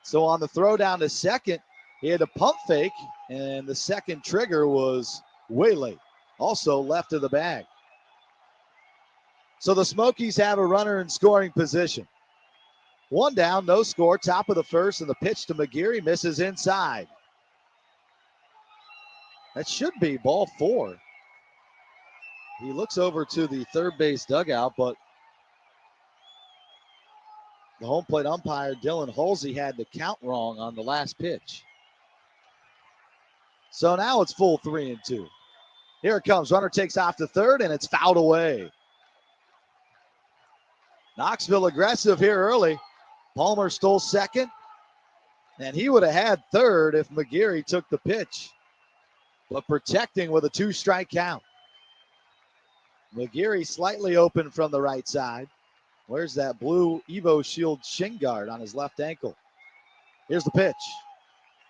So on the throw down to second, he had to pump fake, and the second trigger was way late. Also left of the bag. So the Smokies have a runner in scoring position. One down, no score, top of the first, and the pitch to McGeary misses inside. That should be ball 4. He looks over to the third base dugout, but the home plate umpire, Dylan Halsey, had the count wrong on the last pitch. So now it's full 3-2. Here it comes. Runner takes off to third, and it's fouled away. Knoxville aggressive here early. Palmer stole second, and he would have had third if McGeary took the pitch, but protecting with a 2-strike count. McGeary slightly open from the right side. Where's that blue Evo Shield shin guard on his left ankle? Here's the pitch.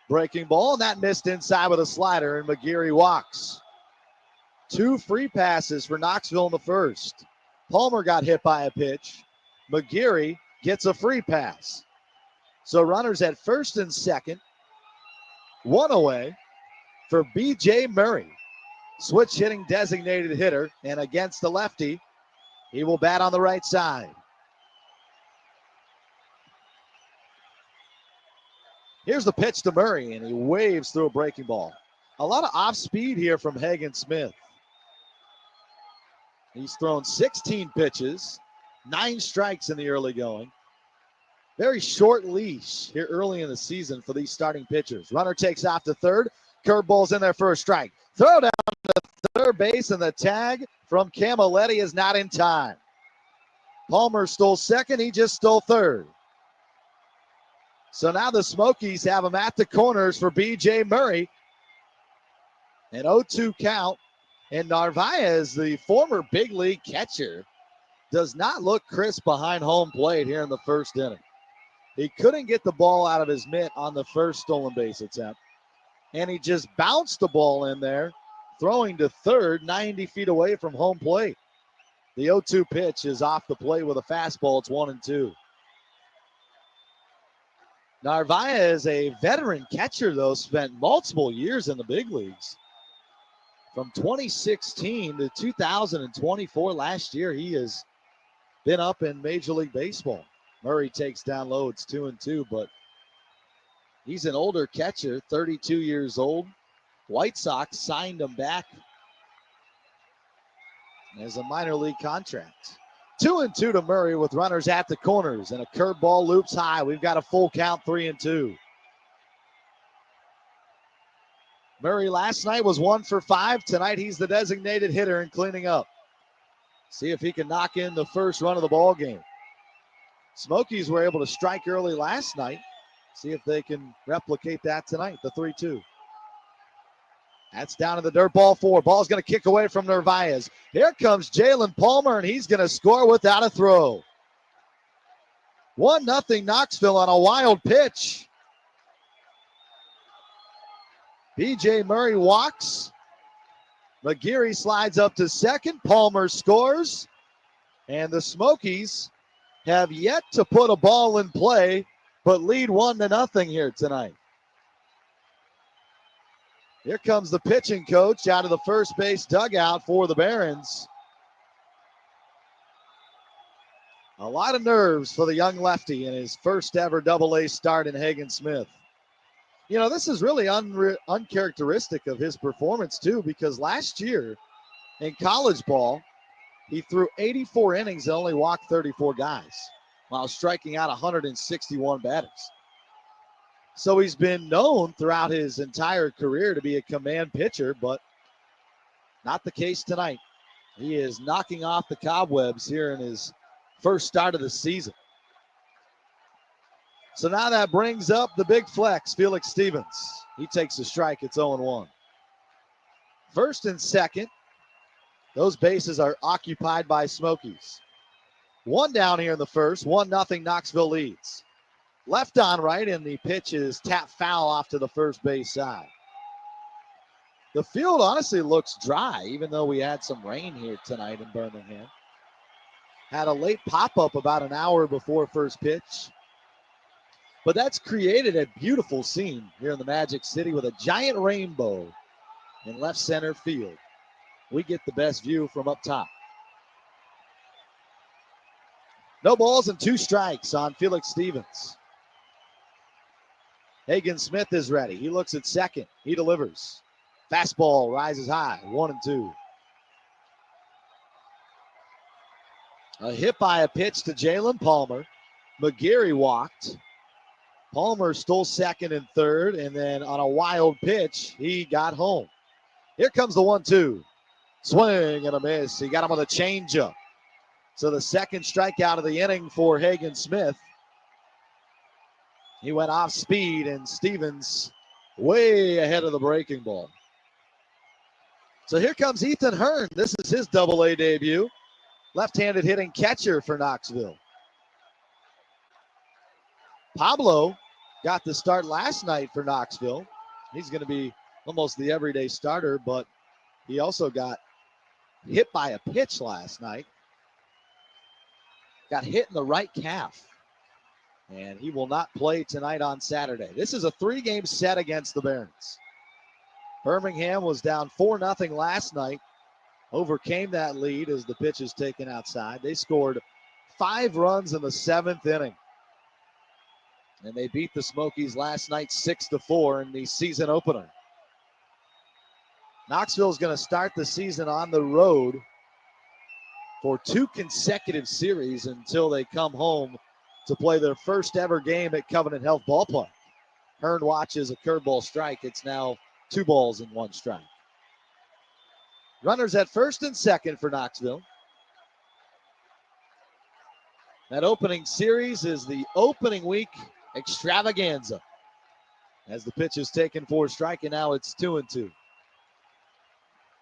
Breaking ball, and that missed inside with a slider, and McGeary walks. 2 free passes for Knoxville in the first. Palmer got hit by a pitch. McGeary gets a free pass. So runners at first and second. 1 away for B.J. Murray. Switch hitting designated hitter, and against the lefty, he will bat on the right side. Here's the pitch to Murray, and he waves through a breaking ball. A lot of off speed here from Hagen Smith. He's thrown 16 pitches, 9 strikes in the early going. Very short leash here early in the season for these starting pitchers. Runner takes off to third. Curveball's in there for a strike. Throw down to third base, and the tag from Camilletti is not in time. Palmer stole second. He just stole third. So now the Smokies have him at the corners for B.J. Murray. An 0-2 count. And Narvaez, the former big league catcher, does not look crisp behind home plate here in the first inning. He couldn't get the ball out of his mitt on the first stolen base attempt. And he just bounced the ball in there, throwing to third, 90 feet away from home plate. The 0-2 pitch is off the plate with a fastball. It's 1-2. Narvaez, a veteran catcher, though, spent multiple years in the big leagues. From 2016 to 2024, last year, he has been up in Major League Baseball. Murray takes down low. It's 2-2, but he's an older catcher, 32 years old. White Sox signed him back as a minor league contract. 2-2 to Murray with runners at the corners, and a curveball loops high. We've got a full count, 3-2. Murray last night was 1 for 5. Tonight he's the designated hitter and cleaning up. See if he can knock in the first run of the ball game. Smokies were able to strike early last night. See if they can replicate that tonight, the 3-2. That's down to the dirt, ball 4. Ball's going to kick away from Narvaez. Here comes Jalen Palmer, and he's going to score without a throw. 1-0 Knoxville on a wild pitch. B.J. Murray walks. McGeary slides up to second. Palmer scores. And the Smokies have yet to put a ball in play, but lead 1-0 here tonight. Here comes the pitching coach out of the first base dugout for the Barons. A lot of nerves for the young lefty in his first ever Double-A start in Hagen Smith. You know, this is really uncharacteristic of his performance, too, because last year in college ball, he threw 84 innings and only walked 34 guys while striking out 161 batters. So he's been known throughout his entire career to be a command pitcher, but not the case tonight. He is knocking off the cobwebs here in his first start of the season. So now that brings up the big flex, Felix Stevens. He takes a strike. It's 0-1. First and second, those bases are occupied by Smokies. 1 down here in the first, 1-0 Knoxville leads. Left on right, and the pitch is tap foul off to the first base side. The field honestly looks dry, even though we had some rain here tonight in Birmingham. Had a late pop-up about an hour before first pitch. But that's created a beautiful scene here in the Magic City with a giant rainbow in left center field. We get the best view from up top. No balls and 2 strikes on Felix Stevens. Hagen Smith is ready. He looks at second. He delivers. Fastball rises high, 1-2. A hit by a pitch to Jalen Palmer. McGarry walked. Palmer stole second and third, and then on a wild pitch, he got home. Here comes the 1-2. Swing and a miss. He got him with a changeup. So the second strikeout of the inning for Hagen Smith. He went off speed, and Stevens way ahead of the breaking ball. So here comes Ethan Hearn. This is his Double-A debut. Left-handed hitting catcher for Knoxville. Pablo got the start last night for Knoxville. He's going to be almost the everyday starter, but he also got hit by a pitch last night. Got hit in the right calf. And he will not play tonight on Saturday. This is a 3-game set against the Barons. Birmingham was down 4-0 last night. Overcame that lead as the pitch is taken outside. They scored 5 runs in the 7th inning. And they beat the Smokies last night 6-4 in the season opener. Knoxville is going to start the season on the road for 2 consecutive series until they come home to play their first ever game at Covenant Health Ballpark. Hearn watches a curveball strike. It's now 2 balls and 1 strike. Runners at first and second for Knoxville. That opening series is the opening week extravaganza. As the pitch is taken for a strike, and now it's 2-2.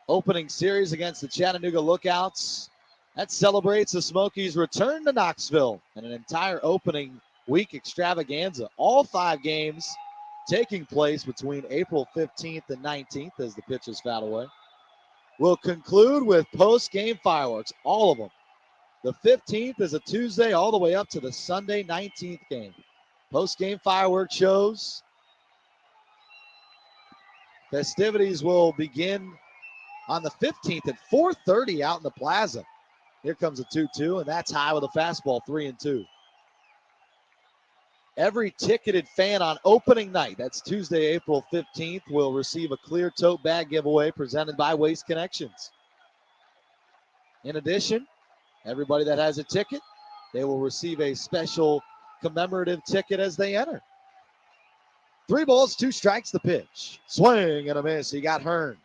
Opening series against the Chattanooga Lookouts. That celebrates the Smokies' return to Knoxville and an entire opening week extravaganza. All 5 games taking place between April 15th and 19th as the pitch is fouled away. We'll conclude with post-game fireworks, all of them. The 15th is a Tuesday all the way up to the Sunday 19th game. Post-game fireworks shows. Festivities will begin on the 15th at 4:30 out in the plaza. Here comes a 2-2, and that's high with a fastball, 3-2. Every ticketed fan on opening night, that's Tuesday, April 15th, will receive a clear tote bag giveaway presented by Waste Connections. In addition, everybody that has a ticket, they will receive a special commemorative ticket as they enter. 3 balls, 2 strikes, the pitch. Swing and a miss. He got Hearn.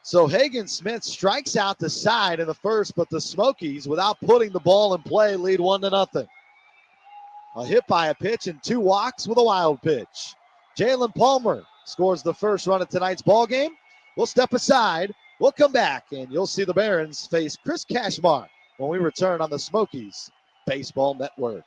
So Hagen Smith strikes out the side in the first, but the Smokies, without putting the ball in play, lead 1-0. A hit by a pitch and 2 walks with a wild pitch. Jalen Palmer scores the first run of tonight's ball game. We'll step aside. We'll come back, and you'll see the Barons face Chris Cashmar when we return on the Smokies Baseball Network.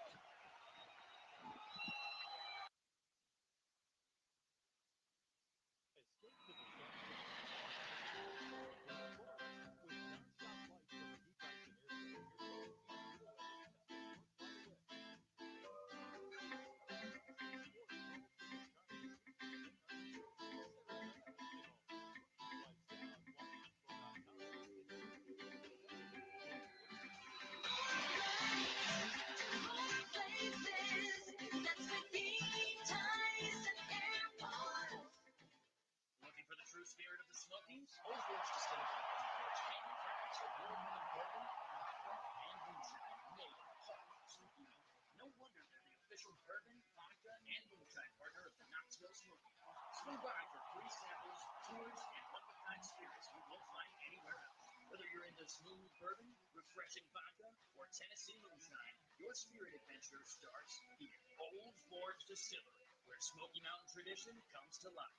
Spirit of the Smokies, Old Forge Distillery manufactures award-winning bourbon, vodka, and moonshine made in the heart of Smoky Mountain. No wonder they're the official bourbon, vodka, and moonshine partner of the Knoxville Smokies. Swing by for free samples, tours, and one-of-a-kind spirits you won't find anywhere else. Whether you're into smooth bourbon, refreshing vodka, or Tennessee moonshine, your spirit adventure starts here. Old Forge Distillery, where Smoky Mountain tradition comes to life.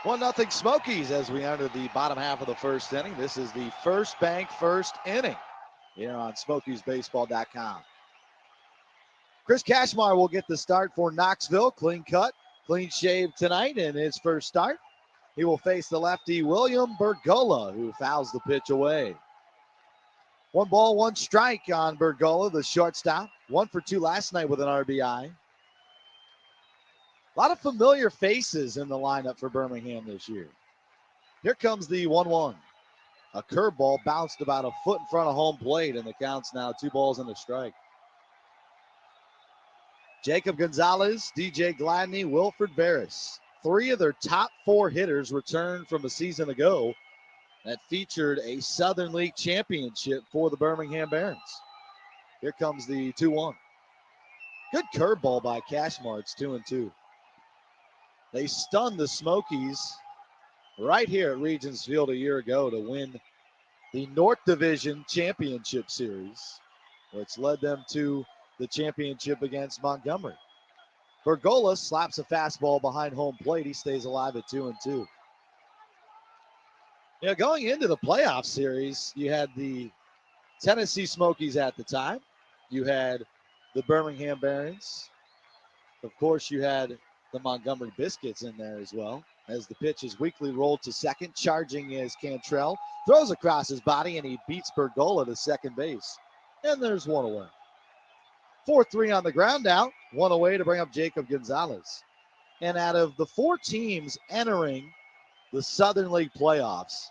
1-0 Smokies as we enter the bottom half of the first inning. This is the First Bank first inning here on SmokiesBaseball.com. Chris Cashmar will get the start for Knoxville. Clean cut, clean shave tonight in his first start. He will face the lefty William Bergola, who fouls the pitch away. 1 ball, 1 strike on Bergola, the shortstop. 1 for 2 last night with an RBI. A lot of familiar faces in the lineup for Birmingham this year. Here comes the 1-1. A curveball bounced about a foot in front of home plate, and the count's now 2 balls and a strike. Jacob Gonzalez, DJ Gladney, Wilfred Veras. 3 of their top 4 hitters returned from a season ago that featured a Southern League championship for the Birmingham Barons. Here comes the 2-1. Good curveball by Cashmar. It's 2-2. They stunned the Smokies right here at Regions Field a year ago to win the North Division Championship Series, which led them to the championship against Montgomery. Bergola slaps a fastball behind home plate. He stays alive at 2-2. Going into the playoff series, you had the Tennessee Smokies at the time. You had the Birmingham Barons. Of course, you had the Montgomery Biscuits in there as well, as the pitch is weakly rolled to second. Charging is Cantrell. Throws across his body, and he beats Bergola to second base. And there's 1 away. 4-3 on the ground out. 1 away to bring up Jacob Gonzalez. And out of the 4 teams entering the Southern League playoffs,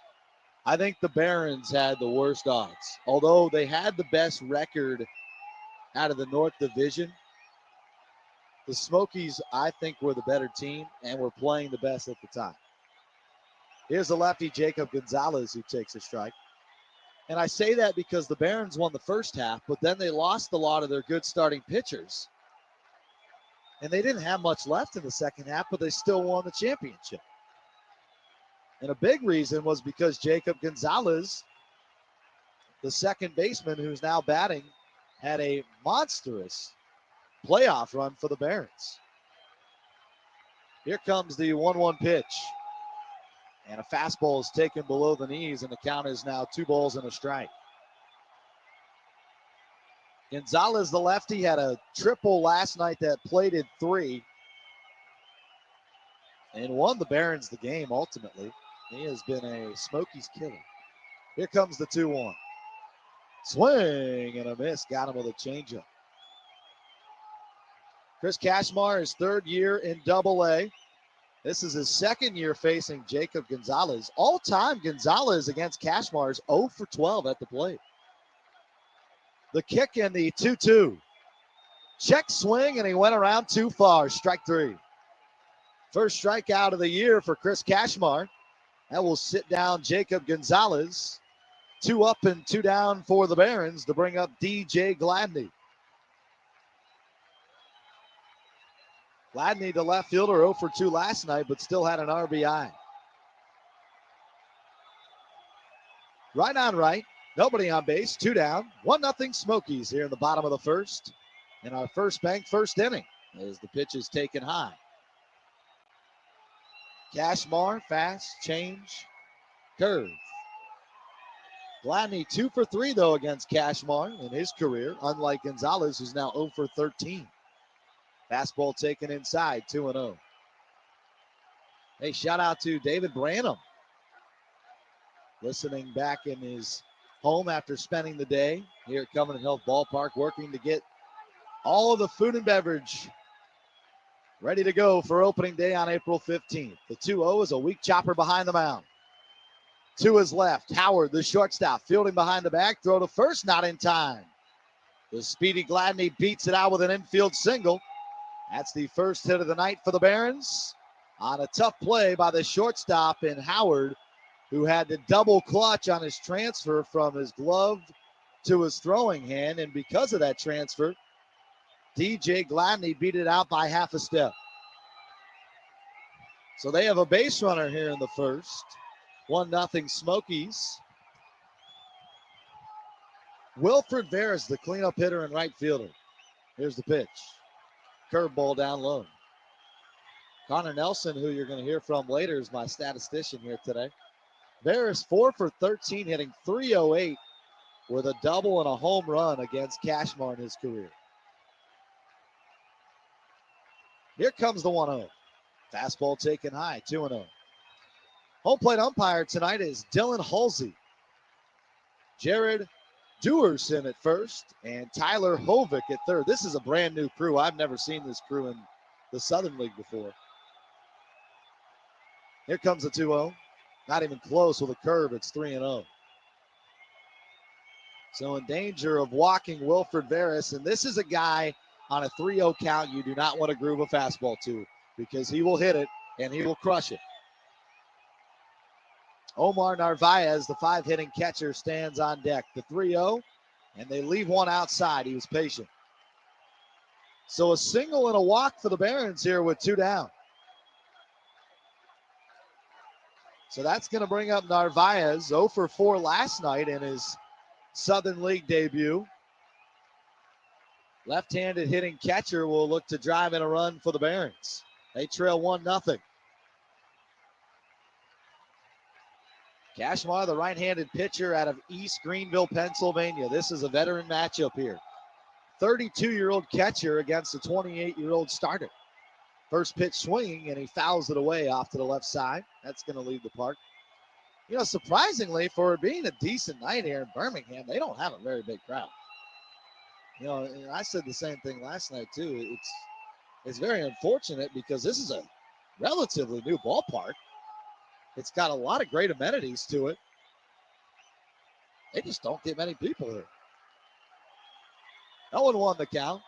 I think the Barons had the worst odds. Although they had the best record out of the North Division, the Smokies, I think, were the better team and were playing the best at the time. Here's the lefty, Jacob Gonzalez, who takes a strike. And I say that because the Barons won the first half, but then they lost a lot of their good starting pitchers. And they didn't have much left in the second half, but they still won the championship. And a big reason was because Jacob Gonzalez, the second baseman who's now batting, had a monstrous playoff run for the Barons. Here comes the 1-1 pitch. And a fastball is taken below the knees, and the count is now 2 balls and a strike. Gonzalez, the lefty, had a triple last night that plated 3 and won the Barons the game ultimately. He has been a Smokies killer. Here comes the 2-1. Swing and a miss. Got him with a changeup. Chris Cashmar, his 3rd year in Double-A. This is his 2nd year facing Jacob Gonzalez. All-time, Gonzalez against Cashmar is 0 for 12 at the plate. The kick and the 2-2. Check swing, and he went around too far. Strike 3. First strikeout of the year for Chris Cashmar. That will sit down Jacob Gonzalez. 2 up and 2 down for the Barons to bring up DJ Gladney. Gladney, the left fielder, 0 for 2 last night, but still had an RBI. Right on right. Nobody on base. 2 down. 1-0 Smokies here in the bottom of the first. In our First Bank first inning as the pitch is taken high. Cashmar, fast, change, curve. Gladney 2 for 3, though, against Cashmar in his career, unlike Gonzalez, who's now 0 for 13. Fastball taken inside, 2-0. Hey, shout out to David Branham. Listening back in his home after spending the day here at Cumberland Health Ballpark, working to get all of the food and beverage ready to go for opening day on April 15th. The 2-0 is a weak chopper behind the mound. To his left, Howard, the shortstop, fielding behind the back. Throw to first, not in time. The speedy Gladney beats it out with an infield single. That's the first hit of the night for the Barons on a tough play by the shortstop in Howard, who had to double clutch on his transfer from his glove to his throwing hand. And because of that transfer, DJ Gladney beat it out by half a step. So they have a base runner here in the first. 1-0 Smokies. Wilfred Veras, the cleanup hitter and right fielder. Here's the pitch. Curveball down low. Connor Nelson, who you're going to hear from later, is my statistician here today. Veras 4 for 13, hitting .308 with a double and a home run against Cashmar in his career. Here comes the 1-0. Fastball taken high, 2-0. Home plate umpire tonight is Dylan Halsey. Jared Dewerson at first and Tyler Hovick at third. This is a brand new crew. I've never seen this crew in the Southern League before. Here comes the 2-0. Not even close with a curve. It's 3-0. So in danger of walking Wilfred Veras, and this is a guy on a 3-0 count you do not want to groove a fastball to because he will hit it and he will crush it. Omar Narvaez, the 5-hitting catcher, stands on deck. The 3-0, and they leave one outside. He was patient. So a single and a walk for the Barons here with 2 down. So that's going to bring up Narvaez, 0 for 4 last night in his Southern League debut. Left-handed hitting catcher will look to drive in a run for the Barons. They trail 1-0. Cashmar, the right-handed pitcher out of East Greenville, Pennsylvania. This is a veteran matchup here. 32-year-old catcher against a 28-year-old starter. First pitch swinging, and he fouls it away off to the left side. That's going to leave the park. You know, surprisingly, for being a decent night here in Birmingham, they don't have a very big crowd. You know, and I said the same thing last night, too. It's very unfortunate because this is a relatively new ballpark. It's got a lot of great amenities to it. They just don't get many people here. 0-1 the count.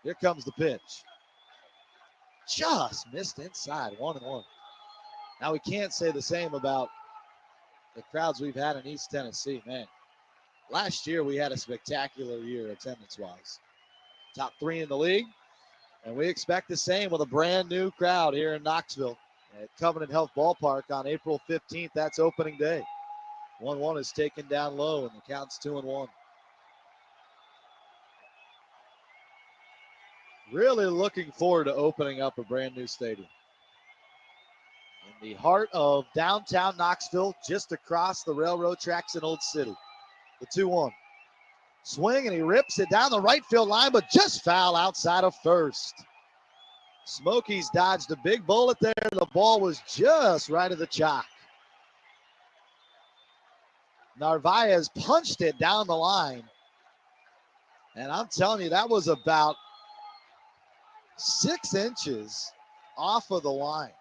Here comes the pitch. Just missed inside, 1-1. Now we can't say the same about the crowds we've had in East Tennessee, man. Last year we had a spectacular year attendance-wise. Top 3 in the league, and we expect the same with a brand new crowd here in Knoxville at Covenant Health Ballpark on April 15th. That's opening day. 1-1 is taken down low, and the count's 2-1. Really looking forward to opening up a brand new stadium. In the heart of downtown Knoxville, just across the railroad tracks in Old City. The 2-1. Swing, and he rips it down the right field line, but just foul outside of first. Smokies dodged a big bullet there. The ball was just right of the chalk. Narvaez punched it down the line. And I'm telling you, that was about 6 inches off of the line.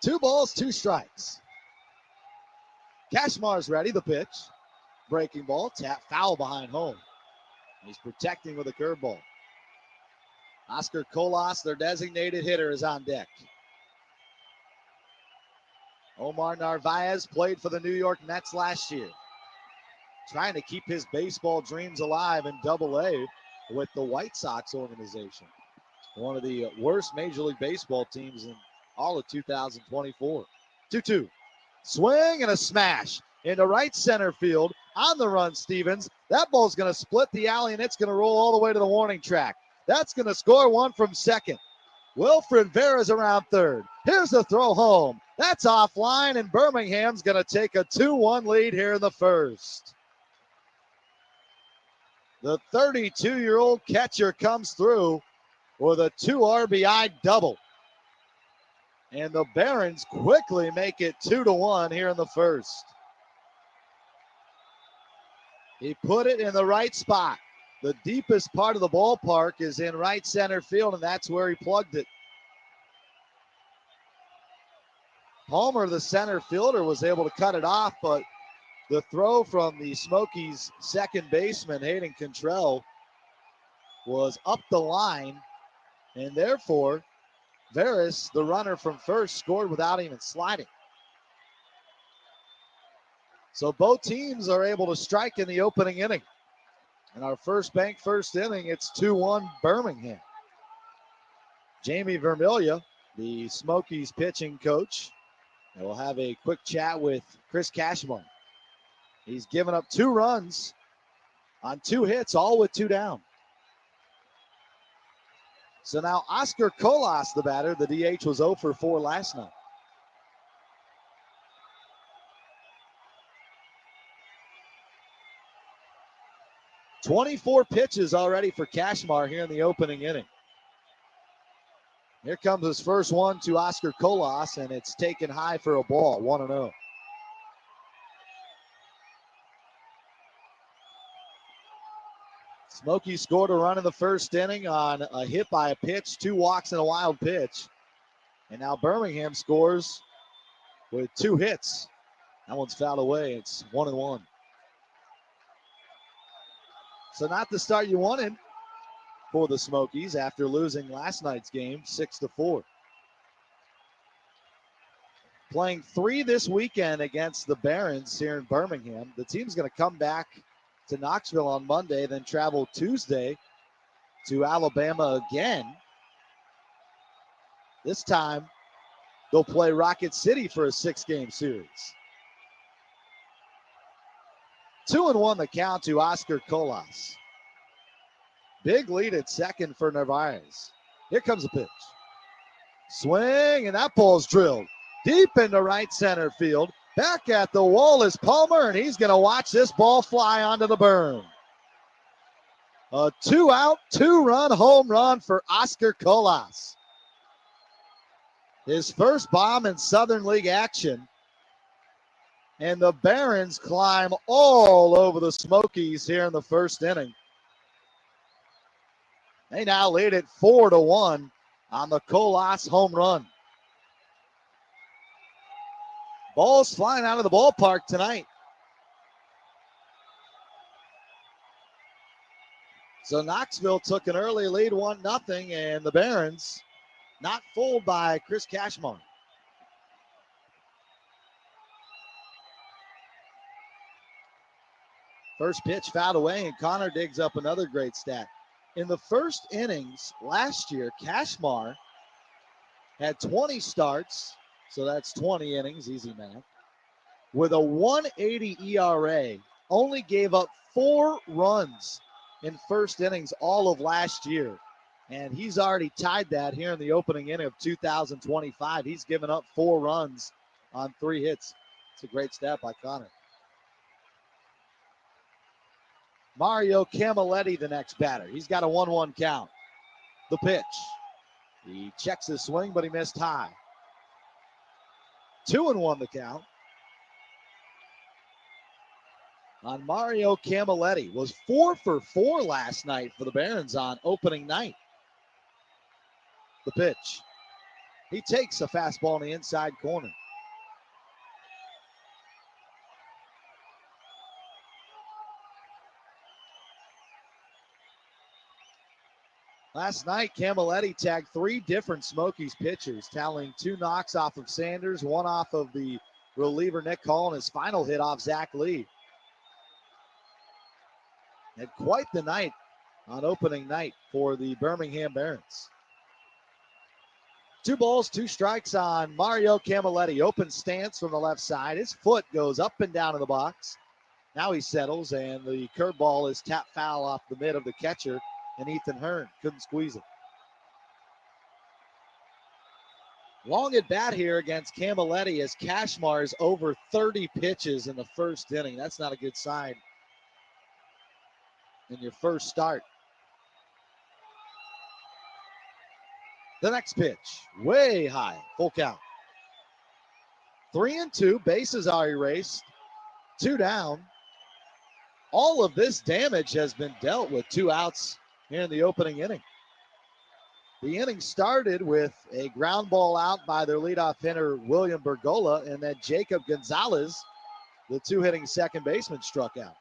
Two balls, 2 strikes. Cashmar's ready, the pitch. Breaking ball, tap, foul behind home. He's protecting with a curveball. Oscar Colas, their designated hitter, is on deck. Omar Narvaez played for the New York Mets last year. Trying to keep his baseball dreams alive in Double-A with the White Sox organization. One of the worst Major League Baseball teams in all of 2024. 2-2. Swing and a smash into right center field. On the run, Stevens. That ball's going to split the alley, and it's going to roll all the way to the warning track. That's going to score one from second. Wilfred Veras around third. Here's the throw home. That's offline, and Birmingham's going to take a 2-1 lead here in the first. The 32-year-old catcher comes through with a 2 RBI double. And the Barons quickly make it 2-1 here in the first. He put it in the right spot. The deepest part of the ballpark is in right center field, and that's where he plugged it. Palmer, the center fielder, was able to cut it off, but the throw from the Smokies' second baseman, Hayden Cantrell, was up the line, and therefore, Veras, the runner from first, scored without even sliding. So both teams are able to strike in the opening inning. In our first bank first inning, it's 2-1 Birmingham. Jamie Vermilia, the Smokies pitching coach, And we'll have a quick chat with Chris Cashmore. He's given up 2 runs on 2 hits, all with 2 down. So now Oscar Colas, the batter, the DH was 0 for 4 last night. "24 pitches already for Cashmore here in the opening inning. Here comes his first one to Oscar Colas, and it's taken high for a ball, 1-0. Smokey scored a run in the first inning on a hit by a pitch, 2 walks and a wild pitch. And now Birmingham scores with 2 hits. That one's fouled away. It's 1-1. So not the start you wanted for the Smokies after losing last night's game 6-4. Playing 3 this weekend against the Barons here in Birmingham. The team's going to come back to Knoxville on Monday, then travel Tuesday to Alabama again. This time, they'll play Rocket City for a 6-game series. 2-1 the count to Oscar Colas. Big lead at second for Narvaez. Here comes the pitch. Swing, and that ball's drilled deep into right center field. Back at the wall is Palmer, and he's going to watch this ball fly onto the berm. A 2-out, 2-run home run for Oscar Colas. His first bomb in Southern League action. And the Barons climb all over the Smokies here in the first inning. They now lead it 4-1 on the Colas home run. Balls flying out of the ballpark tonight. So Knoxville took an early lead, 1-0, and the Barons not fooled by Chris Cashmore. First pitch fouled away, and Connor digs up another great stat. In the first innings last year, Cashmore had 20 starts, so that's 20 innings, easy math, with a 1.80 ERA, only gave up 4 runs in first innings all of last year. And he's already tied that here in the opening inning of 2025. He's given up 4 runs on 3 hits. It's a great stat by Connor. Mario Camilletti, the next batter. He's got a 1-1 count. The pitch. He checks his swing, but he missed high. 2-1 the count. On Mario Camilletti. Was 4 for 4 last night for the Barons on opening night. The pitch. He takes a fastball in the inside corner. Last night, Camilletti tagged 3 different Smokies pitchers, tallying 2 knocks off of Sanders, 1 off of the reliever Nick Hall, and his final hit off Zach Lee. Had quite the night on opening night for the Birmingham Barons. 2 balls, 2 strikes on Mario Camilletti. Open stance from the left side. His foot goes up and down in the box. Now he settles, and the curveball is tapped foul off the mid of the catcher, and Ethan Hearn couldn't squeeze it. Long at bat here against Camilletti as Cashmore is over 30 pitches in the first inning. That's not a good sign in your first start. The next pitch, way high, full count. 3-2, bases are erased, 2 down. All of this damage has been dealt with 2 outs here in the opening inning. The inning started with a ground ball out by their leadoff hitter, William Bergola, and then Jacob Gonzalez, the 2-hitting second baseman, struck out.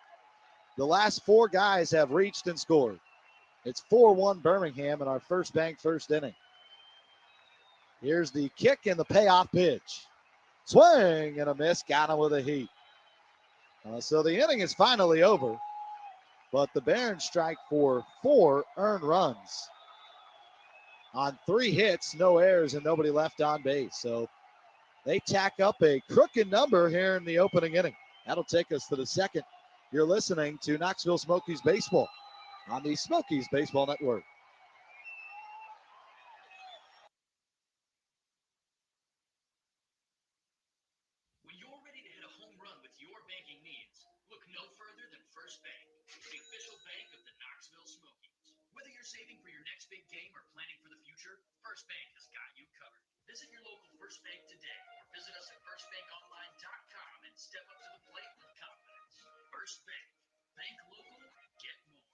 The last 4 guys have reached and scored. It's 4-1 Birmingham in our first bank first inning. Here's the kick and the payoff pitch. Swing and a miss, got him with a heat. So the inning is finally over, but the Barons strike for 4 earned runs on 3 hits, no errors, and nobody left on base. So They tack up a crooked number here in the opening inning. That'll take us to the second. You're listening to Knoxville Smokies Baseball on the Smokies Baseball Network. When you're ready to hit a home run with your banking needs, look no further than First Bank, the official bank of the Knoxville Smokies. Whether you're saving for your next big game or planning for the future, First Bank has got you covered. Visit your local First Bank today or visit us at firstbankonline.com and step up to the plate with confidence. First Bank. Bank local, get more.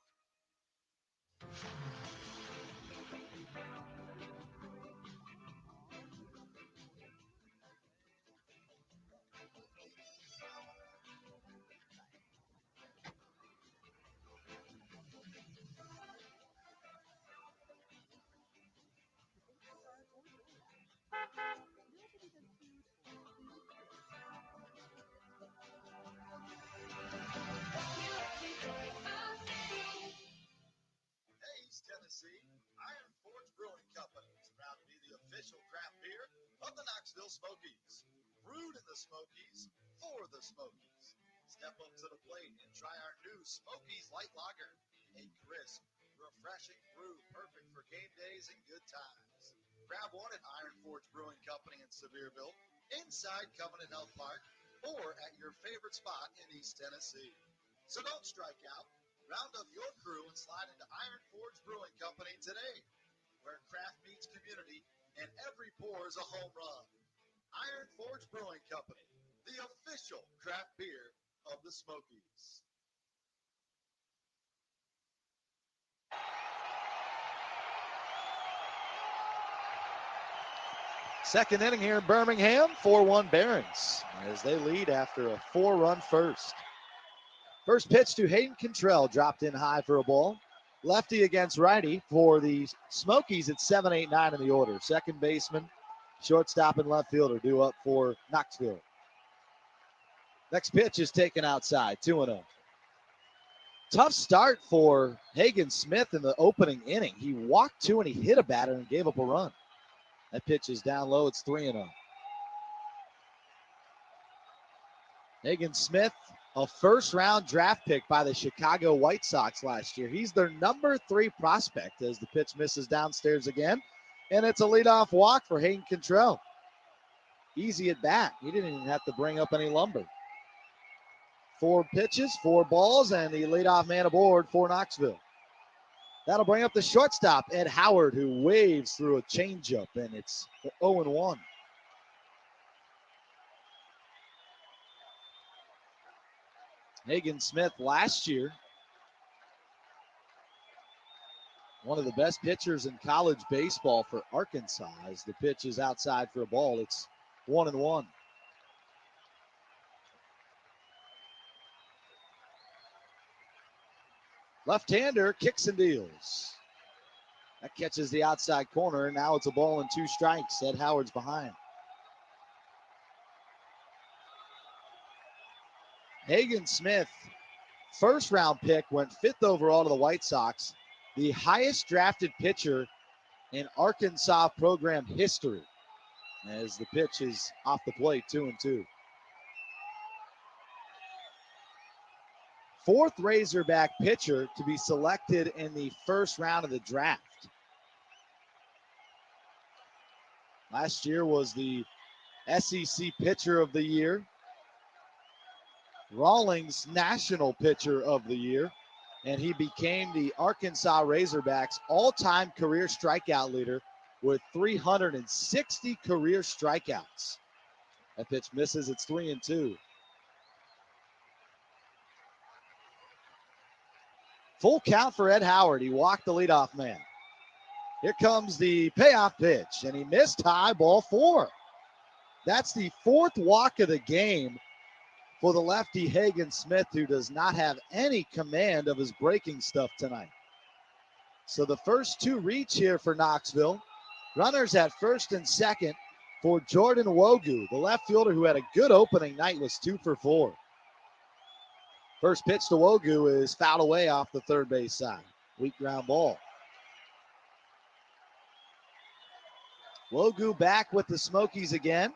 Hayes, Tennessee, Iron Forge Brewing Company is proud to be the official craft beer of the Knoxville Smokies. Brewed in the Smokies for the Smokies. Step up to the plate and try our new Smokies Light Lager. A crisp, refreshing brew perfect for game days and good times. Grab one at Iron Forge Brewing Company in Sevierville, inside Covenant Health Park, or at your favorite spot in East Tennessee. So don't strike out. Round up your crew and slide into Iron Forge Brewing Company today, where craft meets community and every pour is a home run. Iron Forge Brewing Company, the official craft beer of the Smokies. Second inning here in Birmingham, 4-1 Barons, as they lead after a 4-run first. First pitch to Hayden Cantrell, dropped in high for a ball. Lefty against righty for the Smokies at 7, 8, 9 in the order. Second baseman, shortstop, and left fielder due up for Knoxville. Next pitch is taken outside, 2-0. Tough start for Hagen Smith in the opening inning. He walked two and he hit a batter and gave up a run. That pitch is down low. It's 3-0. Hagen Smith, a first-round draft pick by the Chicago White Sox last year. He's their number 3 prospect as the pitch misses downstairs again. And it's a leadoff walk for Hayden Cantrell. Easy at bat. He didn't even have to bring up any lumber. 4 pitches, 4 balls, and the leadoff man aboard for Knoxville. That'll bring up the shortstop, Ed Howard, who waves through a changeup, and it's 0-1. Hagen Smith last year, one of the best pitchers in college baseball for Arkansas. As the pitch is outside for a ball, it's 1-1. Left-hander kicks and deals. That catches the outside corner. Now it's a ball and 2 strikes. Ed Howard's behind. Hagen Smith, first round pick, went 5th overall to the White Sox, the highest drafted pitcher in Arkansas program history. As the pitch is off the plate, 2-2. 4th Razorback pitcher to be selected in the first round of the draft. Last year was the SEC Pitcher of the Year, Rawlings National Pitcher of the Year, and he became the Arkansas Razorbacks all-time career strikeout leader with 360 career strikeouts. That pitch misses. It's 3-2. Full count for Ed Howard. He walked the leadoff man. Here comes the payoff pitch, and he missed high, ball 4. That's the 4th walk of the game for the lefty Hagen Smith, who does not have any command of his breaking stuff tonight. So the first 2 reach here for Knoxville. Runners at first and second for Jordan Wogu. The left fielder who had a good opening night was 2 for 4. First pitch to Wogu is fouled away off the third base side. Weak ground ball. Wogu back with the Smokies again.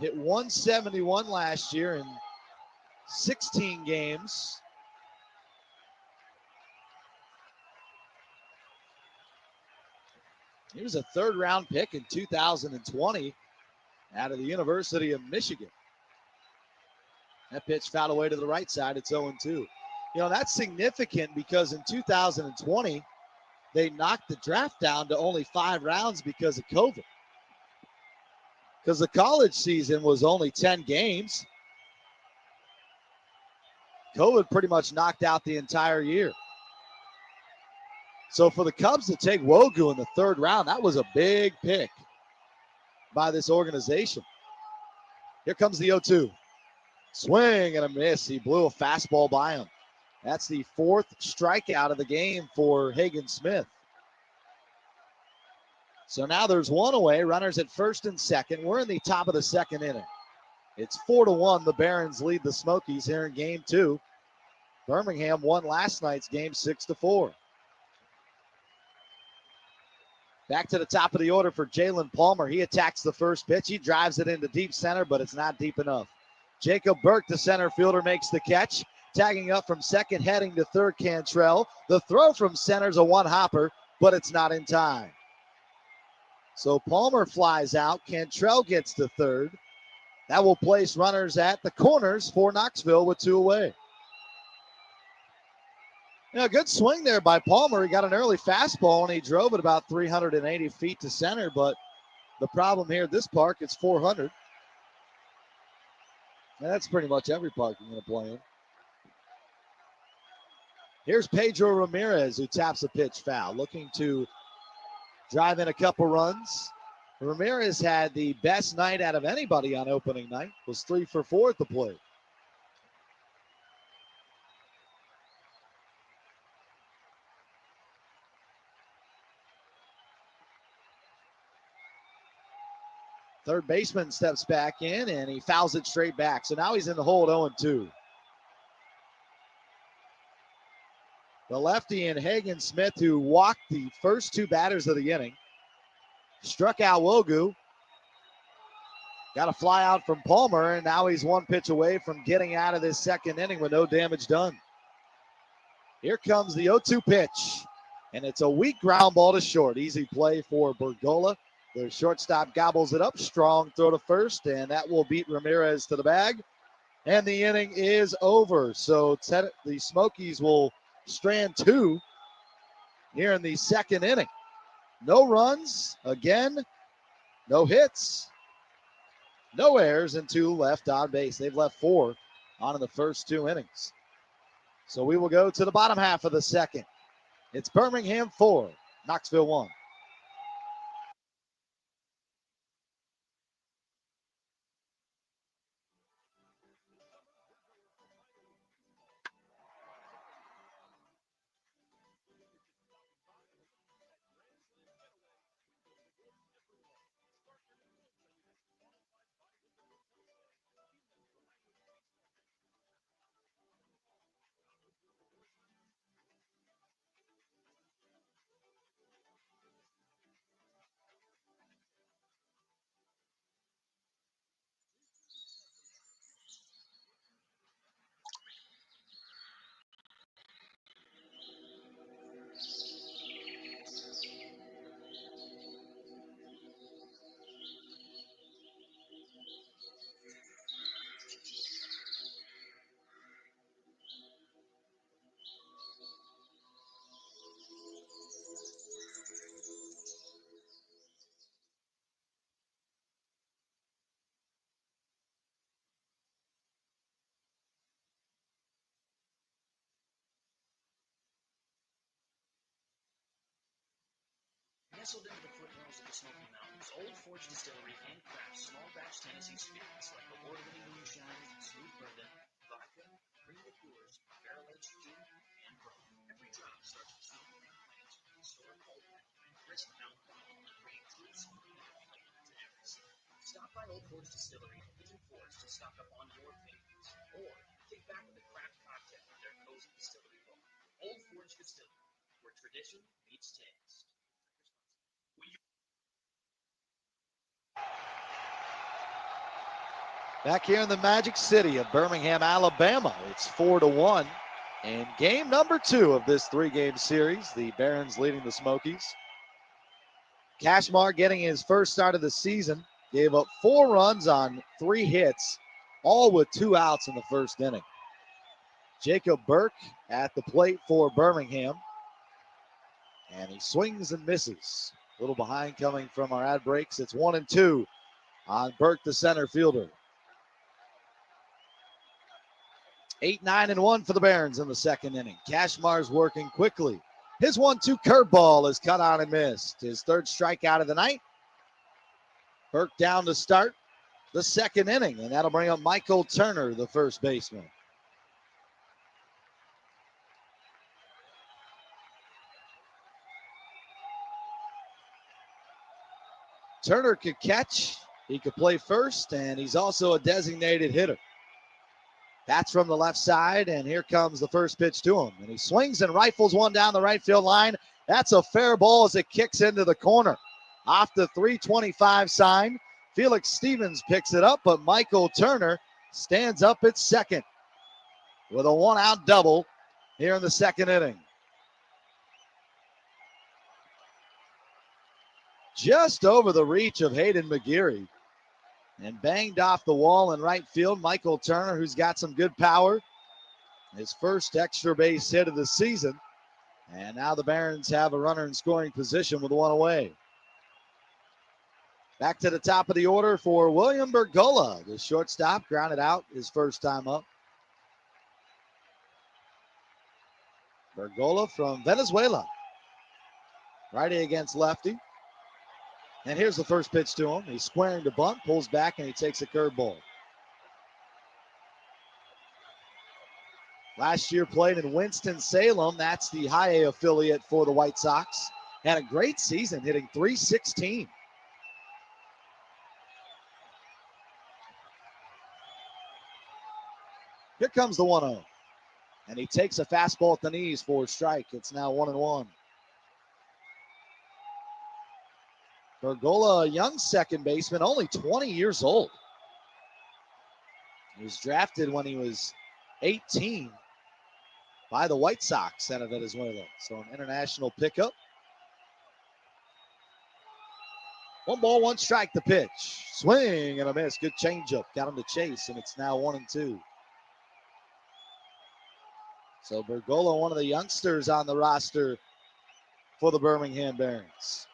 Hit 171 last year in 16 games. He was a third-round pick in 2020 out of the University of Michigan. That pitch fouled away to the right side. It's 0-2. You know, that's significant because in 2020, they knocked the draft down to only 5 rounds because of COVID. Because the college season was only 10 games. COVID pretty much knocked out the entire year. So for the Cubs to take Wogu in the 3rd round, that was a big pick by this organization. Here comes the 0-2. Swing and a miss. He blew a fastball by him. That's the 4th strikeout of the game for Hagen Smith. So now there's 1 away. Runners at 1st and 2nd. We're in the top of the 2nd inning. It's 4-1. The Barons lead the Smokies here in game 2. Birmingham won last night's game 6-4. Back to the top of the order for Jalen Palmer. He attacks the first pitch. He drives it into deep center, but it's not deep enough. Jacob Burke, the center fielder, makes the catch. Tagging up from 2nd, heading to 3rd, Cantrell. The throw from center's a one-hopper, but it's not in time. So Palmer flies out. Cantrell gets to 3rd. That will place runners at the corners for Knoxville with 2 away. Yeah, good swing there by Palmer. He got an early fastball, and he drove it about 380 feet to center, but the problem here at this park, it's 400. And that's pretty much every park you're going to play in. Here's Pedro Ramirez, who taps a pitch foul, looking to drive in a couple runs. Ramirez had the best night out of anybody on opening night, was 3 for 4 at the plate. Third baseman steps back in, and he fouls it straight back. So now he's in the hole at 0-2. The lefty and Hagen Smith, who walked the first 2 batters of the inning, struck out Wogu. Got a fly out from Palmer, and now he's 1 pitch away from getting out of this 2nd inning with no damage done. Here comes the 0-2 pitch, and it's a weak ground ball to short. Easy play for Bergola. The shortstop gobbles it up. Strong throw to first, and that will beat Ramirez to the bag. And the inning is over. So the Smokies will strand 2 here in the 2nd inning. No runs, again, no hits, no errors, and 2 left on base. They've left 4 on in the first 2 innings. So we will go to the bottom half of the 2nd. It's Birmingham 4, Knoxville 1. Nestled into the foothills of the Smoky Mountains, Old Forge Distillery handcrafts small batch Tennessee spirits like award-winning moonshine, smooth bourbon, vodka, premium liqueurs, barrel-aged gin, and rum. Every drop starts with Smoky Mountain plants, store cold crisp mouthfeel, and bringing true Smoky Mountain flavor to every sip. Stop by Old Forge Distillery in Pigeon Forge to stock up on your favorites, or kick back with a craft cocktail in their cozy distillery bar. Old Forge Distillery, where tradition meets taste. Back here in the Magic City of Birmingham, Alabama, it's 4-1. And game number 2 of this 3-game series, the Barons leading the Smokies. Cashmar getting his first start of the season, gave up 4 runs on 3 hits, all with 2 outs in the first inning. Jacob Burke at the plate for Birmingham. And he swings and misses. A little behind coming from our ad breaks. It's 1-2 on Burke, the center fielder. 8-9-1 for the Barons in the second inning. Cashmar's working quickly. His 1-2 curveball is cut on and missed. His 3rd strikeout of the night. Burke down to start the second inning, and that'll bring up Michael Turner, the first baseman. Turner could catch, he could play first, and he's also a designated hitter. That's from the left side, and here comes the first pitch to him. And he swings and rifles one down the right field line. That's a fair ball as it kicks into the corner. Off the 325 sign, Felix Stevens picks it up, but Michael Turner stands up at second with a 1-out double here in the second inning. Just over the reach of Hayden McGeary. And banged off the wall in right field. Michael Turner, who's got some good power. His first extra base hit of the season. And now the Barons have a runner in scoring position with 1 away. Back to the top of the order for William Bergola. The shortstop grounded out his first time up. Bergola from Venezuela. Righty against lefty. And here's the first pitch to him. He's squaring to bunt, pulls back, and he takes a curveball. Last year played in Winston-Salem. That's the high A affiliate for the White Sox. Had a great season, hitting .316. Here comes the 1-0. And he takes a fastball at the knees for a strike. It's now 1-1. Bergola, a young second baseman, only 20 years old. He was drafted when he was 18 by the White Sox out of Venezuela. So an international pickup. 1 ball, 1 strike, the pitch. Swing and a miss. Good changeup. Got him to chase, and it's now 1-2. So Bergola, one of the youngsters on the roster for the Birmingham Barons.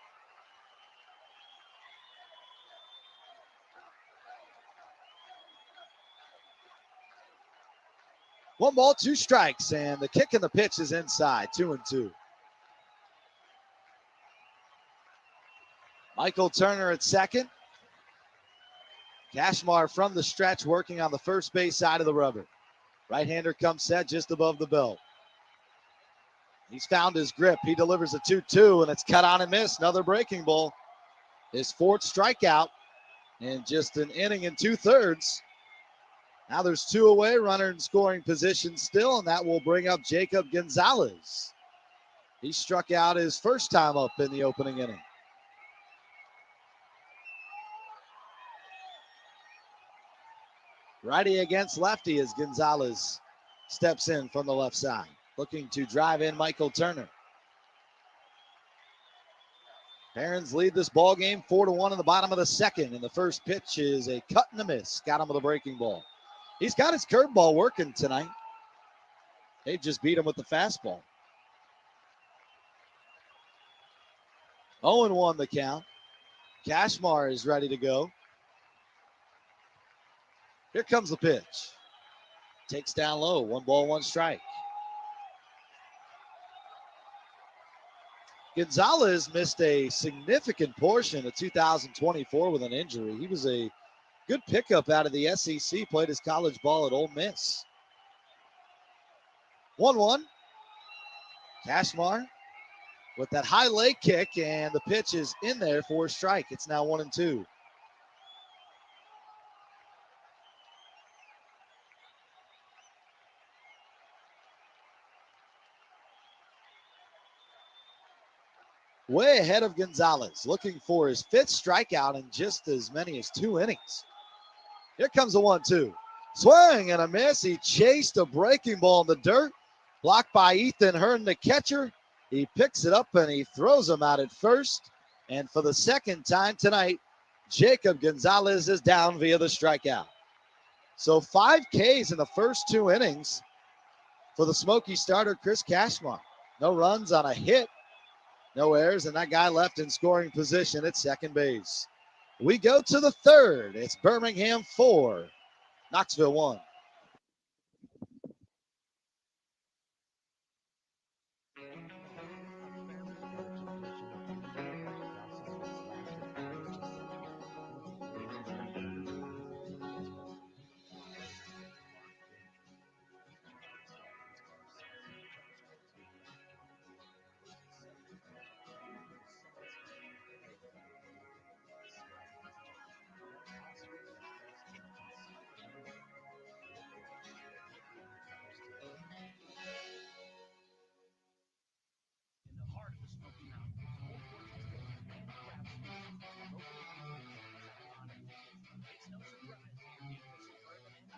One ball, 2 strikes, and the kick and the pitch is inside, 2-2. Michael Turner at second. Cashmar from the stretch working on the first base side of the rubber. Right-hander comes set just above the belt. He's found his grip. He delivers a 2-2, and it's cut on and missed. Another breaking ball. His 4th strikeout in just an inning and 2/3. Now there's 2 away, runner in scoring position still, and that will bring up Jacob Gonzalez. He struck out his first time up in the opening inning. Righty against lefty as Gonzalez steps in from the left side, looking to drive in Michael Turner. Barons lead this ball game 4-1 in the bottom of the second, and the first pitch is a cut and a miss. Got him with a breaking ball. He's got his curveball working tonight. They just beat him with the fastball. 0-1 the count. Cashmar is ready to go. Here comes the pitch. Takes down low. 1 ball, 1 strike. Gonzalez missed a significant portion of 2024 with an injury. He was a good pickup out of the SEC, played his college ball at Ole Miss. 1-1. Cashmar with that high leg kick, and the pitch is in there for a strike. It's now 1-2. Way ahead of Gonzalez, looking for his 5th strikeout in just as many as 2 innings. Here comes the 1-2. Swing and a miss. He chased a breaking ball in the dirt. Blocked by Ethan Hearn, the catcher. He picks it up and he throws him out at first. And for the second time tonight, Jacob Gonzalez is down via the strikeout. So 5 Ks in the first 2 innings for the Smoky starter, Chris Cashmar. No runs on a hit, no errors, and that guy left in scoring position at second base. We go to the third. It's Birmingham 4, Knoxville 1. In the heart of the Smoky Mountains, Old Fortune's building handcrafts music to locally iconic dishes. It's no surprise the official bourbon and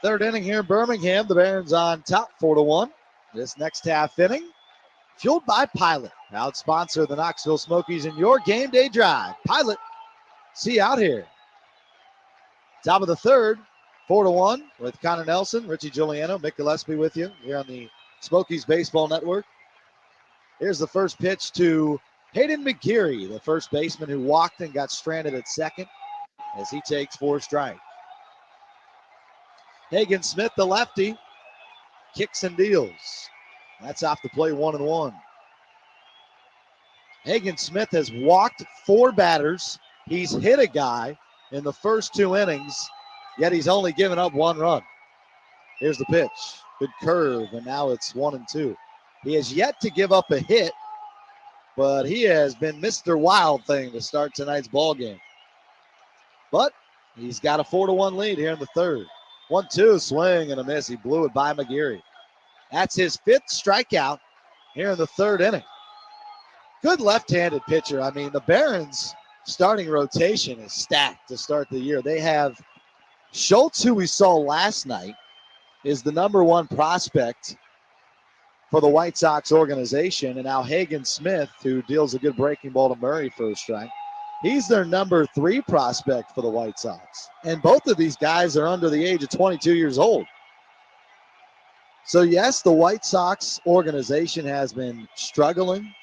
Third inning here in Birmingham. The Barons on top 4-1. This next half inning, fueled by Pilot, proud sponsor of the Knoxville Smokies in your game day drive. Pilot, see you out here. Top of the third, 4-1 with Connor Nelson, Richie Giuliano, Mick Gillespie with you here on the Smokies Baseball Network. Here's the first pitch to Hayden McGeary, the first baseman who walked and got stranded at second as he takes 4 strikes. Hagen Smith, the lefty, kicks and deals. That's off the play, 1-1. Hagen Smith has walked 4 batters. He's hit a guy in the first 2 innings, yet he's only given up 1 run. Here's the pitch. Good curve, and now it's 1-2. He has yet to give up a hit, but he has been Mr. Wild Thing to start tonight's ball game. But he's got a 4-1 lead here in the third. 1-2, swing and a miss. He blew it by McGeary. That's his 5th strikeout here in the third inning. Good left-handed pitcher. I mean, the Barons' starting rotation is stacked to start the year. They have Schultz, who we saw last night, is the #1 prospect for the White Sox organization, and now Hagen Smith, who deals a good breaking ball to Murray for a strike. He's their #3 prospect for the White Sox. And both of these guys are under the age of 22 years old. So yes, the White Sox organization has been struggling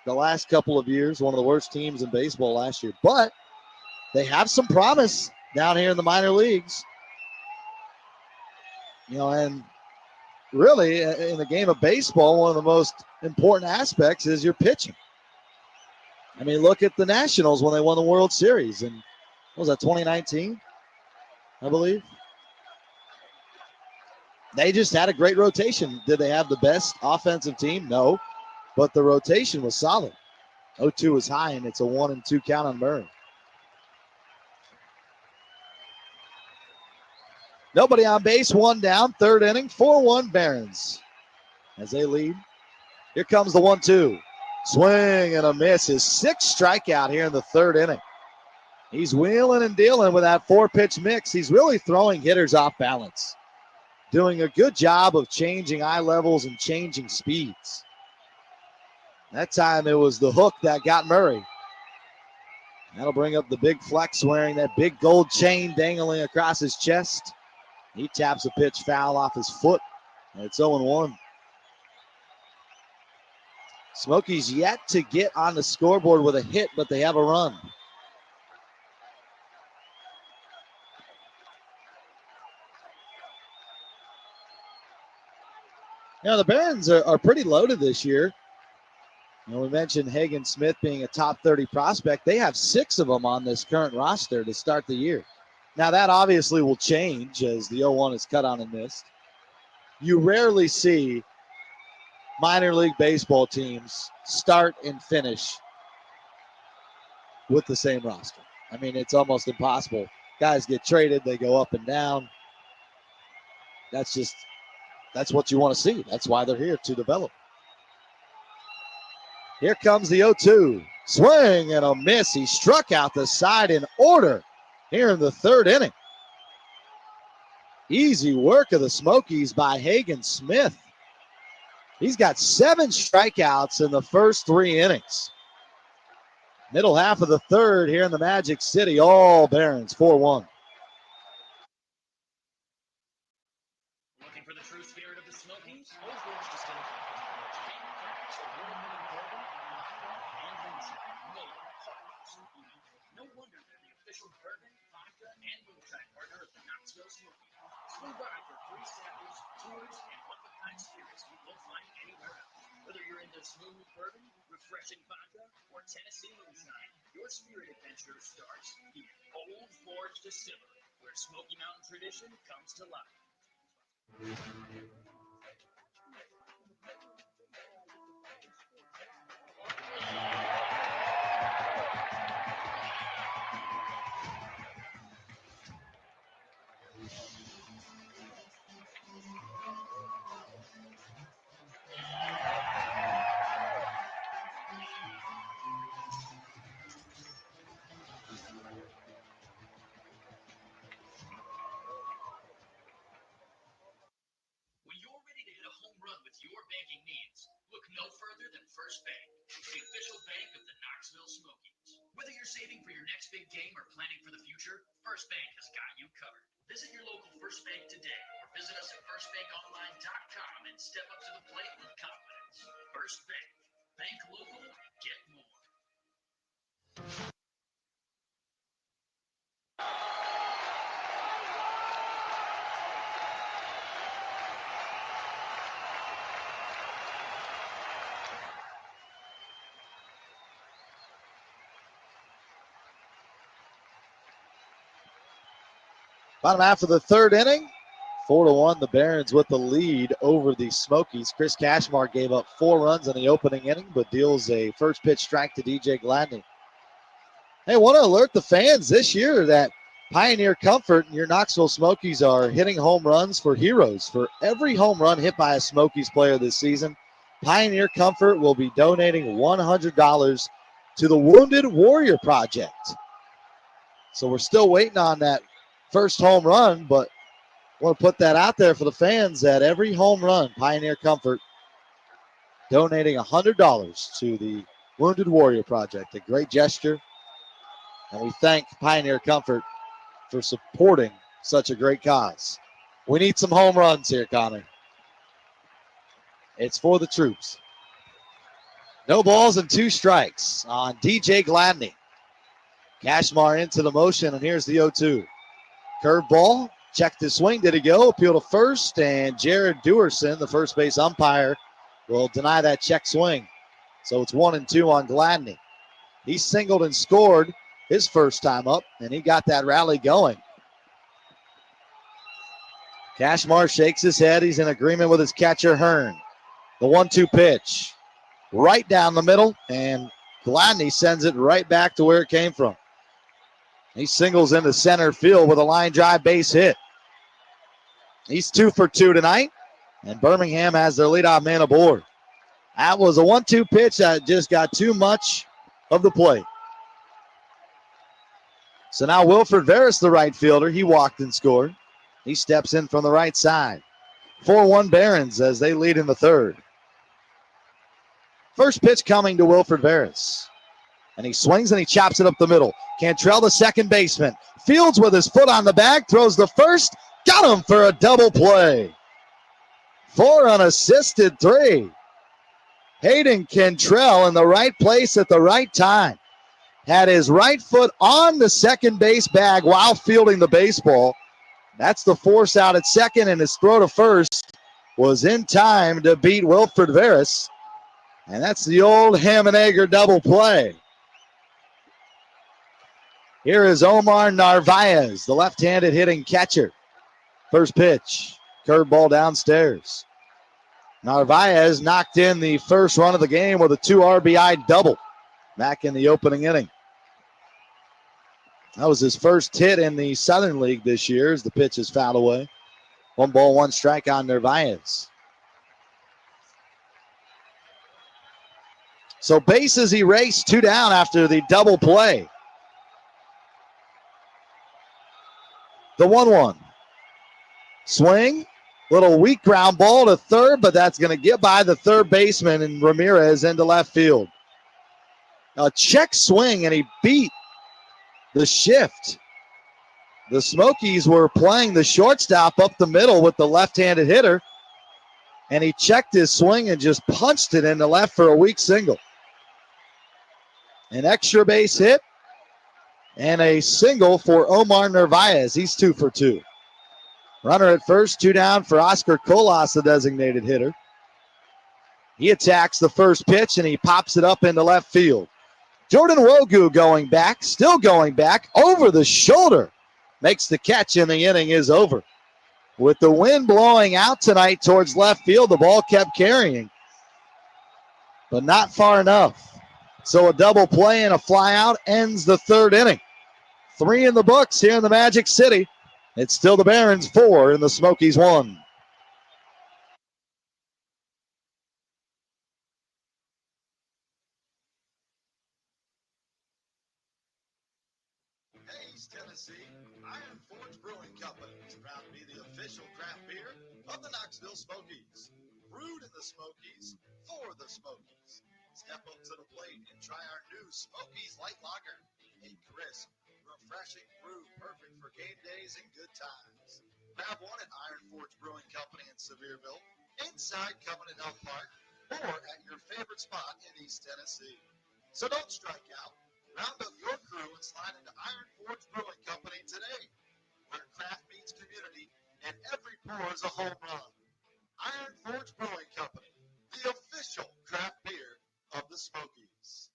the last couple of years, one of the worst teams in baseball last year, but they have some promise down here in the minor leagues. You know, and really in the game of baseball, one of the most important aspects is your pitching. I mean, look at the Nationals when they won the World Series in, what was that, 2019, I believe? They just had a great rotation. Did they have the best offensive team? No, but the rotation was solid. 0-2 is high, and it's a 1-2 count on Murray. Nobody on base, 1 down, third inning, 4-1 Barons as they lead. Here comes the 1-2. Swing and a miss. His 6th strikeout here in the third inning. He's wheeling and dealing with that 4-pitch mix. He's really throwing hitters off balance, doing a good job of changing eye levels and changing speeds. That time it was the hook that got Murray. That'll bring up the big flex wearing that big gold chain dangling across his chest. He taps a pitch foul off his foot, and it's 0-1. Smokies yet to get on the scoreboard with a hit, but they have a run. Now, the Barons are pretty loaded this year. And we mentioned Hagen Smith being a top 30 prospect. They have 6 of them on this current roster to start the year. Now, that obviously will change as the 0-1 is cut on and missed. You rarely see minor league baseball teams start and finish with the same roster. I mean, it's almost impossible. Guys get traded, they go up and down. That's what you want to see. That's why they're here, to develop. Here comes the 0-2. Swing and a miss. He struck out the side in order here in the 3rd inning. Easy work of the Smokies by Hagen Smith. He's got 7 strikeouts in the first 3 innings. Middle half of the 3rd here in the Magic City. All Barons, 4-1. Looking for the true spirit of the Smokies? Old Forge Distillery. Handcrafts award-winning bourbon, vodka, and moonshine made hot smoky. No wonder they're the official bourbon, vodka, and moonshine partner of the Knoxville Smokies. Swing by for free samples, tours, and one-of-a-kind spirits you won't find anywhere else. Whether you're into smooth bourbon, refreshing vodka, or Tennessee moonshine, your spirit adventure starts here. Old Forge Distillery, where Smoky Mountain tradition comes to life. When you're ready to hit a home run with your banking needs, look no further than First Bank, the official bank of the Knoxville Smokies. Whether you're saving for your next big game or planning for the future, First Bank has got you covered. Visit your local First Bank today or visit us at firstbankonline.com and step up to the plate with confidence. First Bank. Bank local, get more. Bottom half of the 3rd inning. 4-1, the Barons with the lead over the Smokies. Chris Cashmar gave up 4 runs in the opening inning, but deals a first pitch strike to DJ Gladney. Hey, want to alert the fans this year that Pioneer Comfort and your Knoxville Smokies are hitting home runs for heroes. For every home run hit by a Smokies player this season, Pioneer Comfort will be donating $100 to the Wounded Warrior Project. So we're still waiting on that first home run, but I want to put that out there for the fans that every home run, Pioneer Comfort donating $100 to the Wounded Warrior Project. A great gesture. And we thank Pioneer Comfort for supporting such a great cause. We need some home runs here, Connor. It's for the troops. No balls and 2 strikes on DJ Gladney. Cashmar into the motion, and here's the 0-2. Curveball, checked his swing. Did he go? Appeal to first, and Jared Dewerson, the first base umpire, will deny that check swing. So it's 1-2 on Gladney. He singled and scored his first time up, and he got that rally going. Cashmar shakes his head. He's in agreement with his catcher, Hearn. The 1-2 pitch. Right down the middle, and Gladney sends it right back to where it came from. He singles into center field with a line drive base hit. He's 2 for 2 tonight, and Birmingham has their leadoff man aboard. That was a 1-2 pitch that just got too much of the plate. So now Wilfred Veras, the right fielder, he walked and scored. He steps in from the right side. 4-1 Barons as they lead in the 3rd. First pitch coming to Wilfred Veras. And he swings and he chops it up the middle. Cantrell, the second baseman. Fields with his foot on the bag, throws the first. Got him for a double play. 4 unassisted, 3. Hayden Cantrell in the right place at the right time. Had his right foot on the second base bag while fielding the baseball. That's the force out at second, and his throw to first was in time to beat Wilfred Veras. And that's the old ham and egg or double play. Here is Omar Narvaez, the left-handed hitting catcher. First pitch, curveball downstairs. Narvaez knocked in the first run of the game with a 2 RBI double back in the opening inning. That was his first hit in the Southern League this year as the pitch is fouled away. 1 ball, 1 strike on Narvaez. So bases erased, 2 down after the double play. The 1-1. Swing. Little weak ground ball to third, but that's going to get by the third baseman and Ramirez into left field. A check swing, and he beat the shift. The Smokies were playing the shortstop up the middle with the left-handed hitter, and he checked his swing and just punched it into left for a weak single. An extra base hit and a single for Omar Narvaez. He's 2 for 2. Runner at first, 2 down for Oscar Colas, the designated hitter. He attacks the first pitch, and he pops it up into left field. Jordan Wogu going back, still going back, over the shoulder. Makes the catch, and the inning is over. With the wind blowing out tonight towards left field, the ball kept carrying, but not far enough. So a double play and a fly out ends the third inning. 3 in the books here in the Magic City. It's still the Barons 4 and the Smokies 1. Hayes, Tennessee, Iron Forge Brewing Company is proud to be the official craft beer of the Knoxville Smokies. Brewed in the Smokies for the Smokies. Step up to the plate and try our new Smokies Light Lager. A crisp, refreshing brew perfect for game days and good times. Grab one at Iron Forge Brewing Company in Sevierville, inside Covenant Health Park, or at your favorite spot in East Tennessee. So don't strike out. Round up your crew and slide into Iron Forge Brewing Company today, where craft meets community and every pour is a home run. Iron Forge Brewing Company, the official craft beer of the Smokies.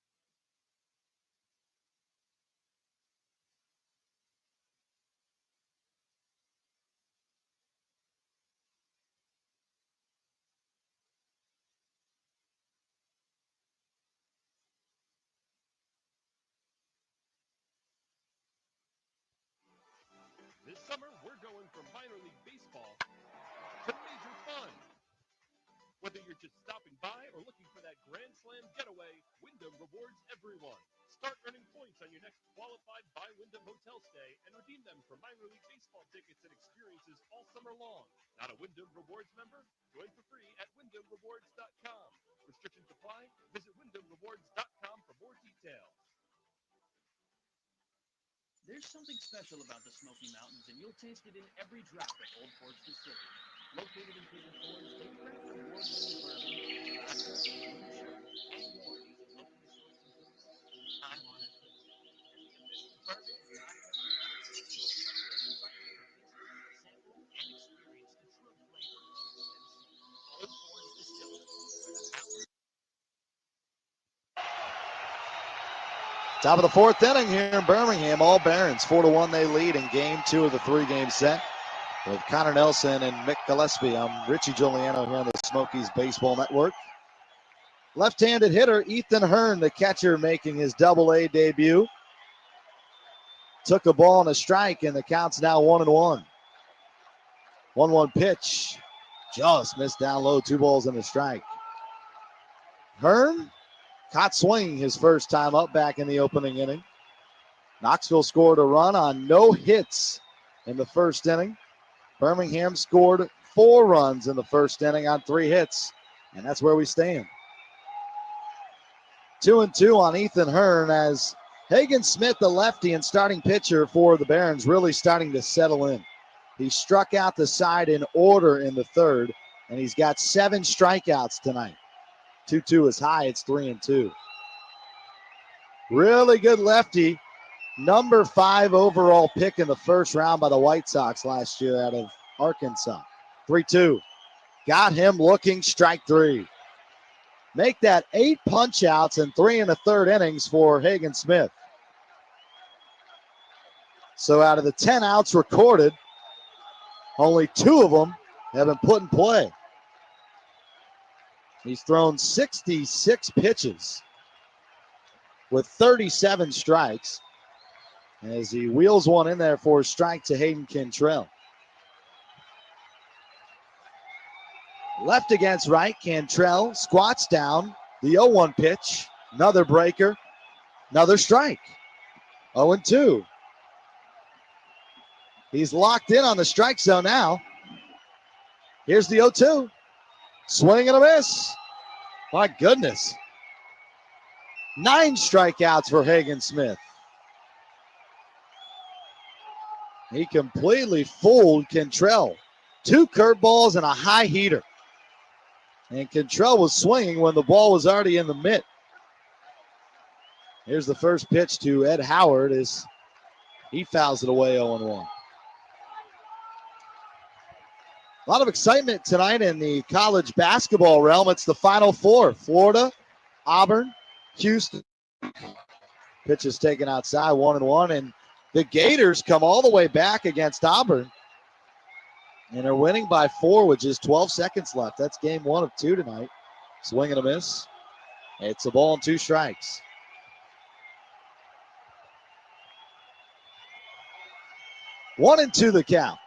This summer, we're going from minor league baseball to major fun. Whether you're just stopping by or looking for that Grand Slam getaway, Wyndham rewards everyone. Start earning points on your next qualified by Wyndham hotel stay and redeem them for minor league baseball tickets and experiences all summer long. Not a Wyndham Rewards member? Join for free at WyndhamRewards.com. Restrictions apply. Visit WyndhamRewards.com for more details. There's something special about the Smoky Mountains, and you'll taste it in every drop at Old Forge Distillery. Located in Pigeon Forge, they craft award-winning bourbon, vodka, moonshine, and more using locally sourced ingredients. I'm on it. Bourbon and vodka are excellent. They invite you to taste, sample, and experience the true flavor of East Tennessee. Old Forge Distillery, where the mountains. Top of the 4th inning here in Birmingham. All Barons 4-1 they lead in game 2 of the 3-game set. With Connor Nelson and Mick Gillespie, I'm Richie Giuliano here on the Smokies Baseball Network. Left-handed hitter Ethan Hearn, the catcher, making his Double-A debut. Took a ball and a strike, and the count's now 1-1. 1-1 pitch. Just missed down low, 2 balls and a strike. Hearn caught swinging his first time up back in the opening inning. Knoxville scored a run on no hits in the first inning. Birmingham scored 4 runs in the first inning on 3 hits, and that's where we stand. 2-2 on Ethan Hearn as Hagen Smith, the lefty and starting pitcher for the Barons, really starting to settle in. He struck out the side in order in the third, and he's got 7 strikeouts tonight. 2-2 is high. It's 3-2. Really good lefty. Number 5 overall pick in the first round by the White Sox last year out of Arkansas. 3-2. Got him looking, strike 3. make that 8 punch outs and 3 in the third innings for Hagen Smith. So out of the 10 outs recorded, only 2 of them have been put in play. He's thrown 66 pitches with 37 strikes as he wheels one in there for a strike to Hayden Cantrell. Left against right, Cantrell squats down. The 0-1 pitch, another breaker, another strike. 0-2. He's locked in on the strike zone now. Here's the 0-2. Swing and a miss. My goodness. 9 strikeouts for Hagen Smith. He completely fooled Cantrell. 2 curveballs and a high heater. And Cantrell was swinging when the ball was already in the mitt. Here's the first pitch to Ed Howard as he fouls it away 0-1. A lot of excitement tonight in the college basketball realm. It's the Final Four. Florida, Auburn, Houston. Pitch is taken outside, 1-1. And the Gators come all the way back against Auburn. And are winning by 4 with just 12 seconds left. That's game 1 of 2 tonight. Swing and a miss. It's a ball and 2 strikes. One and 2 the count.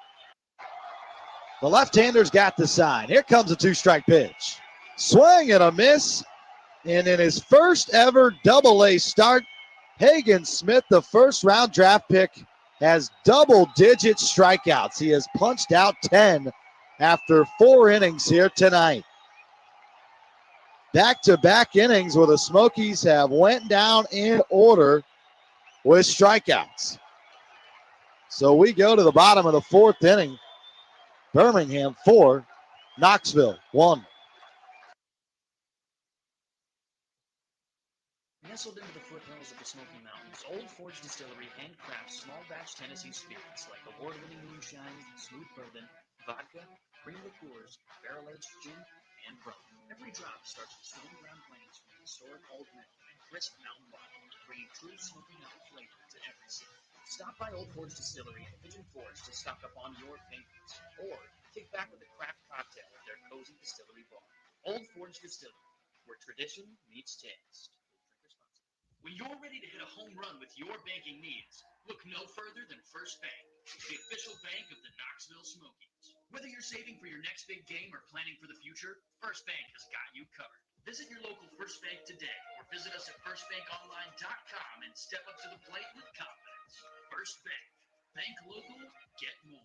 The left-hander's got the sign. Here comes a 2-strike pitch. Swing and a miss. And in his first ever Double-A start, Hagen Smith, the first-round draft pick, has double-digit strikeouts. He has punched out 10 after 4 innings here tonight. Back-to-back innings where the Smokies have went down in order with strikeouts. So we go to the bottom of the 4th inning. Birmingham 4, Knoxville 1. Nestled into the foothills of the Smoky Mountains, Old Forge Distillery handcrafts small batch Tennessee spirits like award-winning moonshine, smooth bourbon, vodka, cream liqueurs, barrel-aged gin, and rum. Every drop starts with stone ground grains from historic Old Mill and crisp mountain water, bringing true Smoky Mountain flavor to every sip. Stop by Old Forge Distillery in Pigeon Forge to stock up on your favorites, or kick back with a craft cocktail at their cozy distillery bar. Old Forge Distillery, where tradition meets taste. When you're ready to hit a home run with your banking needs, look no further than First Bank, the official bank of the Knoxville Smokies. Whether you're saving for your next big game or planning for the future, First Bank has got you covered. Visit your local First Bank today or visit us at firstbankonline.com and step up to the plate with confidence. First Bank. Bank local, get more.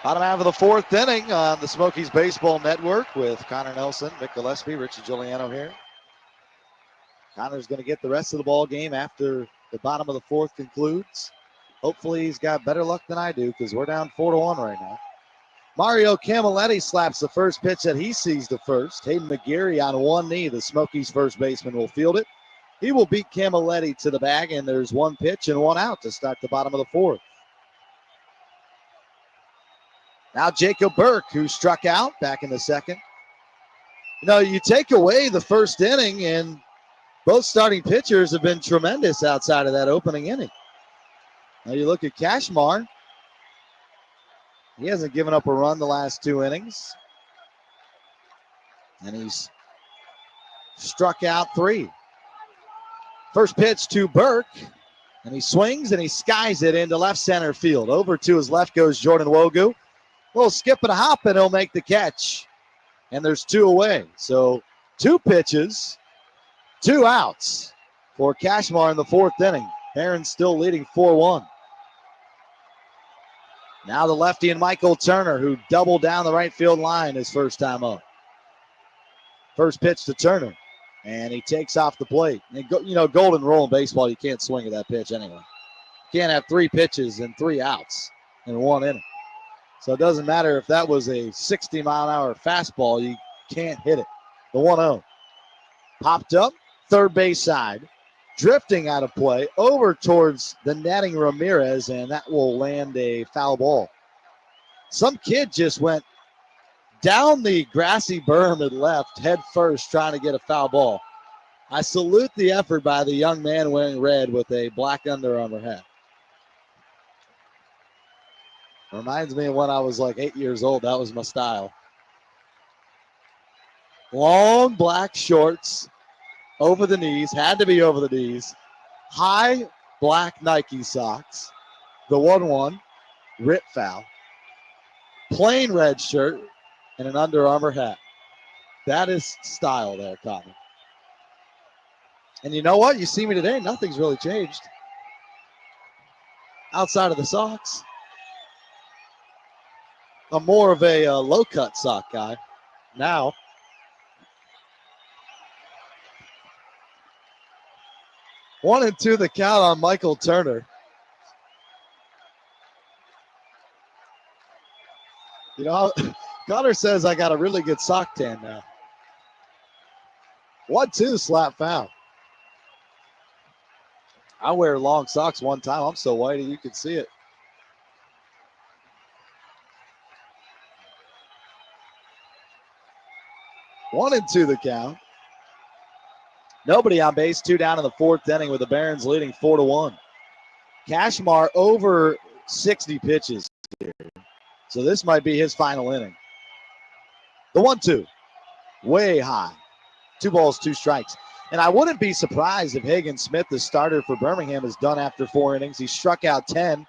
Bottom half of the 4th inning on the Smokies Baseball Network with Connor Nelson, Mick Gillespie, Richie Giuliano here. Connor's going to get the rest of the ball game after the bottom of the 4th concludes. Hopefully he's got better luck than I do because we're down 4-1 right now. Mario Camilletti slaps the first pitch that he sees to first. Hayden McGarry on one knee. The Smokies first baseman will field it. He will beat Camilletti to the bag, and there's 1 pitch and 1 out to start the bottom of the 4th. Now Jacob Burke, who struck out back in the 2nd. You know, you take away the 1st inning, and both starting pitchers have been tremendous outside of that opening inning. Now you look at Cashmar. He hasn't given up a run the last 2 innings. And he's struck out 3. First pitch to Burke. And he swings and he skies it into left center field. Over to his left goes Jordan Wogu. Little skip and a hop, and he'll make the catch. And there's 2 away. So 2 pitches, 2 outs for Cashmar in the 4th inning. Barron's still leading 4-1. Now the lefty and Michael Turner, who doubled down the right field line his first time up. First pitch to Turner, and he takes off the plate. And golden rule in baseball, you can't swing at that pitch anyway. You can't have 3 pitches and 3 outs in 1 inning. So it doesn't matter if that was a 60-mile-an-hour fastball, you can't hit it. The 1-0. Popped up, third base side, drifting out of play over towards the netting Ramirez, and that will land a foul ball. Some kid just went down the grassy berm and left head first trying to get a foul ball. I salute the effort by the young man wearing red with a black Under Armour hat. Reminds me of when I was like 8 years old. That was my style. Long black shorts over the knees, had to be over the knees. High black Nike socks. The 1-1, rip foul. Plain red shirt and an Under Armour hat. That is style there, Cotton. And you know what? You see me today, nothing's really changed. Outside of the socks. I'm more of a low-cut sock guy now. One and two the count on Michael Turner. You know, Connor says I got a really good sock tan now. 1-2 slap foul. I wear long socks one time. I'm so white you can see it. One and two the count. Nobody on base, 2 down in the 4th inning with the Barons leading 4-1. Cashmar over 60 pitches here. So this might be his final inning. The 1-2, way high. 2 balls, 2 strikes. And I wouldn't be surprised if Hagen Smith, the starter for Birmingham, is done after 4 innings. He struck out 10.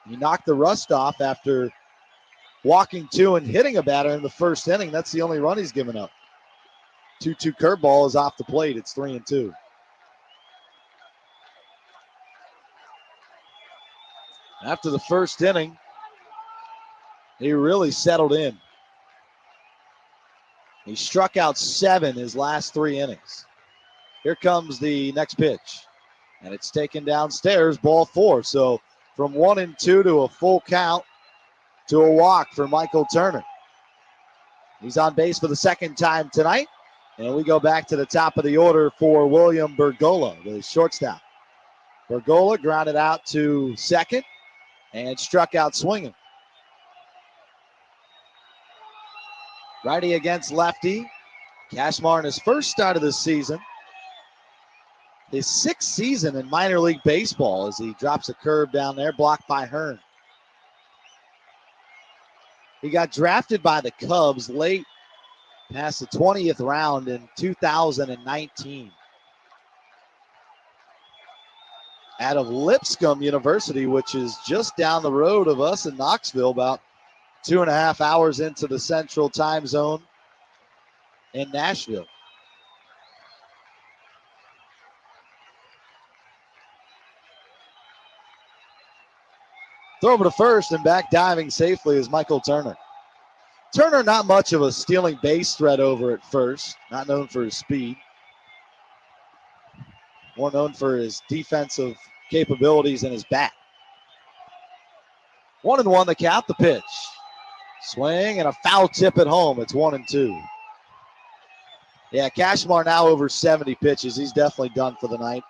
He knocked the rust off after walking 2 and hitting a batter in the 1st inning. That's the only run he's given up. 2-2 curveball is off the plate. It's 3-2. After the 1st inning, he really settled in. He struck out 7 his last 3 innings. Here comes the next pitch. And it's taken downstairs, ball 4. So from 1-2 to a full count to a walk for Michael Turner. He's on base for the 2nd time tonight. And we go back to the top of the order for William Bergola, the shortstop. Bergola grounded out to 2nd and struck out swinging. Righty against lefty. Cashmar in his first start of the season. His 6th season in minor league baseball as he drops a curve down there, blocked by Hearn. He got drafted by the Cubs late past the 20th round in 2019. Out of Lipscomb University, which is just down the road of us in Knoxville, about 2.5 hours into the central time zone in Nashville. Throw over to first and back diving safely is Michael Turner. Turner, not much of a stealing base threat over at first, not known for his speed. More known for his defensive capabilities and his bat. 1-1 the count, the pitch. Swing and a foul tip at home. It's 1-2. Yeah, Cashmar now over 70 pitches. He's definitely done for the night.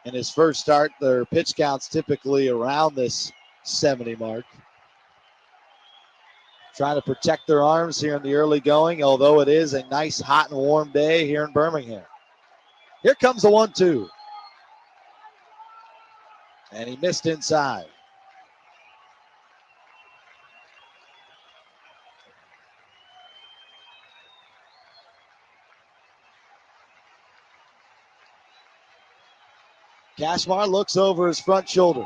In his first start, their pitch counts typically around this 70 mark. Trying to protect their arms here in the early going, although it is a nice hot and warm day here in Birmingham. Here comes the 1-2. And he missed inside. Cashmar looks over his front shoulder,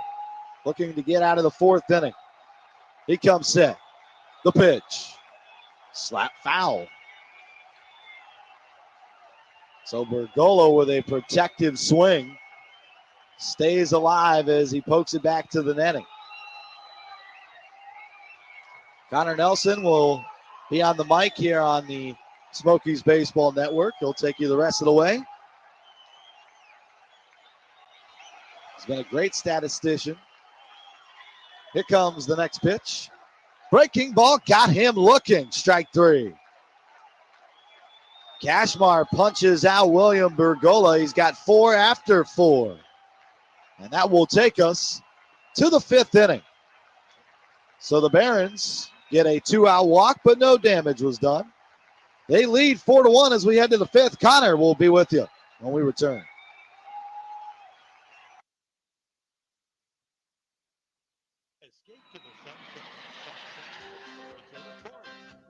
looking to get out of the 4th inning. He comes set. The pitch. Slap foul. So Bergola with a protective swing stays alive as he pokes it back to the netting. Connor Nelson will be on the mic here on the Smokies Baseball Network. He'll take you the rest of the way. He's been a great statistician. Here comes the next pitch. Breaking ball got him looking. Strike three. Cashmar punches out William Bergola. He's got 4 after 4. And that will take us to the 5th inning. So the Barons get a 2-out walk, but no damage was done. They lead 4-1 as we head to the 5th. Connor will be with you when we return. Escape to the sunset.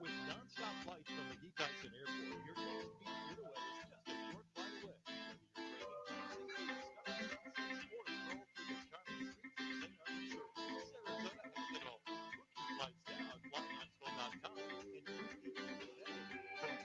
With nonstop flights from McGee Tyson Airport, your next beach getaway is just a short flight away. Whether you're training, dancing, sports, or stroll through the charming streets of St. Arthur Shores, Sarasota, and all. Book your flights now at flyknoxville.com and cruise to today from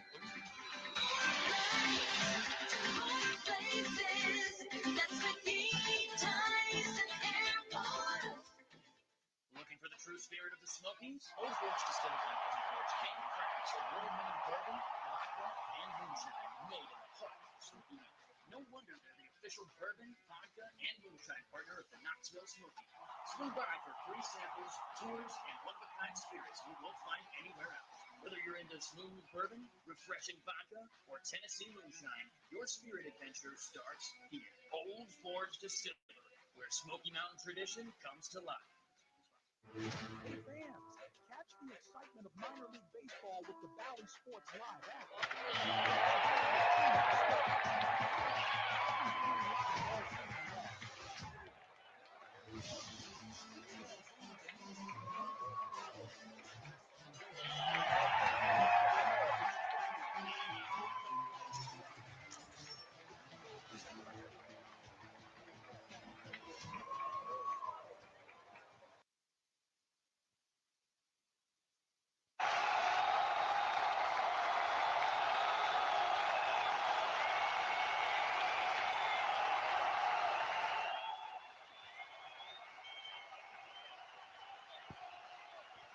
Looking for the true spirit of the Smokies? Old Forge Distillery has forged cane cracks, award-winning bourbon, vodka, and moonshine made in the heart of Smoky Mountain. No wonder they're the official bourbon, vodka, and moonshine partner of the Knoxville Smokies. Swing by for free samples, tours, and one-of-a-kind spirits you won't find anywhere else. Whether you're into smooth bourbon, refreshing vodka, or Tennessee moonshine, your spirit adventure starts here. Old Forge Distillery, where Smoky Mountain tradition comes to life. Fans, catch the excitement of minor league baseball with the Valley Sports Live app.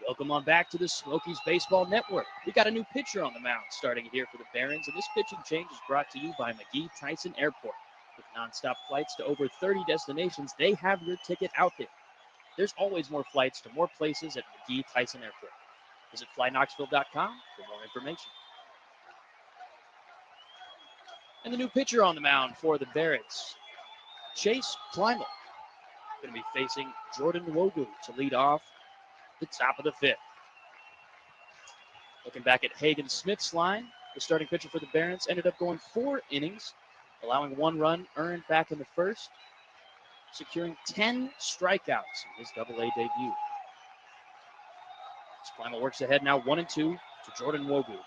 Welcome on back to the Smokies Baseball Network. We got a new pitcher on the mound starting here for the Barons, and this pitching change is brought to you by McGee Tyson Airport. With nonstop flights to over 30 destinations, they have your ticket out there. There's always more flights to more places at McGee Tyson Airport. Visit flyknoxville.com for more information. And the new pitcher on the mound for the Barons, Chase Kleinel, going to be facing Jordan Wogu to lead off the top of the 5th. Looking back at Hagen Smith's line, the starting pitcher for the Barons ended up going 4 innings, allowing 1 run earned back in the first, securing 10 strikeouts in his Double-A debut. Kleinel works ahead now 1-2 to Jordan Wogu.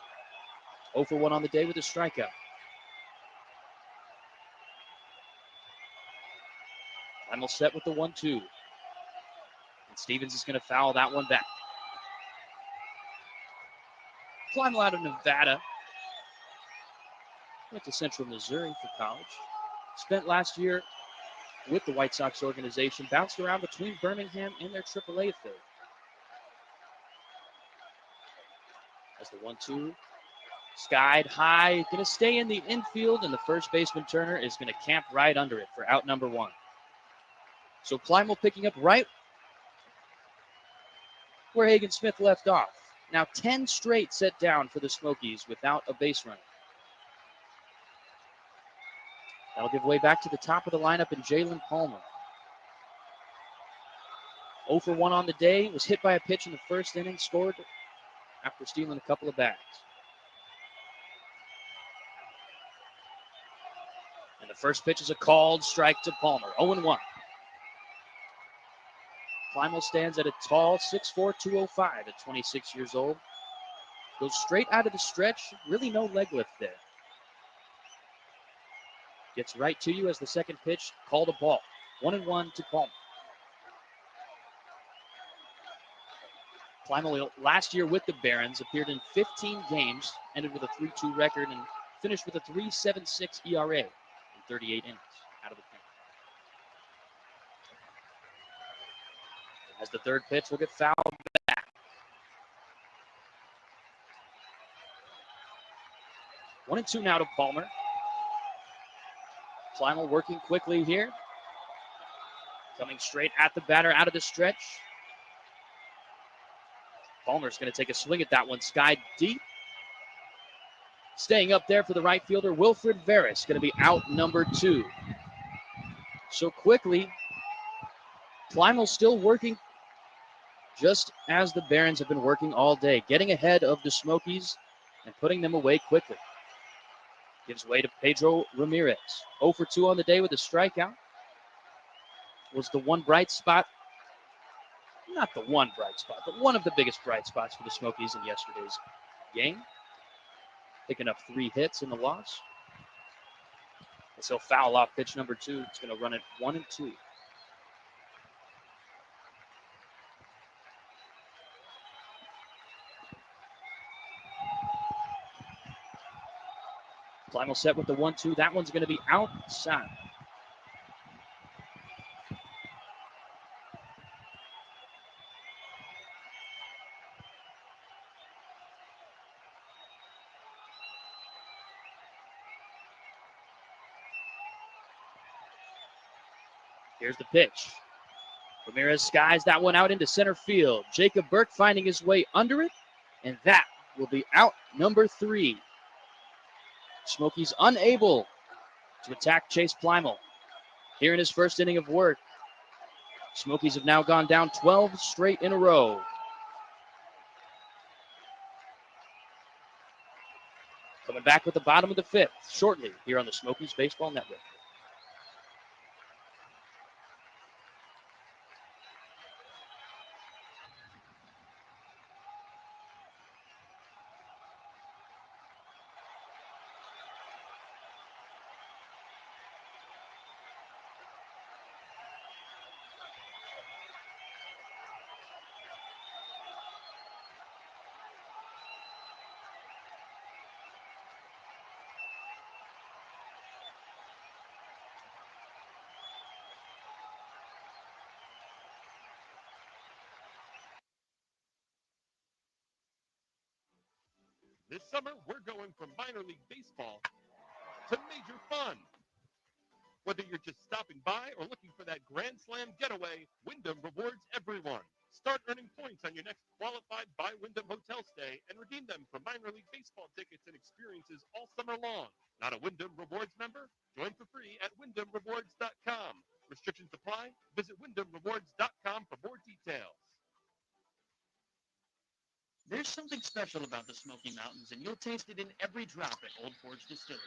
0 for 1 on the day with a strikeout. Kleinel set with the 1-2. Stevens is going to foul that one back. Kleinel out of Nevada. Went to Central Missouri for college. Spent last year with the White Sox organization. Bounced around between Birmingham and their AAA affiliate. As the 1-2. Skied high. Going to stay in the infield, and the first baseman Turner is going to camp right under it for out number 1. So Kleinel picking up right where Hagen Smith left off. Now 10 straight set down for the Smokies without a base runner. That'll give way back to the top of the lineup in Jalen Palmer. 0 for 1 on the day, was hit by a pitch in the first inning, scored after stealing a couple of bags. And the first pitch is a called strike to Palmer, 0-1. Kleinel stands at a tall 6'4", 205 at 26 years old. Goes straight out of the stretch, really no leg lift there. Gets right to you as the second pitch called a ball. 1-1 to Palmer. Kleinel last year with the Barons appeared in 15 games, ended with a 3-2 record, and finished with a 3.76 ERA in 38 innings out of the pen. As the third pitch will get fouled back. 1-2 now to Palmer. Plymouth working quickly here. Coming straight at the batter out of the stretch. Palmer's going to take a swing at that one. Sky deep. Staying up there for the right fielder, Wilfred Veras, going to be out number 2. So quickly, Plymouth still working just as the Barons have been working all day, getting ahead of the Smokies and putting them away quickly. Gives way to Pedro Ramirez. 0 for 2 on the day with a strikeout. Was the one bright spot. Not the one bright spot, but one of the biggest bright spots for the Smokies in yesterday's game. Picking up 3 hits in the loss. As he'll foul off pitch number 2. It's going to run it 1-2. Plymouth set with the 1-2. That one's going to be outside. Here's the pitch. Ramirez skies that one out into center field. Jacob Burke finding his way under it, and that will be out number 3. Smokies unable to attack Chase Plymouth here in his first inning of work. Smokies have now gone down 12 straight in a row. Coming back with the bottom of the 5th shortly here on the Smokies Baseball Network. This summer, we're going from minor league baseball to major fun. Whether you're just stopping by or looking for that Grand Slam getaway, Wyndham rewards everyone. Start earning points on your next qualified by Wyndham hotel stay and redeem them for minor league baseball tickets and experiences all summer long. Not a Wyndham Rewards member? Join for free at WyndhamRewards.com. Restrictions apply. Visit WyndhamRewards.com for more details. There's something special about the Smoky Mountains, and you'll taste it in every drop at Old Forge Distillery.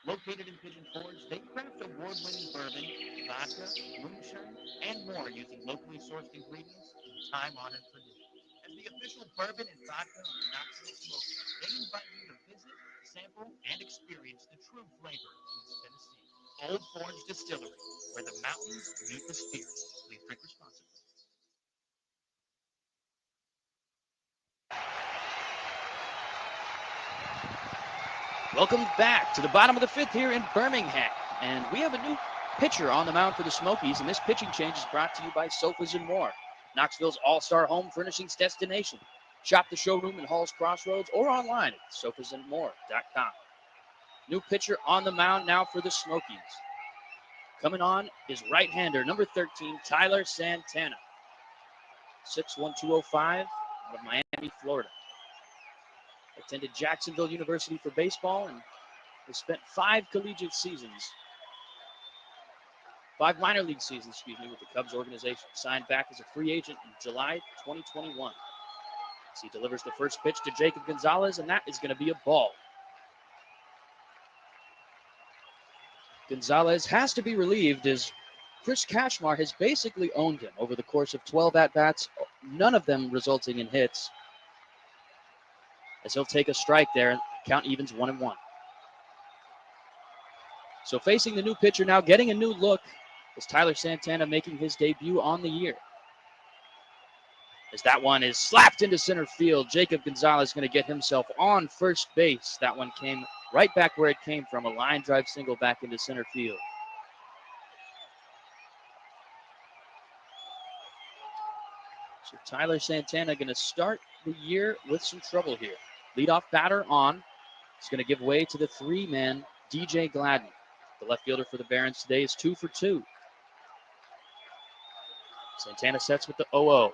Located in Pigeon Forge, they craft award-winning bourbon, vodka, moonshine, and more using locally sourced ingredients and time-honored traditions. As the official bourbon and vodka of the Knoxville Smokies, they invite you to visit, sample, and experience the true flavor of East Tennessee. Old Forge Distillery, where the mountains meet the spirit. Please drink responsibly. Welcome back to the bottom of the 5th here in Birmingham. And we have a new pitcher on the mound for the Smokies, and this pitching change is brought to you by Sofas and More, Knoxville's all-star home furnishings destination. Shop the showroom in Hall's Crossroads or online at sofasandmore.com. New pitcher on the mound now for the Smokies. Coming on is right-hander, number 13, Tyler Santana. 6'1", 205 out of Miami, Florida. Attended Jacksonville University for baseball and has spent 5 collegiate seasons, 5 minor league seasons, with the Cubs organization. Signed back as a free agent in July 2021. As he delivers the first pitch to Jacob Gonzalez, and that is going to be a ball. Gonzalez has to be relieved as Chris Kashmar has basically owned him over the course of 12 at-bats, none of them resulting in hits. As he'll take a strike there and count evens 1-1. So facing the new pitcher now, getting a new look, is Tyler Santana making his debut on the year. As that one is slapped into center field, Jacob Gonzalez going to get himself on first base. That one came right back where it came from, a line drive single back into center field. So Tyler Santana going to start the year with some trouble here. Leadoff batter on. It's going to give way to the three-man DJ Gladney. The left fielder for the Barons today is 2 for 2. Santana sets with the 0-0.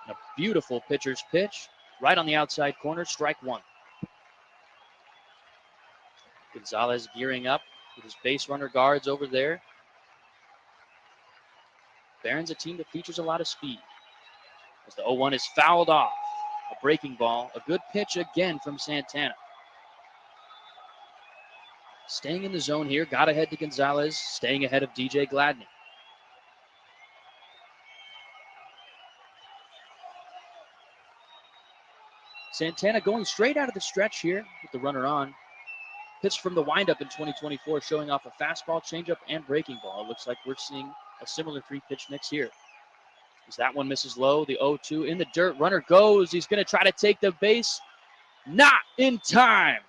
A beautiful pitcher's pitch right on the outside corner, strike one. Gonzalez gearing up with his base runner guards over there. Barons, a team that features a lot of speed. As the 0-1 is fouled off. A breaking ball. A good pitch again from Santana. Staying in the zone here. Got ahead to Gonzalez. Staying ahead of DJ Gladney. Santana going straight out of the stretch here with the runner on. Pitch from the windup in 2024, showing off a fastball, changeup, and breaking ball. It looks like we're seeing a similar three-pitch mix here. As that one misses low, the 0-2 in the dirt. Runner goes. He's going to try to take the base. Not in time.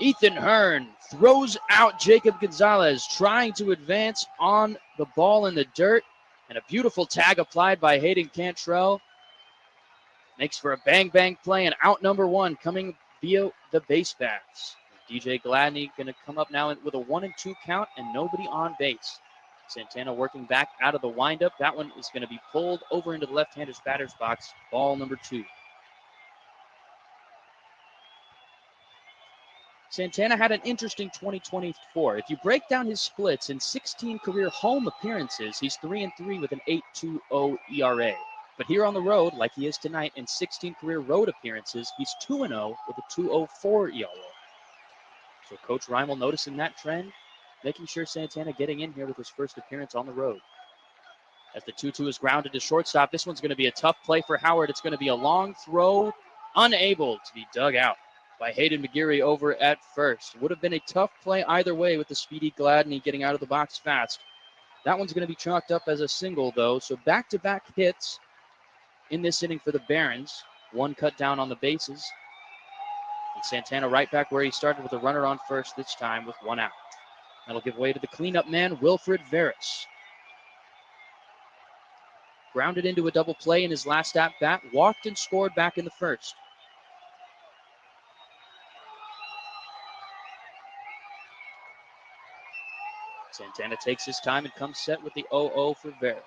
Ethan Hearn throws out Jacob Gonzalez, trying to advance on the ball in the dirt. And a beautiful tag applied by Hayden Cantrell. Makes for a bang-bang play, and out number one coming via the base paths. DJ Gladney going to come up now with a 1-2 count and nobody on base. Santana working back out of the windup. That one is going to be pulled over into the left-hander's batter's box. Ball number 2. Santana had an interesting 2024. If you break down his splits in 16 career home appearances, he's 3-3 with an 8.20 ERA. But here on the road, like he is tonight, in 16 career road appearances, he's 2-0 with a 2.04 ERA. So Coach Reimel noticing that trend, making sure Santana getting in here with his first appearance on the road. As the 2-2 is grounded to shortstop, this one's going to be a tough play for Howard. It's going to be a long throw, unable to be dug out by Hayden McGeary over at first. Would have been a tough play either way with the speedy Gladney getting out of the box fast. That one's going to be chalked up as a single, though. So back-to-back hits in this inning for the Barons. One cut down on the bases. And Santana right back where he started with a runner on first, this time with one out. That'll give way to the cleanup man, Wilfred Veras. Grounded into a double play in his last at-bat. Walked and scored back in the first. Santana takes his time and comes set with the 0-0 for Veras.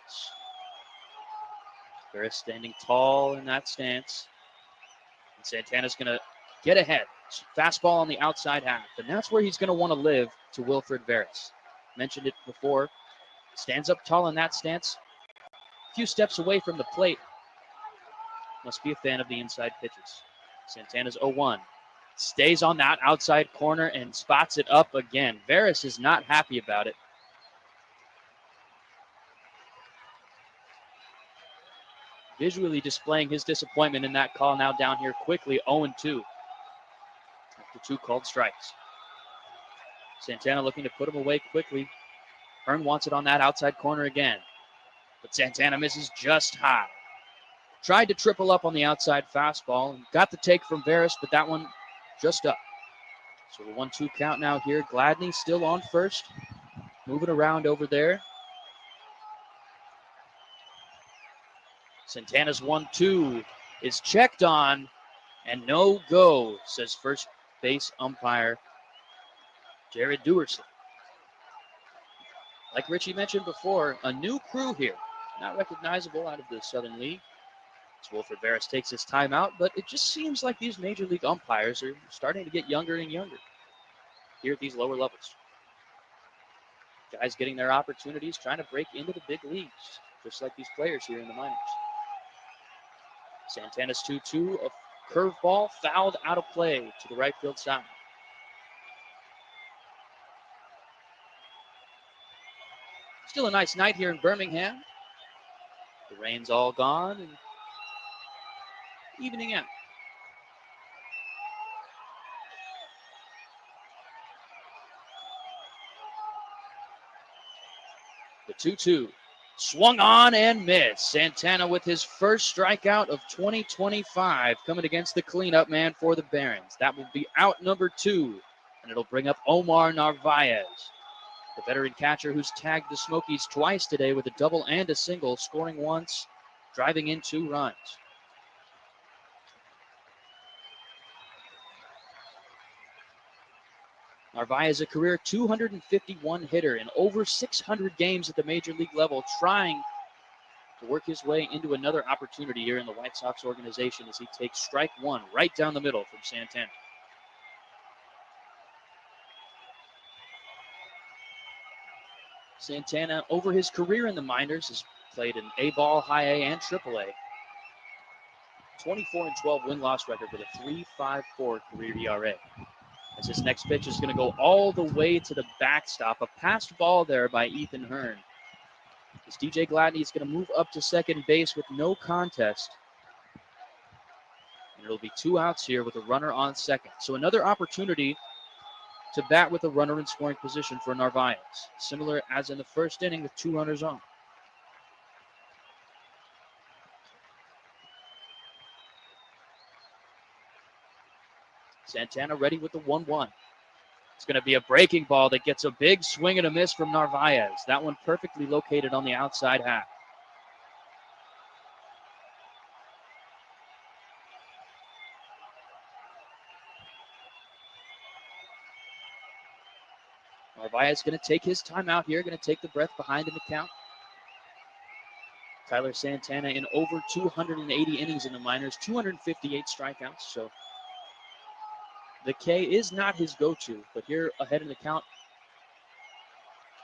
Veras standing tall in that stance. And Santana's going to get ahead. Fastball on the outside half. And that's where he's going to want to live to Wilfred Veras. Mentioned it before. Stands up tall in that stance. A few steps away from the plate. Must be a fan of the inside pitches. Santana's 0-1. Stays on that outside corner and spots it up again. Veras is not happy about it. Visually displaying his disappointment in that call. Now down here quickly, 0-2. After 2 called strikes. Santana looking to put him away quickly. Hearn wants it on that outside corner again. But Santana misses just high. Tried to triple up on the outside fastball. And got the take from Veras, but that one just up. So the 1-2 count now here. Gladney still on first. Moving around over there. Santana's 1-2 is checked on and no go, says first base umpire Jared Duerson. Like Richie mentioned before, a new crew here. Not recognizable out of the Southern League. As Wilfred Veras takes his time out, but it just seems like these major league umpires are starting to get younger and younger here at these lower levels. Guys getting their opportunities, trying to break into the big leagues, just like these players here in the minors. Santana's 2-2, a curveball fouled out of play to the right field side. Still a nice night here in Birmingham. The rain's all gone and evening out. The 2-2 swung on and missed. Santana with his first strikeout of 2025 coming against the cleanup man for the Barons. That will be out number 2, and it'll bring up Omar Narvaez, the veteran catcher who's tagged the Smokies twice today with a double and a single, scoring once, driving in 2 runs. Narvaez is a career 251 hitter in over 600 games at the major league level, trying to work his way into another opportunity here in the White Sox organization as he takes strike 1 right down the middle from Santana. Santana, over his career in the minors, has played in A-ball, high A, and triple A. 24-12 win-loss record with a 3.54 career ERA. As his next pitch is going to go all the way to the backstop. A passed ball there by Ethan Hearn. As DJ Gladney is going to move up to second base with no contest. And it'll be 2 outs here with a runner on second. So another opportunity to bat with a runner in scoring position for Narvaez. Similar as in the first inning with 2 runners on. Santana ready with the 1-1. It's going to be a breaking ball that gets a big swing and a miss from Narvaez. That one perfectly located on the outside half. Narvaez going to take his time out here, going to take the breath behind in the count. Tyler Santana in over 280 innings in the minors, 258 strikeouts. So the K is not his go-to, but here ahead in the count,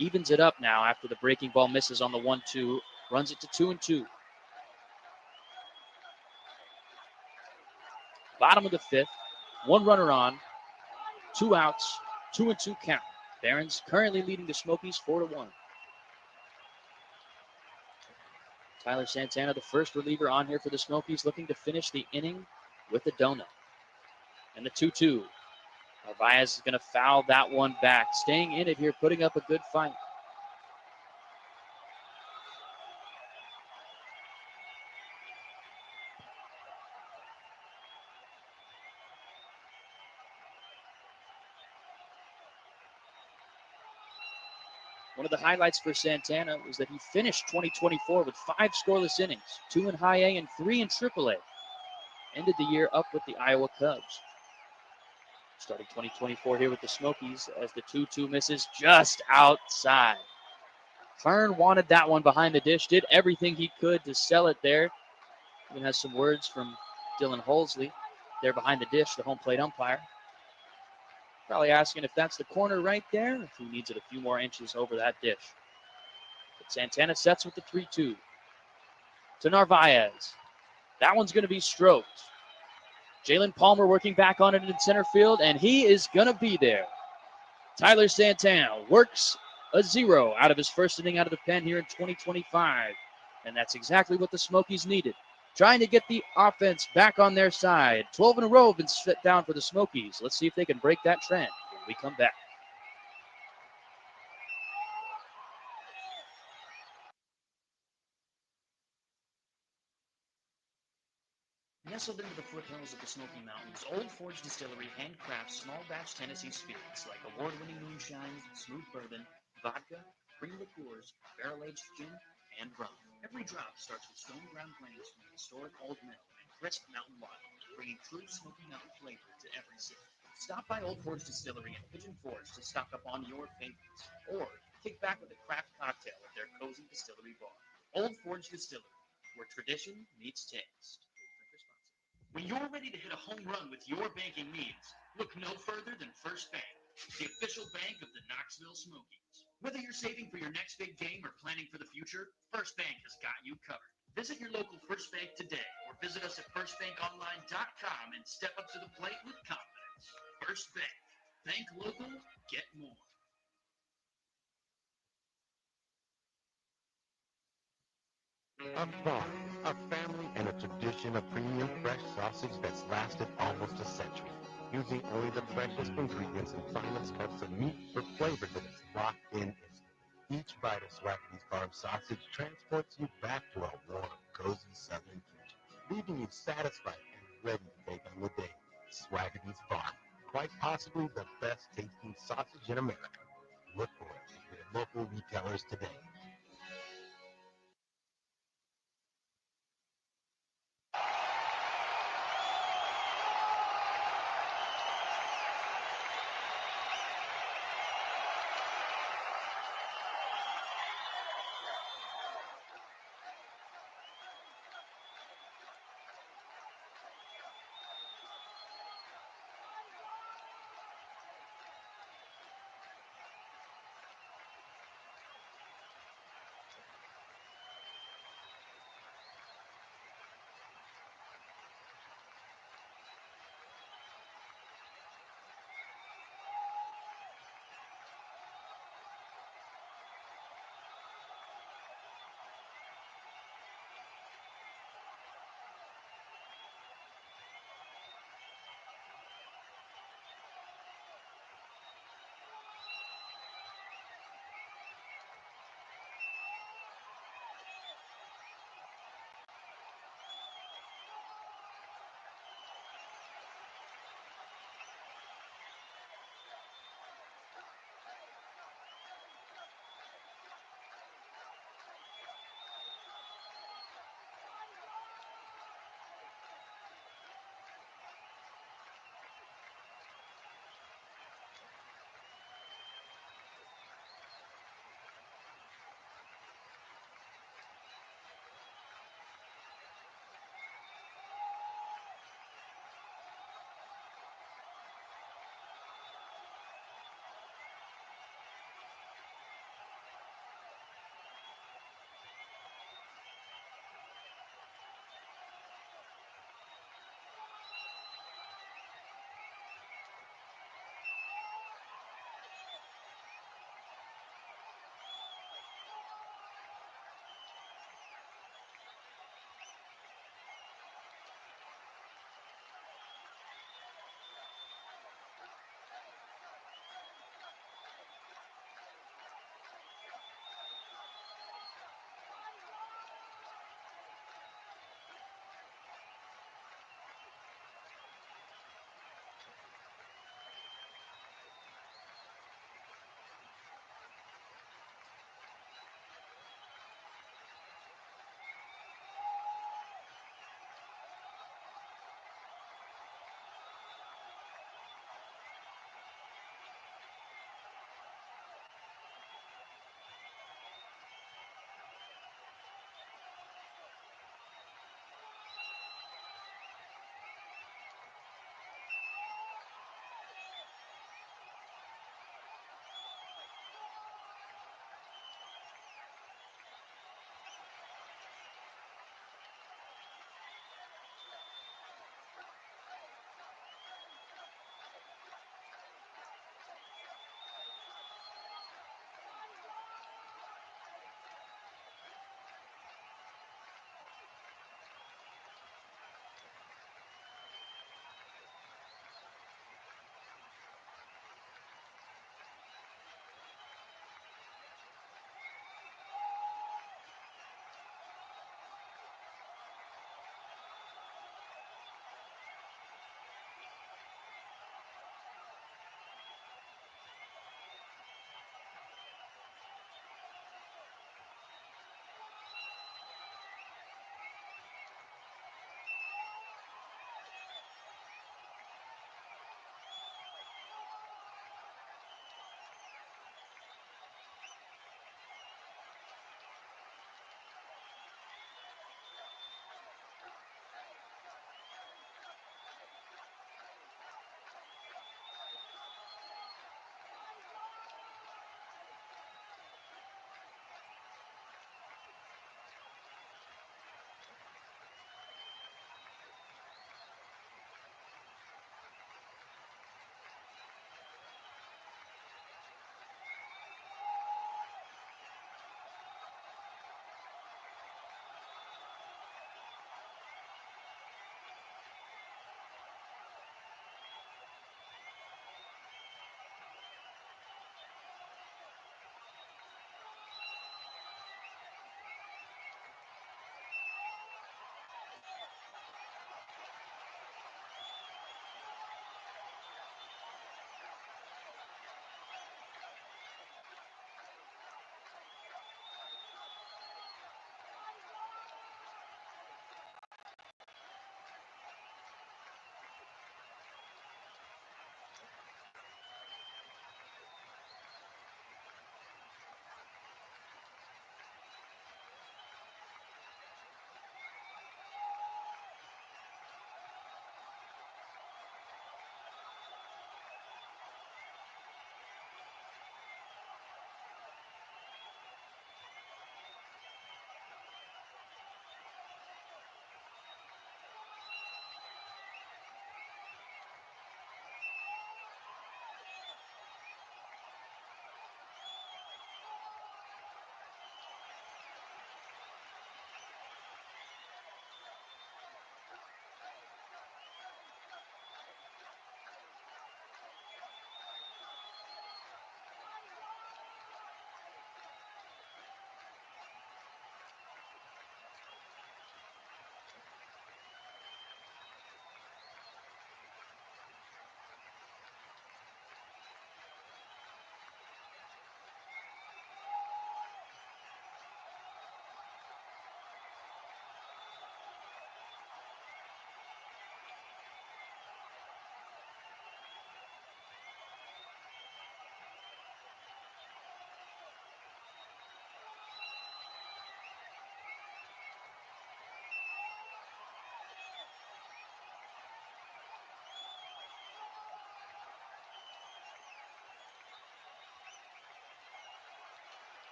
evens it up now after the breaking ball misses on the 1-2, runs it to 2-2. Bottom of the 5th, 1 runner on, 2 outs, 2-2 count. Barons currently leading the Smokies 4-1. Tyler Santana, the first reliever on here for the Smokies, looking to finish the inning with a donut. And the 2-2. Narvaez is going to foul that one back. Staying in it here, putting up a good fight. One of the highlights for Santana was that he finished 2024 with 5 scoreless innings, 2 in high A and 3 in triple A. Ended the year up with the Iowa Cubs. Starting 2024 here with the Smokies as the 2-2 misses just outside. Hearn wanted that one behind the dish, did everything he could to sell it there. Even has some words from Dylan Holsley there behind the dish, the home plate umpire. Probably asking if that's the corner right there, if he needs it a few more inches over that dish. But Santana sets with the 3-2. To Narvaez. That one's going to be stroked. Jalen Palmer working back on it in center field, and he is going to be there. Tyler Santana works a 0 out of his first inning out of the pen here in 2025. And that's exactly what the Smokies needed. Trying to get the offense back on their side. 12 in a row have been set down for the Smokies. Let's see if they can break that trend when we come back. Nestled into the foothills of the Smoky Mountains, Old Forge Distillery handcrafts small batch Tennessee spirits like award-winning moonshine, smooth bourbon, vodka, cream liqueurs, barrel-aged gin, and rum. Every drop starts with stone ground plants from the historic Old Mill and crisp mountain water, bringing true Smoky Mountain flavor to every sip. Stop by Old Forge Distillery in Pigeon Forge to stock up on your favorites, or kick back with a craft cocktail at their cozy distillery bar. Old Forge Distillery, where tradition meets taste. When you're ready to hit a home run with your banking needs, look no further than First Bank, the official bank of the Knoxville Smokies. Whether you're saving for your next big game or planning for the future, First Bank has got you covered. Visit your local First Bank today or visit us at firstbankonline.com and step up to the plate with confidence. First Bank. Bank local, get more. A farm, a family, and a tradition of premium fresh sausage that's lasted almost a century, using only the freshest ingredients and finest cuts of meat for flavor that is locked in instantly. Each bite of Swackety's Farm sausage transports you back to a warm, cozy southern kitchen, leaving you satisfied and ready to take on the day. Swackety's Farm, quite possibly the best tasting sausage in America. Look for it at your local retailers today.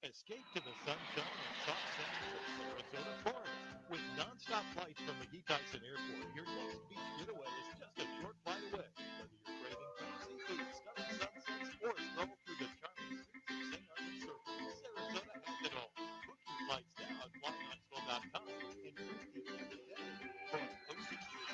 Escape to the sunshine and soft sands of Sarasota, Florida. With nonstop flights from McGee-Tyson Airport, your next beach getaway is just a short flight away. Whether you're craving fancy food, stunning sunsets, or a stroll through the charming streets of St. Arthur's Circle, Sarasota has it all. Book your flights now at flyknoxville.com and book it every day for a post-security.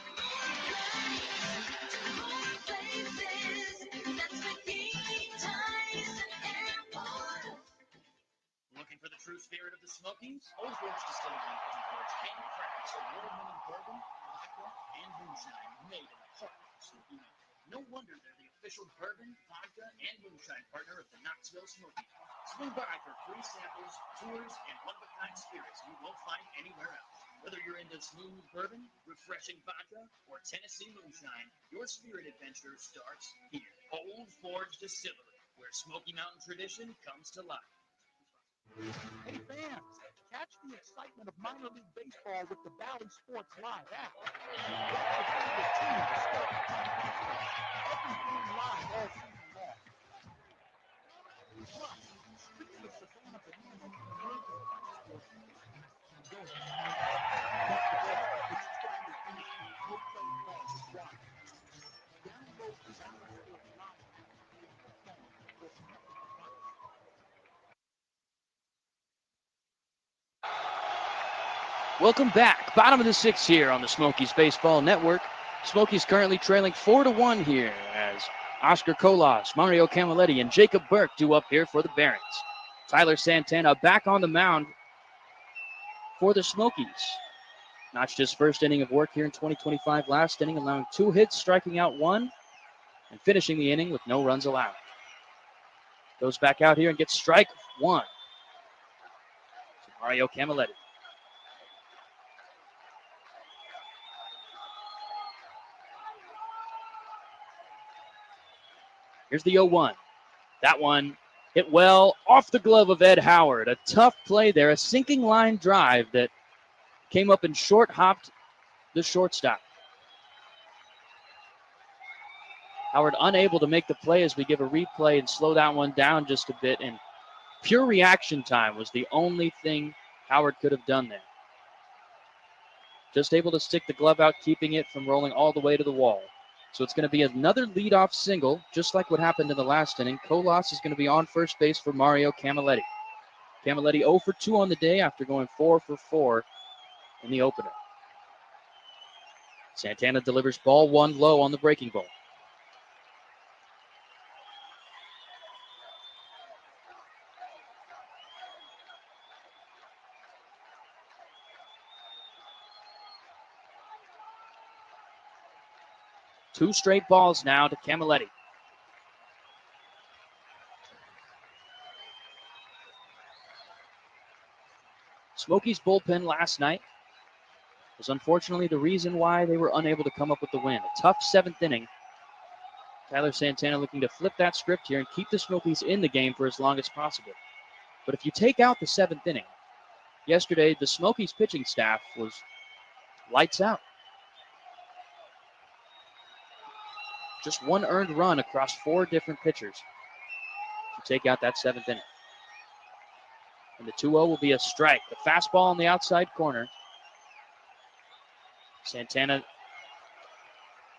Looking for the true spirit of the Smokies? Old Forge Distillery in Pigeon Forge handcrafts award-winning bourbon, vodka, and moonshine made in the heart of the Smoky Mountains. No wonder they're the official bourbon, vodka, and moonshine partner of the Knoxville Smokies. Swing by for free samples, tours, and one-of-a-kind spirits you won't find anywhere else. Whether you're into smooth bourbon, refreshing vodka, or Tennessee moonshine, your spirit adventure starts here. Old Forge Distillery, where Smoky Mountain tradition comes to life. Hey fans, catch the excitement of minor league baseball with the Bally Sports Live app. Watch your favorite team start the competition. Every game live all season long. Plus, stream the Savannah Bananas and American Fun Sports and go. Best of all, it's totally free. No play calls required. Download the Bally Sports Live app via your phone or smart device. Welcome back. Bottom of the sixth here on the Smokies Baseball Network. Smokies currently trailing 4-1 here as Oscar Colas, Mario Camilletti, and Jacob Burke do up here for the Barons. Tyler Santana back on the mound for the Smokies. Notched his first inning of work here in 2025 last inning, allowing 2 hits, striking out 1, and finishing the inning with no runs allowed. Goes back out here and gets strike 1. So Mario Camilletti. Here's the 0-1. That one hit well off the glove of Ed Howard. A tough play there, a sinking line drive that came up and short-hopped the shortstop. Howard unable to make the play as we give a replay and slow that one down just a bit. And pure reaction time was the only thing Howard could have done there. Just able to stick the glove out, keeping it from rolling all the way to the wall. So it's going to be another leadoff single, just like what happened in the last inning. Colas is going to be on first base for Mario Camilletti. Camilletti 0 for 2 on the day after going 4 for 4 in the opener. Santana delivers ball 1 low on the breaking ball. Two straight balls now to Camilletti. Smokies' bullpen last night was unfortunately the reason why they were unable to come up with the win. A tough 7th inning. Tyler Santana looking to flip that script here and keep the Smokies in the game for as long as possible. But if you take out the 7th inning, yesterday the Smokies pitching staff was lights out. Just 1 earned run across 4 different pitchers to take out that 7th inning. And the 2-0 will be a strike. The fastball on the outside corner. Santana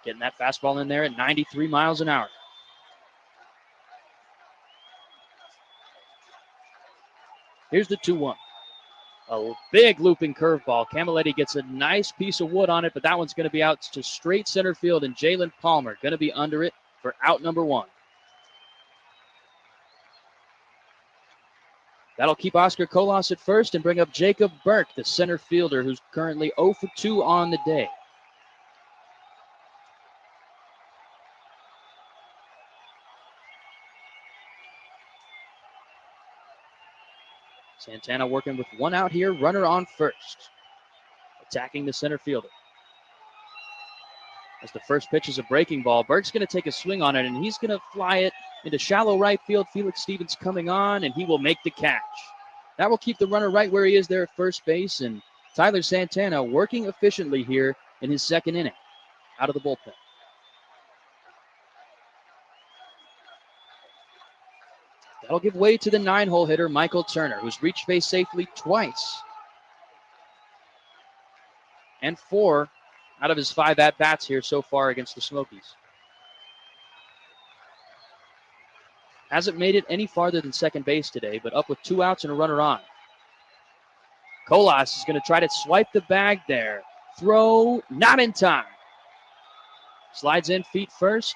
getting that fastball in there at 93 miles an hour. Here's the 2-1. A big looping curveball. Camilletti gets a nice piece of wood on it, but that one's going to be out to straight center field, and Jalen Palmer going to be under it for out number 1. That'll keep Oscar Colas at first and bring up Jacob Burke, the center fielder, who's currently 0 for 2 on the day. Santana working with 1 out here, runner on first. Attacking the center fielder. As the first pitch is a breaking ball, Burke's going to take a swing on it, and he's going to fly it into shallow right field. Felix Stevens coming on, and he will make the catch. That will keep the runner right where he is there at first base, and Tyler Santana working efficiently here in his 2nd inning out of the bullpen. That'll give way to the 9-hole hitter, Michael Turner, who's reached base safely twice. And 4 out of his 5 at-bats here so far against the Smokies. Hasn't made it any farther than second base today, but up with 2 outs and a runner on. Colas is going to try to swipe the bag there. Throw, not in time. Slides in feet first.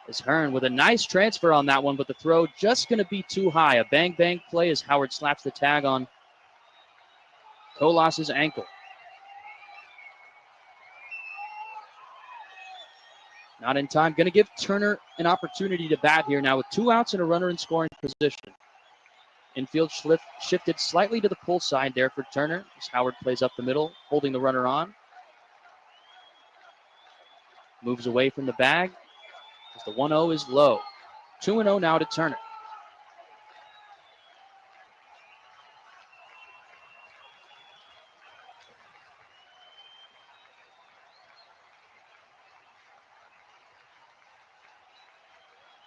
As Hearn with a nice transfer on that one, but the throw just going to be too high. A bang-bang play as Howard slaps the tag on Colas's ankle. Not in time. Going to give Turner an opportunity to bat here now with 2 outs and a runner in scoring position. Infield shifted slightly to the pull side there for Turner as Howard plays up the middle, holding the runner on. Moves away from the bag as the 1-0 is low. 2-0 now to Turner.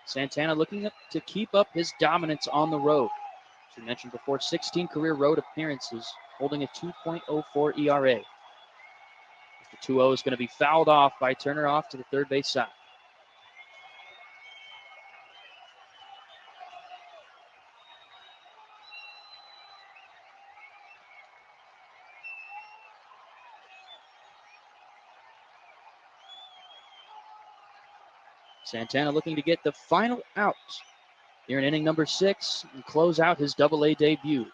Santana looking to keep up his dominance on the road. As we mentioned before, 16 career road appearances, holding a 2.04 ERA. The 2-0 is going to be fouled off by Turner off to the third base side. Santana looking to get the final out here in inning number 6 and close out his Double-A debut.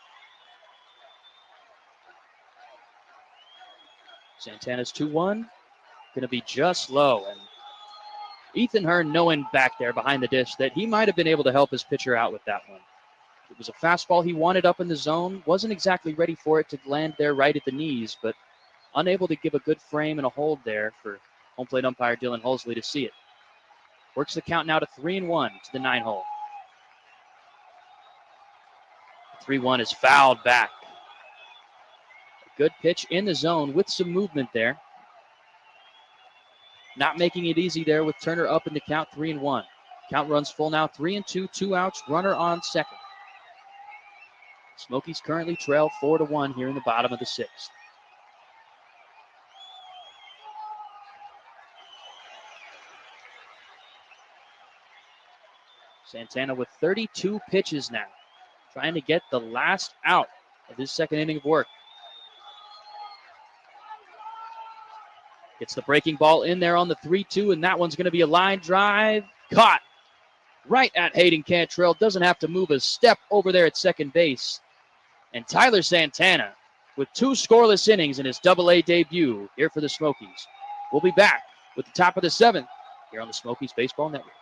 Santana's 2-1, going to be just low. And Ethan Hearn knowing back there behind the dish that he might have been able to help his pitcher out with that one. It was a fastball he wanted up in the zone, wasn't exactly ready for it to land there right at the knees, but unable to give a good frame and a hold there for home plate umpire Dylan Hulsley to see it. Works the count now to 3-1 to the 9-hole. 3-1 is fouled back. A good pitch in the zone with some movement there. Not making it easy there with Turner up in the count 3-1. Count runs full now, 3-2, 2 outs, runner on second. Smokies currently trail 4-1 here in the bottom of the 6th. Santana with 32 pitches now, trying to get the last out of his second inning of work. Gets the breaking ball in there on the 3-2, and that one's going to be a line drive. Caught right at Hayden Cantrell. Doesn't have to move a step over there at second base. And Tyler Santana with 2 scoreless innings in his Double-A debut here for the Smokies. We'll be back with the top of the 7th here on the Smokies Baseball Network.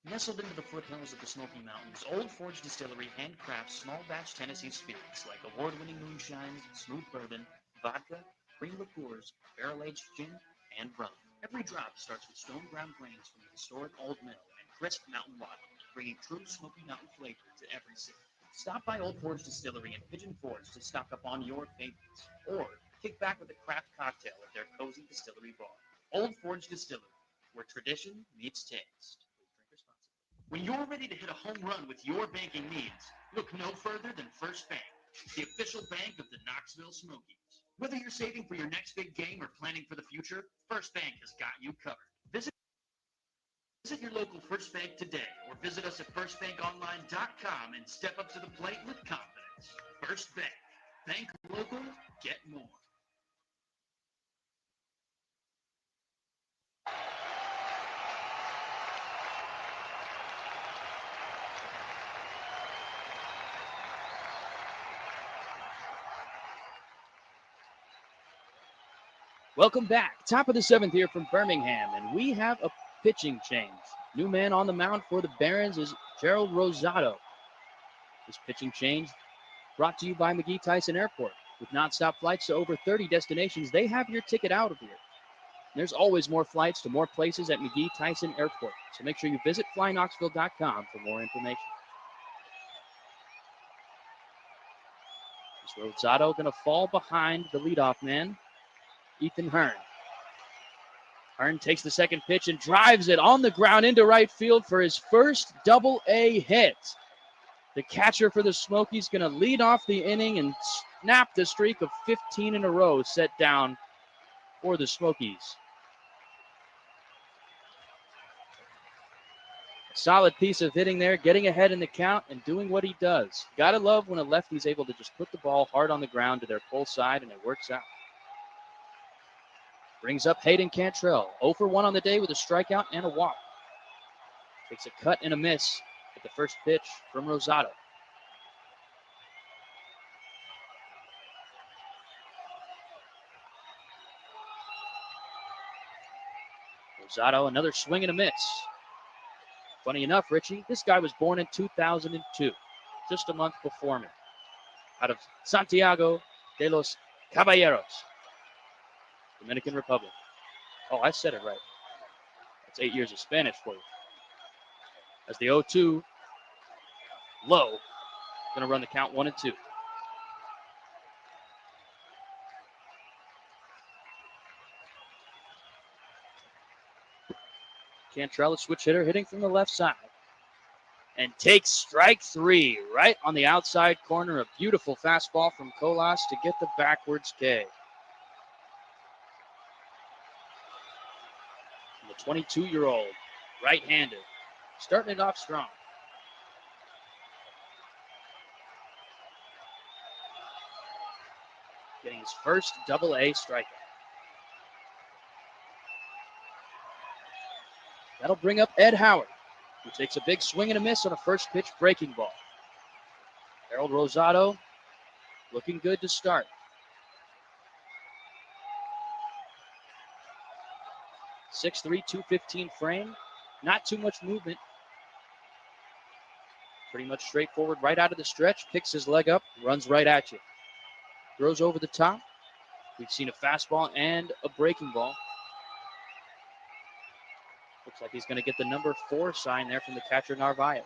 Nestled into the foothills of the Smoky Mountains, Old Forge Distillery handcrafts small batch Tennessee spirits like award-winning moonshines, smooth bourbon, vodka, cream liqueurs, barrel-aged gin, and rum. Every drop starts with stone-ground grains from the historic Old Mill and crisp mountain water, bringing true Smoky Mountain flavor to every sip. Stop by Old Forge Distillery in Pigeon Forge to stock up on your favorites, or kick back with a craft cocktail at their cozy distillery bar. Old Forge Distillery, where tradition meets taste. When you're ready to hit a home run with your banking needs, look no further than First Bank, the official bank of the Knoxville Smokies. Whether you're saving for your next big game or planning for the future, First Bank has got you covered. Visit your local First Bank today or visit us at firstbankonline.com and step up to the plate with confidence. First Bank. Bank local, get more. Welcome back. Top of the 7th here from Birmingham, and we have a pitching change. New man on the mound for the Barons is Gerald Rosado. This pitching change brought to you by McGee Tyson Airport. With nonstop flights to over 30 destinations, they have your ticket out of here. There's always more flights to more places at McGee Tyson Airport, so make sure you visit flyknoxville.com for more information. Is Rosado going to fall behind the leadoff man, Ethan Hearn? Hearn takes the second pitch and drives it on the ground into right field for his first double-A hit. The catcher for the Smokies going to lead off the inning and snap the streak of 15 in a row set down for the Smokies. A solid piece of hitting there, getting ahead in the count and doing what he does. Gotta love when a lefty's able to just put the ball hard on the ground to their pull side and it works out. Brings up Hayden Cantrell. 0 for 1 on the day with a strikeout and a walk. Takes a cut and a miss at the first pitch from Rosado. Rosado, another swing and a miss. Funny enough, Richie, this guy was born in 2002, just a month before me, out of Santiago de los Caballeros, Dominican Republic. Oh, I said it right. That's 8 years of Spanish for you. As the 0-2 low, going to run the count 1-2. Cantrell, a switch hitter, hitting from the left side. And takes strike 3 right on the outside corner. A beautiful fastball from Colas to get the backwards K. The 22-year-old, right-handed, starting it off strong. Getting his first double-A strikeout. That'll bring up Ed Howard, who takes a big swing and a miss on a first pitch breaking ball. Harold Rosado looking good to start. .6'3", 215 frame. Not too much movement. Pretty much straightforward right out of the stretch. Picks his leg up, runs right at you. Throws over the top. We've seen a fastball and a breaking ball. Looks like he's going to get the number 4 sign there from the catcher, Narvaez.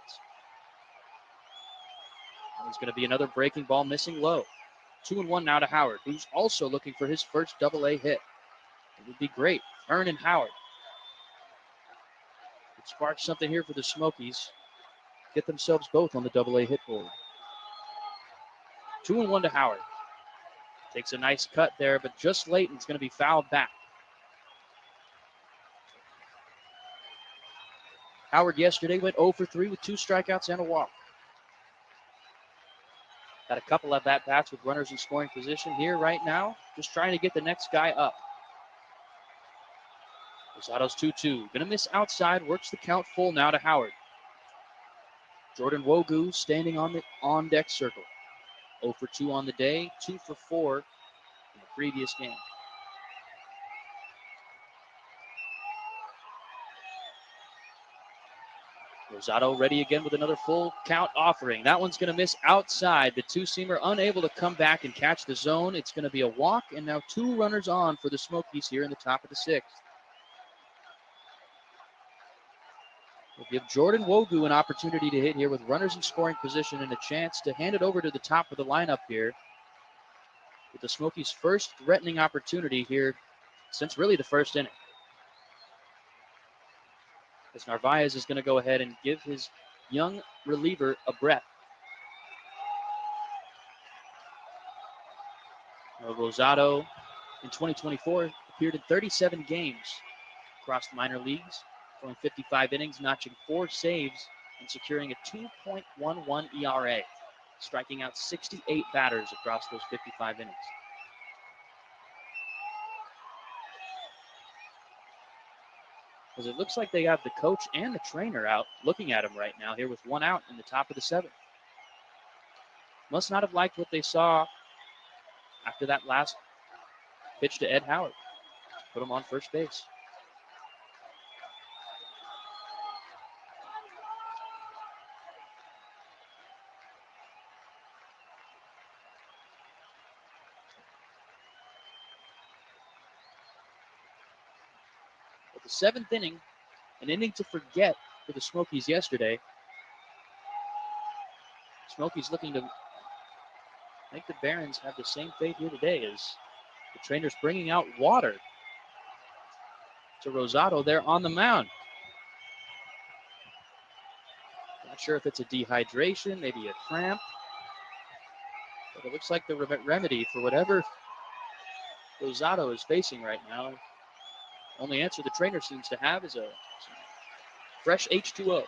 There's going to be another breaking ball missing low. 2-1 now to Howard, who's also looking for his first double-A hit. It would be great. Hearn and Howard. It sparks something here for the Smokies. Get themselves both on the double-A hit board. 2-1 to Howard. Takes a nice cut there, but just late and it's going to be fouled back. Howard yesterday went 0 for 3 with 2 strikeouts and a walk. Got a couple of at-bats with runners in scoring position here right now. Just trying to get the next guy up. Rosado's 2-2. Going to miss outside. Works the count full now to Howard. Jordan Wogu standing on the on-deck circle. 0 for 2 on the day. 2 for 4 in the previous game. Rosado ready again with another full count offering. That one's going to miss outside. The two-seamer unable to come back and catch the zone. It's going to be a walk, and now 2 runners on for the Smokies here in the top of the 6th. We'll give Jordan Wogu an opportunity to hit here with runners in scoring position and a chance to hand it over to the top of the lineup here with the Smokies' first threatening opportunity here since really the first inning. As Narvaez is going to go ahead and give his young reliever a breath. Rosado in 2024 appeared in 37 games across the minor leagues, throwing 55 innings, notching 4 saves, and securing a 2.11 ERA, striking out 68 batters across those 55 innings. Because it looks like they have the coach and the trainer out looking at him right now here with 1 out in the top of the 7th. Must not have liked what they saw after that last pitch to Ed Howard. put him on first base. But the seventh inning, an inning to forget for the Smokies yesterday. Smokies looking to make the Barons have the same fate here today as the trainer's bringing out water to Rosado there on the mound. Not sure if it's a dehydration, maybe a cramp, but it looks like the remedy for whatever Rosado is facing right now. Only answer the trainer seems to have is a fresh H2O.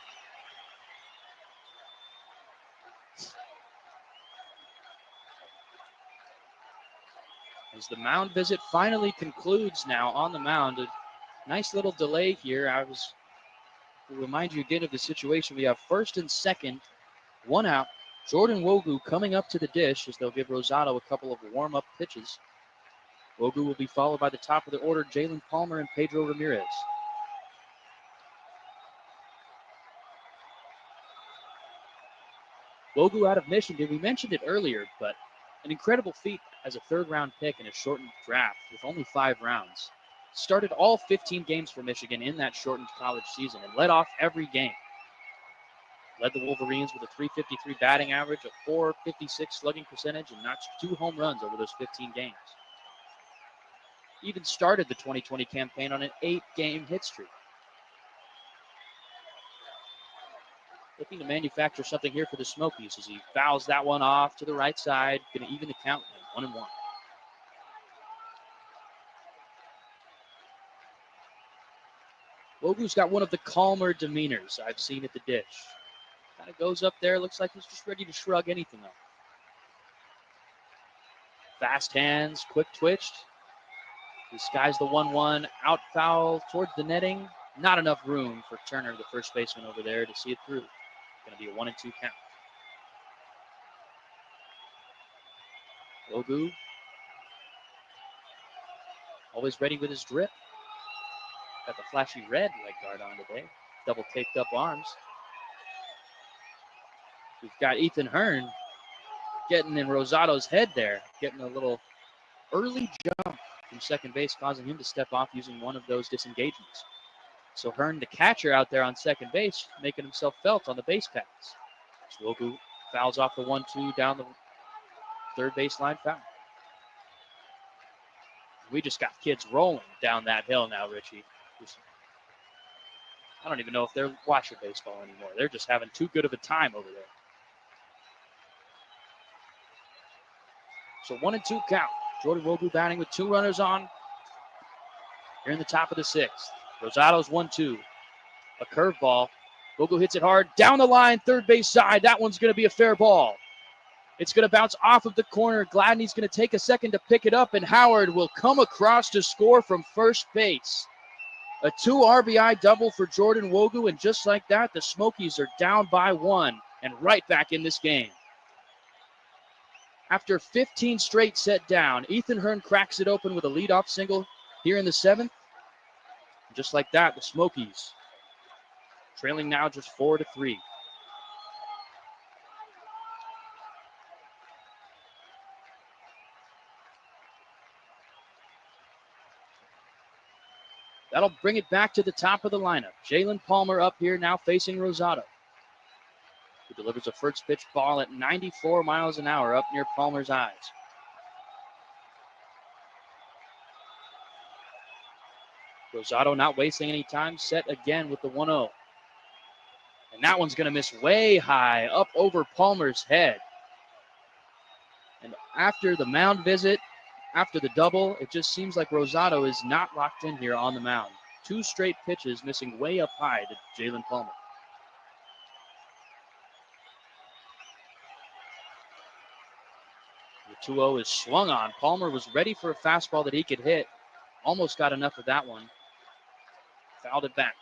As the mound visit finally concludes now on the mound, a nice little delay here. Will remind you again of the situation. We have first and second, one out. Jordan Wogu coming up to the dish as they'll give Rosado a couple of warm-up pitches. Wogu will be followed by the top of the order, Jalen Palmer and Pedro Ramirez. Wogu out of Michigan, we mentioned it earlier, but an incredible feat as a third-round pick in a shortened draft with only 5 rounds. Started all 15 games for Michigan in that shortened college season and led off every game. Led the Wolverines with a .353 batting average, a .456 slugging percentage, and notched 2 home runs over those 15 games. Even started the 2020 campaign on an 8-game hit streak. Looking to manufacture something here for the Smokies as he fouls that one off to the right side. Going to even the count at 1-1. Wogu's got one of the calmer demeanors I've seen at the dish. Kind of goes up there, looks like he's just ready to shrug anything off. Fast hands, quick twitched. Disguise the 1-1, out foul towards the netting. Not enough room for Turner, the first baseman over there, to see it through. Going to be a 1-2 count. Wogu, always ready with his drip. Got the flashy red leg guard on today. Double taped up arms. We've got Ethan Hearn getting in Rosado's head there, getting a little early jump from second base, causing him to step off using one of those disengagements. So Hearn, the catcher out there on second base, making himself felt on the base paths. Wogu fouls off the 1-2 down the third baseline foul. We just got kids rolling down that hill now, Richie. I don't even know if they're watching baseball anymore. They're just having too good of a time over there. So 1-2 count. Jordan Wogu batting with 2 runners on. Here in the top of the 6th. Rosado's 1-2. A curveball. Wogu hits it hard. Down the line, third base side. That one's going to be a fair ball. It's going to bounce off of the corner. Gladney's going to take a second to pick it up, and Howard will come across to score from first base. A 2 RBI double for Jordan Wogu, and just like that, the Smokies are down by 1 and right back in this game. After 15 straight set down, Ethan Hearn cracks it open with a leadoff single here in the 7th. Just like that, the Smokies trailing now just 4-3. That'll bring it back to the top of the lineup. Jalen Palmer up here now facing Rosado, who delivers a first pitch ball at 94 miles an hour up near Palmer's eyes. Rosado not wasting any time, set again with the 1-0. And that one's going to miss way high up over Palmer's head. And after the mound visit, after the double, it just seems like Rosado is not locked in here on the mound. 2 straight pitches missing way up high to Jalen Palmer. The 2-0 is swung on. Palmer was ready for a fastball that he could hit. Almost got enough of that one. Fouled it back.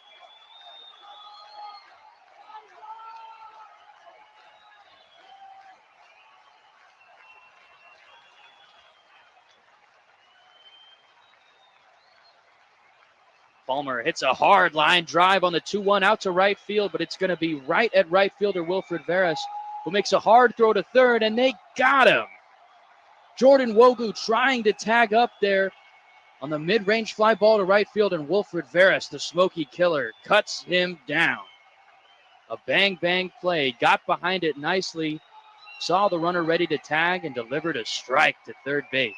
Palmer hits a hard line drive on the 2-1 out to right field, but it's going to be right at right fielder Wilfred Veras, who makes a hard throw to third, and they got him. Jordan Wogu trying to tag up there on the mid-range fly ball to right field, and Wilfred Veras, the Smoky killer, cuts him down. A bang-bang play, got behind it nicely, saw the runner ready to tag, and delivered a strike to third base.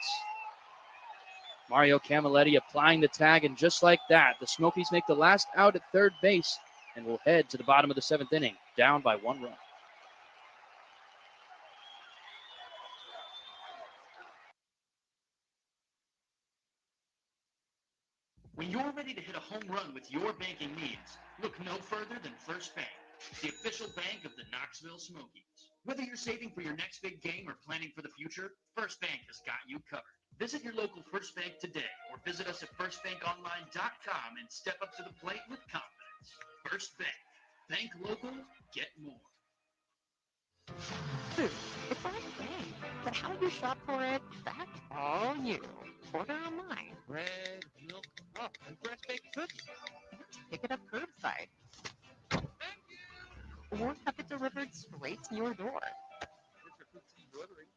Mario Camilletti applying the tag, and just like that, the Smokies make the last out at third base and will head to the bottom of the seventh inning, down by 1 run. When you're ready to hit a home run with your banking needs, look no further than First Bank, the official bank of the Knoxville Smokies. Whether you're saving for your next big game or planning for the future, First Bank has got you covered. Visit your local First Bank today or visit us at firstbankonline.com and step up to the plate with confidence. First Bank. Bank local, get more. Food. It's like food, but how you shop for it, that's all you. Order online. Bread, milk, oh, and fresh baked cookies. Pick it up curbside. Or have it delivered straight to your door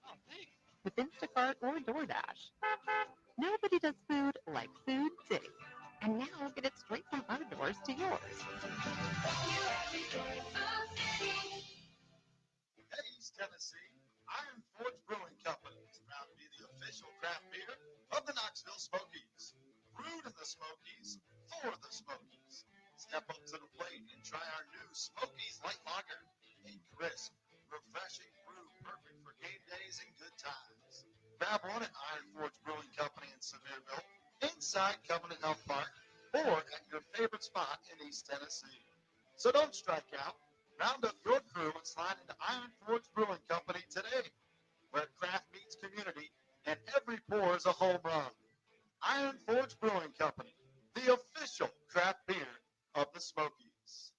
Oh, thanks. with Instacart or DoorDash. Nobody does food like Food City. And now get it straight from our doors to yours. At East Tennessee, Iron Forge Brewing Company is proud to be the official craft beer of the Knoxville Smokies. Brewed in the Smokies, for the Smokies. Step up to the plate and try our new Smokies Light Lager. A crisp, refreshing brew perfect for game days and good times. Grab one at Iron Forge Brewing Company in Sevierville, inside Covenant Health Park, or at your favorite spot in East Tennessee. So don't strike out. Round up your crew and slide into Iron Forge Brewing Company today, where craft meets community and every pour is a home run. Iron Forge Brewing Company, the official craft beer of the Smokies.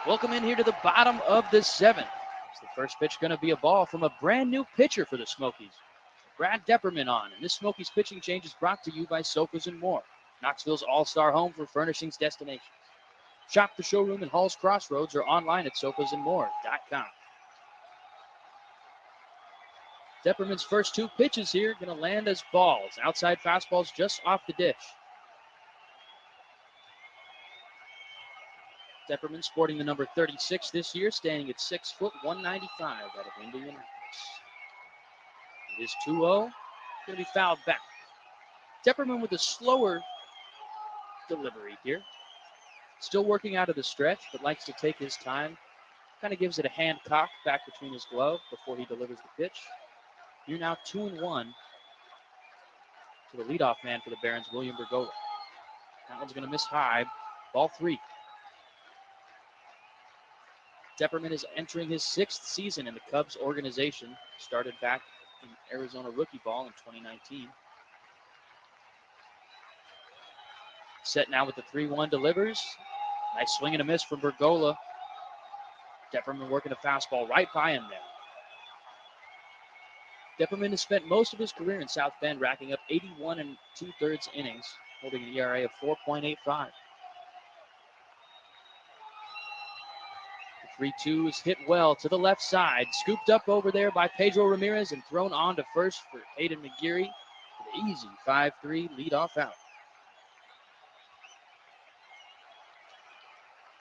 Welcome in here to the bottom of the seventh. It's the first pitch going to be a ball from a brand new pitcher for the Smokies. Brad Depperman on, and this Smokies pitching change is brought to you by Sofas & More, Knoxville's all-star home for furnishings destinations. Shop the showroom in Hall's Crossroads or online at sofasandmore.com. Depperman's first 2 pitches here going to land as balls. Outside fastballs just off the dish. Depperman sporting the number 36 this year, standing at 6 foot 195 out of Indianapolis. It is 2-0, going to be fouled back. Depperman with a slower delivery here. Still working out of the stretch, but likes to take his time. Kind of gives it a hand cock back between his glove before he delivers the pitch. You're now 2-1 to the leadoff man for the Barons, William Bergola. That one's going to miss high. Ball 3. Depperman is entering his 6th season in the Cubs organization. Started back in Arizona rookie ball in 2019. Set now with the 3-1 delivers. Nice swing and a miss from Bergola. Depperman working a fastball right by him there. Depperman has spent most of his career in South Bend, racking up 81 2/3 innings, holding an ERA of 4.85. The 3-2 is hit well to the left side, scooped up over there by Pedro Ramirez and thrown on to first for Hayden McGeary for the easy 5-3 leadoff out.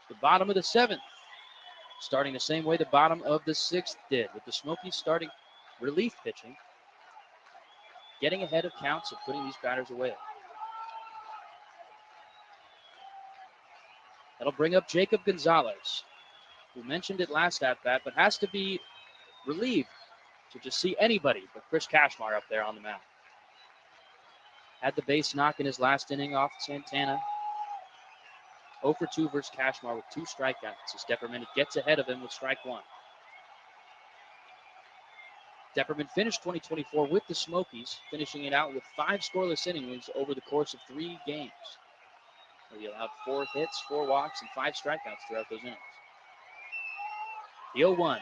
The bottom of the 7th, starting the same way the bottom of the 6th did, with the Smokies starting relief pitching, getting ahead of counts and putting these batters away. That'll bring up Jacob Gonzalez, who mentioned it last at bat, but has to be relieved to just see anybody but Chris Kashmar up there on the mound. Had the base knock in his last inning off Santana. 0 for 2 versus Kashmar with 2 strikeouts as Depperman gets ahead of him with strike 1. Depperman finished 2024 with the Smokies, finishing it out with 5 scoreless innings over the course of 3 games. He allowed 4 hits, 4 walks, and 5 strikeouts throughout those innings. The 0-1.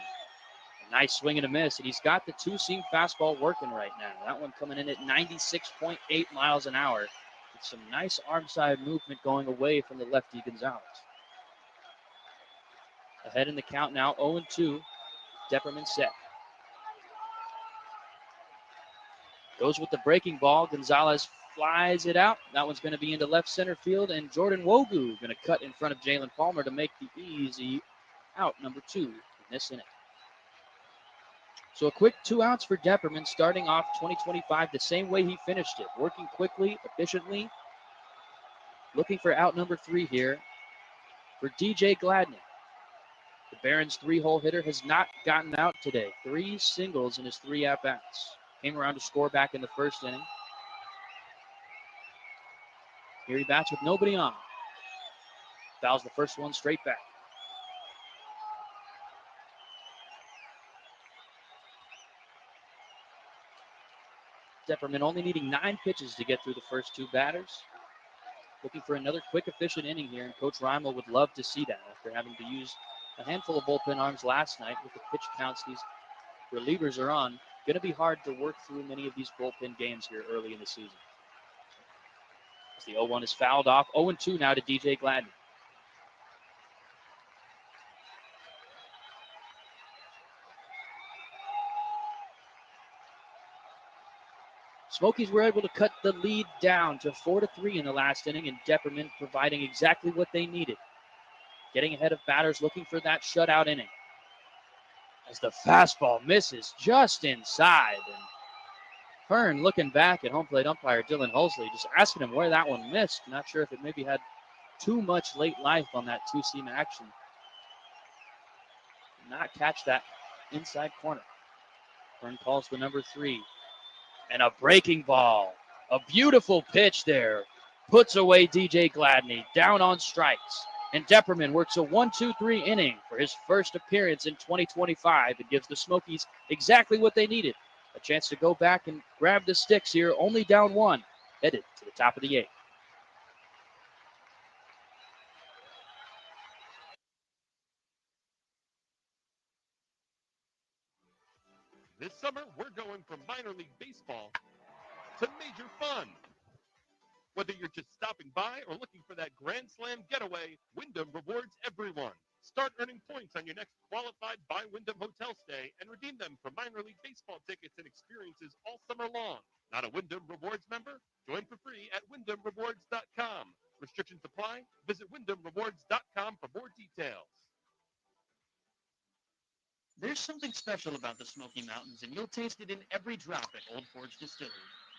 A nice swing and a miss, and he's got the two-seam fastball working right now. That one coming in at 96.8 miles an hour. With some nice arm side movement going away from the lefty Gonzalez. Ahead in the count now, 0-2. Depperman set. Goes with the breaking ball. Gonzalez flies it out. That one's going to be into left center field, and Jordan Wogu going to cut in front of Jalen Palmer to make the easy out number 2 in this inning. So a quick 2 outs for Depperman, starting off 2025 the same way he finished it, working quickly, efficiently, looking for out number 3 here for DJ Gladney. The Barons 3-hole hitter has not gotten out today. 3 singles in his 3 at-bats. Came around to score back in the first inning. Here he bats with nobody on. Fouls the first one straight back. Depperman only needing 9 pitches to get through the first 2 batters. Looking for another quick, efficient inning here, and Coach Reimel would love to see that after having to use a handful of bullpen arms last night with the pitch counts these relievers are on. Going to be hard to work through many of these bullpen games here early in the season. As the 0-1 is fouled off. 0-2 now to DJ Gladney. Smokies were able to cut the lead down to 4-3 in the last inning, and Depperman providing exactly what they needed. Getting ahead of batters, looking for that shutout inning. As the fastball misses just inside. And Hearn looking back at home plate umpire Dylan Hulsley, just asking him where that one missed. Not sure if it maybe had too much late life on that two-seam action. Did not catch that inside corner. Hearn calls the number 3. And a breaking ball. A beautiful pitch there. Puts away DJ Gladney. Down on strikes. And Depperman works a 1-2-3 inning for his first appearance in 2025 and gives the Smokies exactly what they needed. A chance to go back and grab the sticks here, only down 1, headed to the top of the 8th. This summer, we're going from minor league baseball to major fun. Whether you're just stopping by or looking for that Grand Slam getaway, Wyndham rewards everyone. Start earning points on your next qualified by Wyndham hotel stay and redeem them for minor league baseball tickets and experiences all summer long. Not a Wyndham Rewards member? Join for free at WyndhamRewards.com. Restrictions apply. Visit WyndhamRewards.com for more details. There's something special about the Smoky Mountains, and you'll taste it in every drop at Old Forge Distillery.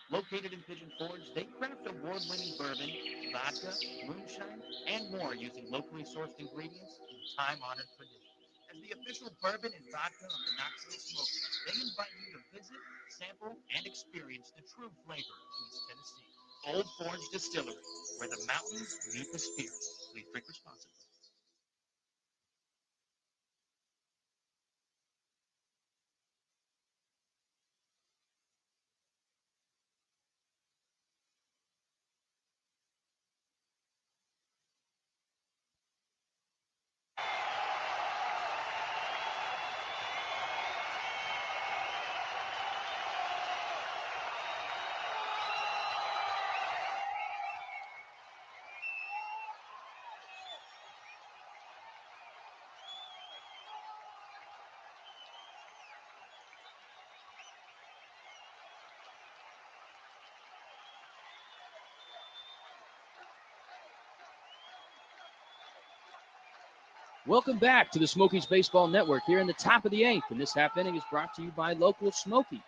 Located in Pigeon Forge, they craft award-winning bourbon, vodka, moonshine, and more using locally sourced ingredients and time-honored traditions. As the official bourbon and vodka of the Knoxville Smokies, they invite you to visit, sample, and experience the true flavor of East Tennessee. Old Forge Distillery, where the mountains meet the spirit. Please drink responsibly. Welcome back to the Smokies Baseball Network here in the top of the 8th. And this half inning is brought to you by Local Smoky.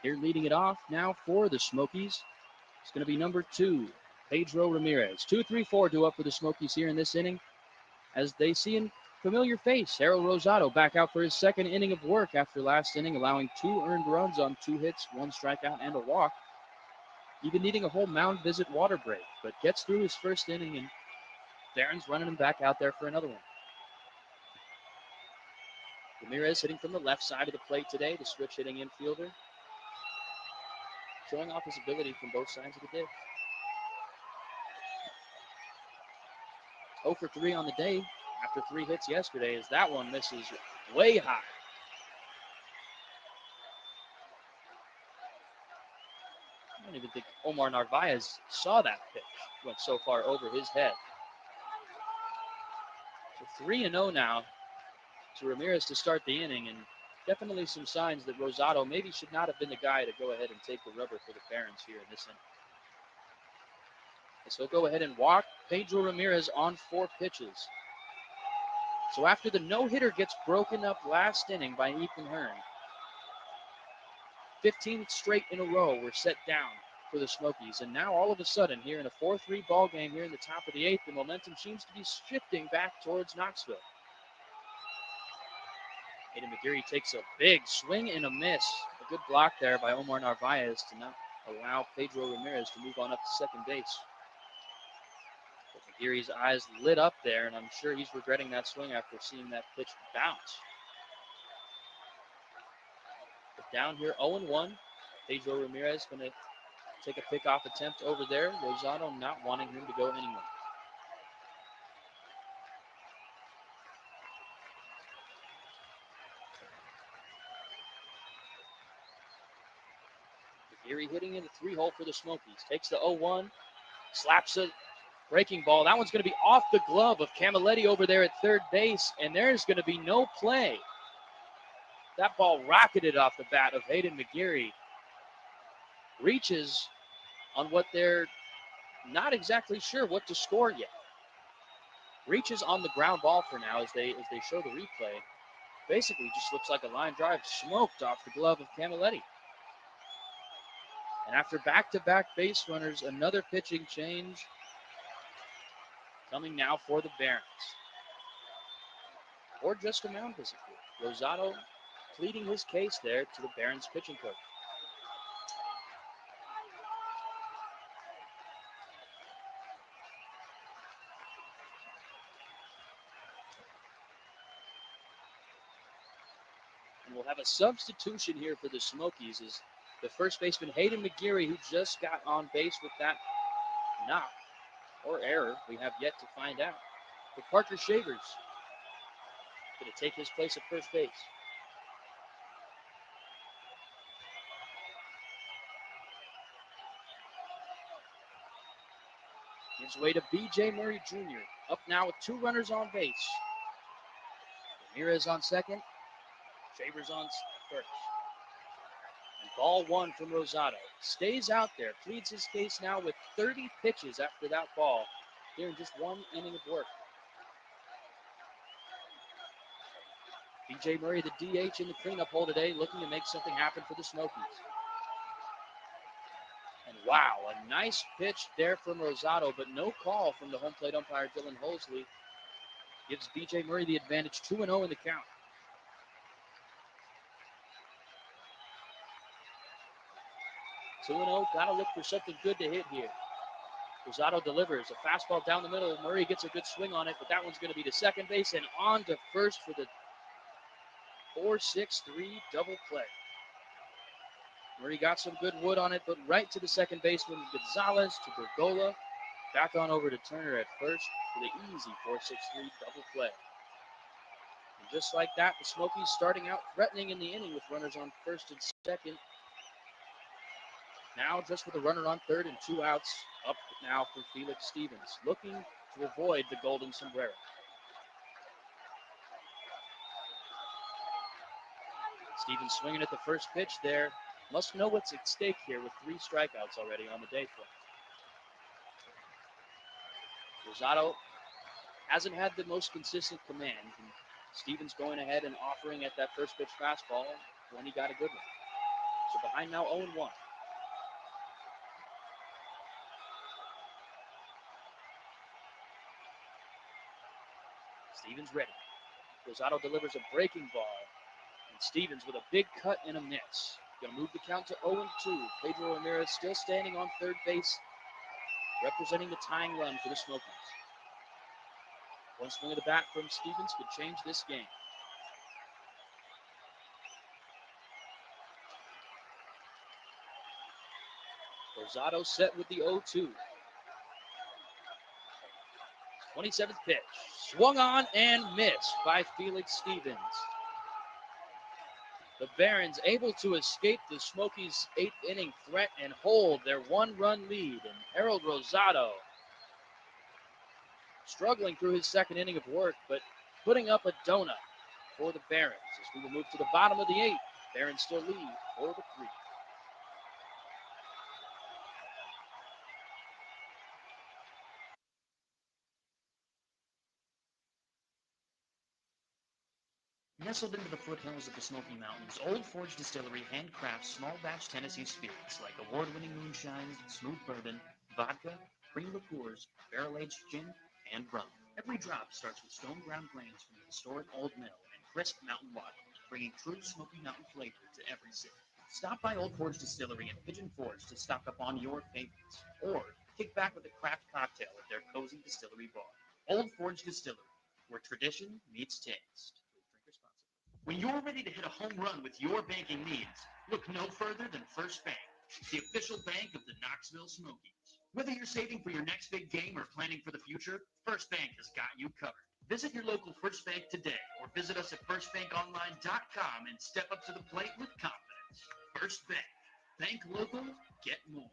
Here leading it off now for the Smokies. It's going to be number 2, Pedro Ramirez. 2-3-4 due up for the Smokies here in this inning as they see a familiar face. Harold Rosado back out for his second inning of work after last inning, allowing 2 earned runs on 2 hits, 1 strikeout, and a walk. Even needing a whole mound visit water break, but gets through his first inning, and Barron's running him back out there for another one. Ramirez hitting from the left side of the plate today, the switch hitting infielder. Showing off his ability from both sides of the dish. 0 for 3 on the day after 3 hits yesterday as that one misses way high. don't even think Omar Narvaez saw that pitch. Went so far over his head. So 3-0 now to Ramirez to start the inning, and definitely some signs that Rosado maybe should not have been the guy to go ahead and take the rubber for the Barons here in this inning. So he'll go ahead and walk Pedro Ramirez on 4 pitches. So after the no-hitter gets broken up last inning by Ethan Hearn, 15 straight in a row were set down for the Smokies. And now all of a sudden, here in a 4-3 ball game here in the top of the 8th, the momentum seems to be shifting back towards Knoxville. Hayden McGeary takes a big swing and a miss. A good block there by Omar Narvaez to not allow Pedro Ramirez to move on up to second base. But McGeary's eyes lit up there, and I'm sure he's regretting that swing after seeing that pitch bounce. But down here, 0-1. Pedro Ramirez going to take a pickoff attempt over there. Rosado not wanting him to go anywhere. McGeary hitting in the 3-hole for the Smokies. Takes the 0-1, slaps a breaking ball. That one's going to be off the glove of Camilletti over there at third base, and there's going to be no play. That ball rocketed off the bat of Hayden McGeary. Reaches on what they're not exactly sure what to score yet. Reaches on the ground ball for now as they show the replay. Basically just looks like a line drive smoked off the glove of Camilletti. And after back-to-back base runners, another pitching change coming now for the Barons. Or just a mound visit. Rosado pleading his case there to the Barons pitching coach. And we'll have a substitution here for the Smokies as the first baseman Hayden McGeary, who just got on base with that knock or error, we have yet to find out. But Parker Shavers going to take his place at first base. Gives way to B.J. Murray Jr. Up now with 2 runners on base. Ramirez on second. Shavers on first. And ball 1 from Rosado. Stays out there. Pleads his case now with 30 pitches after that ball here in just 1 inning of work. B.J. Murray, the DH in the cleanup hole today, looking to make something happen for the Smokies. And wow, a nice pitch there from Rosado, but no call from the home plate umpire, Dylan Hosley. Gives B.J. Murray the advantage, 2-0 in the count. Two 2-0, gotta look for something good to hit here. Rosado delivers a fastball down the middle. Murray gets a good swing on it, but that one's going to be to second base and on to first for the 4-6-3 double play. Murray got some good wood on it, but right to the second baseman, Gonzalez to Bergola. Back on over to Turner at first for the easy 4-6-3 double play. And just like that, the Smokies starting out threatening in the inning with runners on first and second. Now just with a runner on third and 2 outs. Up now for Felix Stevens, looking to avoid the golden sombrero. Stevens swinging at the first pitch there. Must know what's at stake here with 3 strikeouts already on the day for him. Rosado hasn't had the most consistent command. And Stevens going ahead and offering at that first pitch fastball when he got a good one. So behind now 0-1. Stevens ready. Rosado delivers a breaking ball. And Stevens with a big cut and a miss. Going to move the count to 0-2. Pedro Ramirez still standing on third base, representing the tying run for the Smokies. One swing of the bat from Stevens could change this game. Rosado set with the 0-2. 27th pitch. Swung on and missed by Felix Stevens. The Barons able to escape the Smokies' 8th inning threat and hold their 1-run lead. And Harold Rosado struggling through his 2nd inning of work, but putting up a donut for the Barons. As we will move to the bottom of the 8th, Barons still lead 4-3. Nestled into the foothills of the Smoky Mountains, Old Forge Distillery handcrafts small batch Tennessee spirits like award-winning moonshines, smooth bourbon, vodka, cream liqueurs, barrel-aged gin, and rum. Every drop starts with stone-ground grains from the historic Old Mill and crisp mountain water, bringing true Smoky Mountain flavor to every sip. Stop by Old Forge Distillery in Pigeon Forge to stock up on your favorites, or kick back with a craft cocktail at their cozy distillery bar. Old Forge Distillery, where tradition meets taste. Please drink responsibly. When you're ready to hit a home run with your banking needs, look no further than First Bank, the official bank of the Knoxville Smokies. Whether you're saving for your next big game or planning for the future, First Bank has got you covered. Visit your local First Bank today or visit us at firstbankonline.com and step up to the plate with confidence. First Bank. Bank local, get more.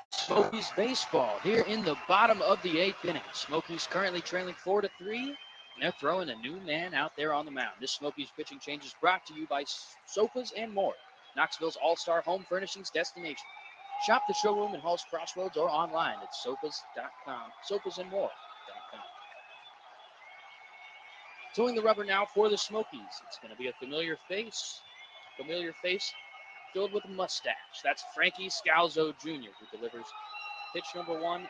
Smokies baseball here in the bottom of the 8th inning. Smokies currently trailing 4-3, and they're throwing a new man out there on the mound. This Smokies pitching change is brought to you by Sofas and More, Knoxville's all-star home furnishings destination. Shop the showroom in Hall's Crossroads or online at sofas.com, sofasandmore.com. Toeing the rubber now for the Smokies. It's going to be a familiar face filled with a mustache. That's Frankie Scalzo Jr., who delivers pitch number 1,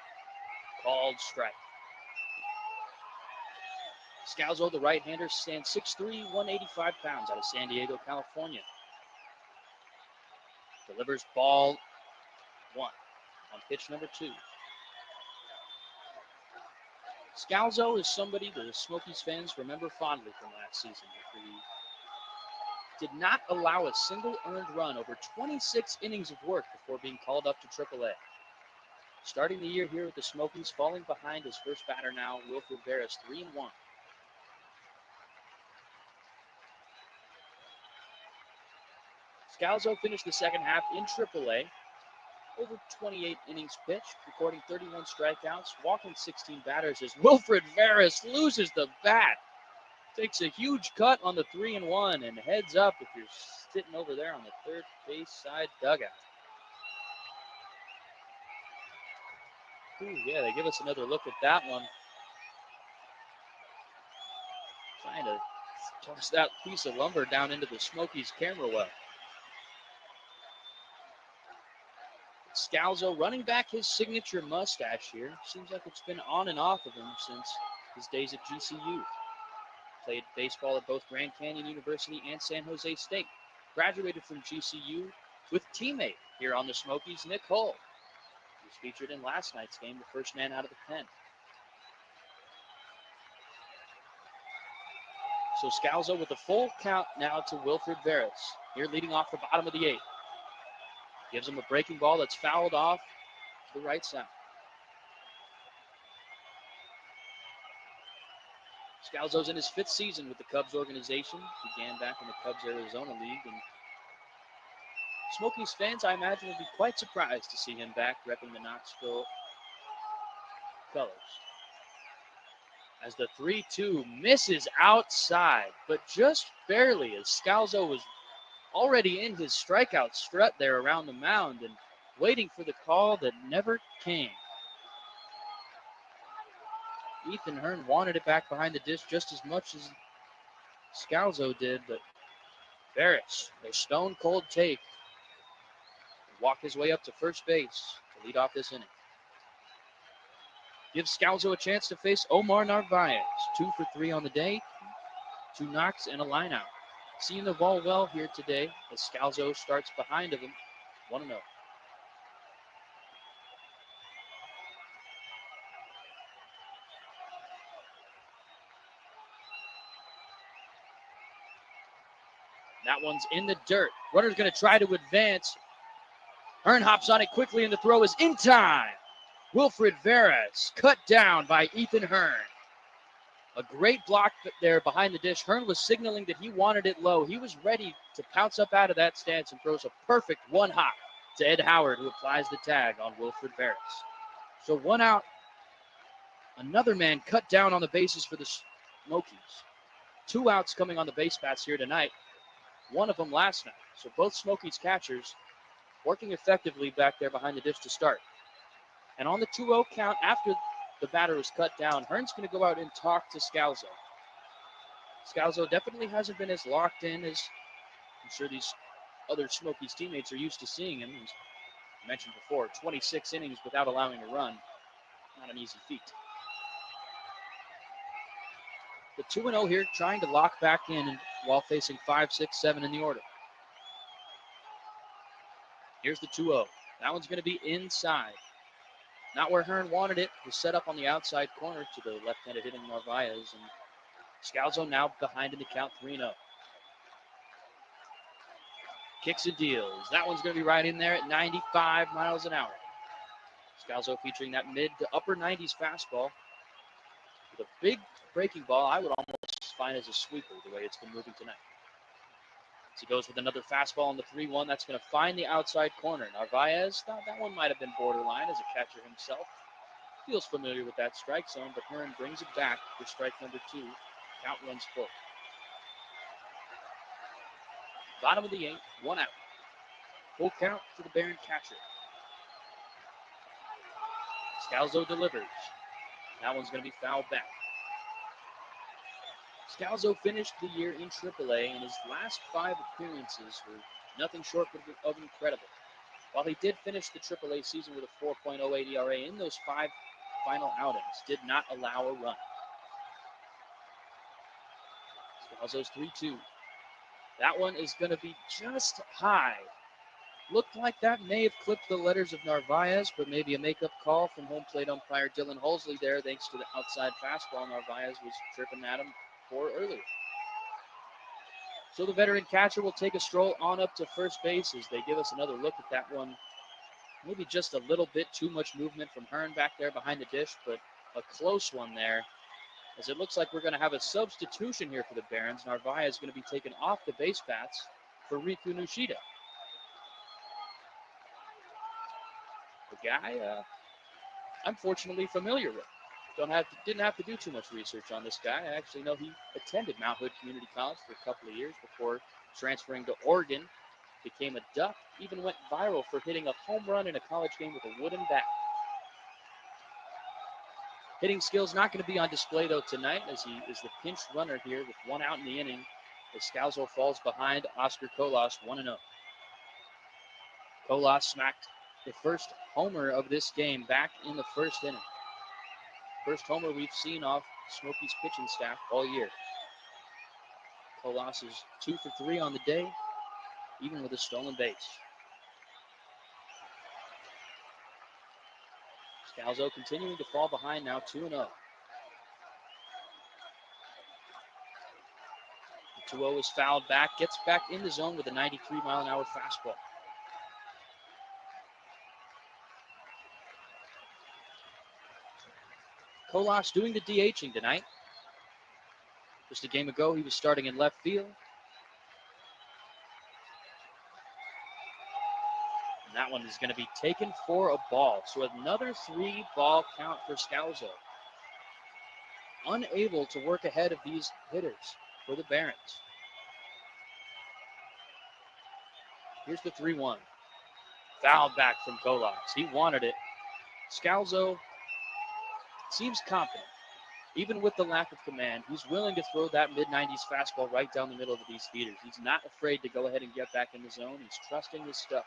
called strike. Scalzo, the right-hander, stands 6'3", 185 pounds, out of San Diego, California. Delivers ball 1 on pitch number 2. Scalzo is somebody the Smokies fans remember fondly from last season. He did not allow a single earned run over 26 innings of work before being called up to AAA. Starting the year here with the Smokies, falling behind his first batter now, Wilfred Veras, 3-1. Scalzo finished the second half in AAA, over 28 innings pitched, recording 31 strikeouts, walking 16 batters as Wilfred Veras loses the bat. Takes a huge cut on the 3-1 and heads up if you're sitting over there on the third base side dugout. Ooh, yeah, they give us another look at that one. Trying to toss that piece of lumber down into the Smokies camera well. Scalzo running back his signature mustache here. Seems like it's been on and off of him since his days at GCU. Played baseball at both Grand Canyon University and San Jose State. Graduated from GCU with teammate here on the Smokies, Nick Hull. He was featured in last night's game, the first man out of the pen. So Scalzo with the full count now to Wilfred Veras. Here leading off the bottom of the 8th. Gives him a breaking ball that's fouled off to the right side. Scalzo's in his 5th season with the Cubs organization. Began back in the Cubs-Arizona League. And Smokies fans, I imagine, will be quite surprised to see him back repping the Knoxville colors. As the 3-2 misses outside, but just barely, as Scalzo was already in his strikeout strut there around the mound and waiting for the call that never came. Ethan Hearn wanted it back behind the dish just as much as Scalzo did, but Veras, a stone-cold take, walked his way up to first base to lead off this inning. gives Scalzo a chance to face Omar Narvaez. 2 for 3 on the day, 2 knocks and a line out. Seeing the ball well here today as Scalzo starts behind of him, 1-0. That one's in the dirt. Runner's going to try to advance. Hearn hops on it quickly, and the throw is in time. Wilfred Veras cut down by Ethan Hearn. A great block there behind the dish. Hearn was signaling that he wanted it low. He was ready to pounce up out of that stance and throws a perfect one hop to Ed Howard, who applies the tag on Wilfred Veras. So 1 out. Another man cut down on the bases for the Smokies. 2 outs coming on the base paths here tonight. One of them last night. So both Smokies catchers working effectively back there behind the dish to start. And on the 2-0 count, after the batter was cut down, Hearn's going to go out and talk to Scalzo. Scalzo definitely hasn't been as locked in as I'm sure these other Smokies teammates are used to seeing him. As I mentioned before, 26 innings without allowing a run. Not an easy feat. The 2-0 here, trying to lock back in while facing 5, 6, 7 in the order. Here's the 2-0. That one's going to be inside. Not where Hearn wanted it. Was set up on the outside corner to the left-handed hitting Narvaez. And Scalzo now behind in the count 3-0. Kicks and deals. That one's going to be right in there at 95 miles an hour. Scalzo featuring that mid to upper 90s fastball. With a big breaking ball, I would almost find as a sweeper the way it's been moving tonight. As he goes with another fastball on the 3-1, that's going to find the outside corner. Narvaez thought that one might have been borderline as a catcher himself. Feels familiar with that strike zone, but Hearn brings it back for strike number 2. Count runs full. Bottom of the 8th, 1 out. Full count for the Baron catcher. Scalzo delivers. That one's going to be fouled back. Scalzo finished the year in AAA, and his last 5 appearances were nothing short of incredible. While he did finish the AAA season with a 4.08 ERA in those 5 final outings, did not allow a run. Scalzo's 3-2. That one is going to be just high. Looked like that may have clipped the letters of Narvaez, but maybe a makeup call from home plate umpire Dylan Holsley there, thanks to the outside fastball Narvaez was tripping at him for earlier. So the veteran catcher will take a stroll on up to first base as they give us another look at that one. Maybe just a little bit too much movement from Hearn back there behind the dish, but a close one there. As it looks like we're going to have a substitution here for the Barons. Narvaez is going to be taken off the base paths for Riku Nishida. The guy I'm fortunately familiar with. Didn't have to do too much research on this guy. I actually know he attended Mount Hood Community College for a couple of years before transferring to Oregon. Became a Duck, even went viral for hitting a home run in a college game with a wooden bat. Hitting skills not going to be on display, though, tonight, as he is the pinch runner here with 1 out in the inning as Scalzo falls behind Oscar Colas 1-0. Colas smacked the first homer of this game back in the first inning. First homer we've seen off Smokies pitching staff all year. Colas is 2 for 3 on the day, even with a stolen base. Scalzo continuing to fall behind now, 2-0. The 2-0 is fouled back, gets back in the zone with a 93-mile-an-hour fastball. Colas doing the DHing tonight. Just a game ago, he was starting in left field. And that one is going to be taken for a ball. So another 3-ball count for Scalzo. Unable to work ahead of these hitters for the Barons. Here's the 3-1. Fouled back from Colas. He wanted it. Scalzo seems confident. Even with the lack of command, he's willing to throw that mid-90s fastball right down the middle of these feeders. He's not afraid to go ahead and get back in the zone. He's trusting his stuff.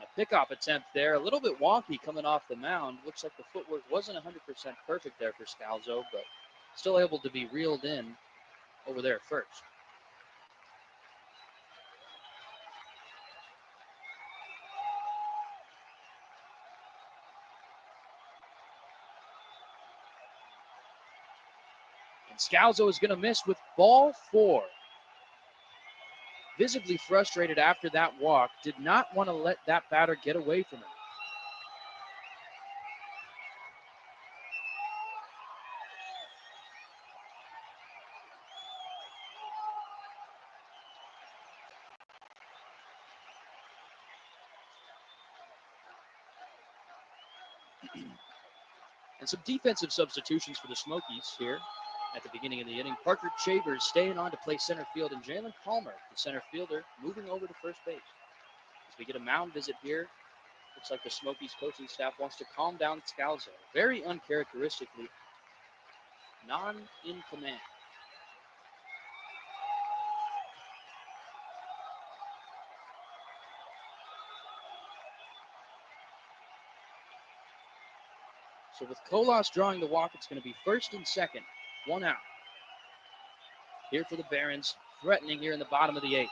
A pickoff attempt there, a little bit wonky coming off the mound. Looks like the footwork wasn't 100% perfect there for Scalzo, but still able to be reeled in over there at first. And Scalzo is going to miss with ball 4. Visibly frustrated after that walk, did not want to let that batter get away from him. And some defensive substitutions for the Smokies here at the beginning of the inning. Parker Chavers staying on to play center field, and Jalen Palmer, the center fielder, moving over to first base. As we get a mound visit here, looks like the Smokies coaching staff wants to calm down Scalzo. Very uncharacteristically, in command. So with Colas drawing the walk, it's going to be first and second, 1 out. Here for the Barons, threatening here in the bottom of the 8th.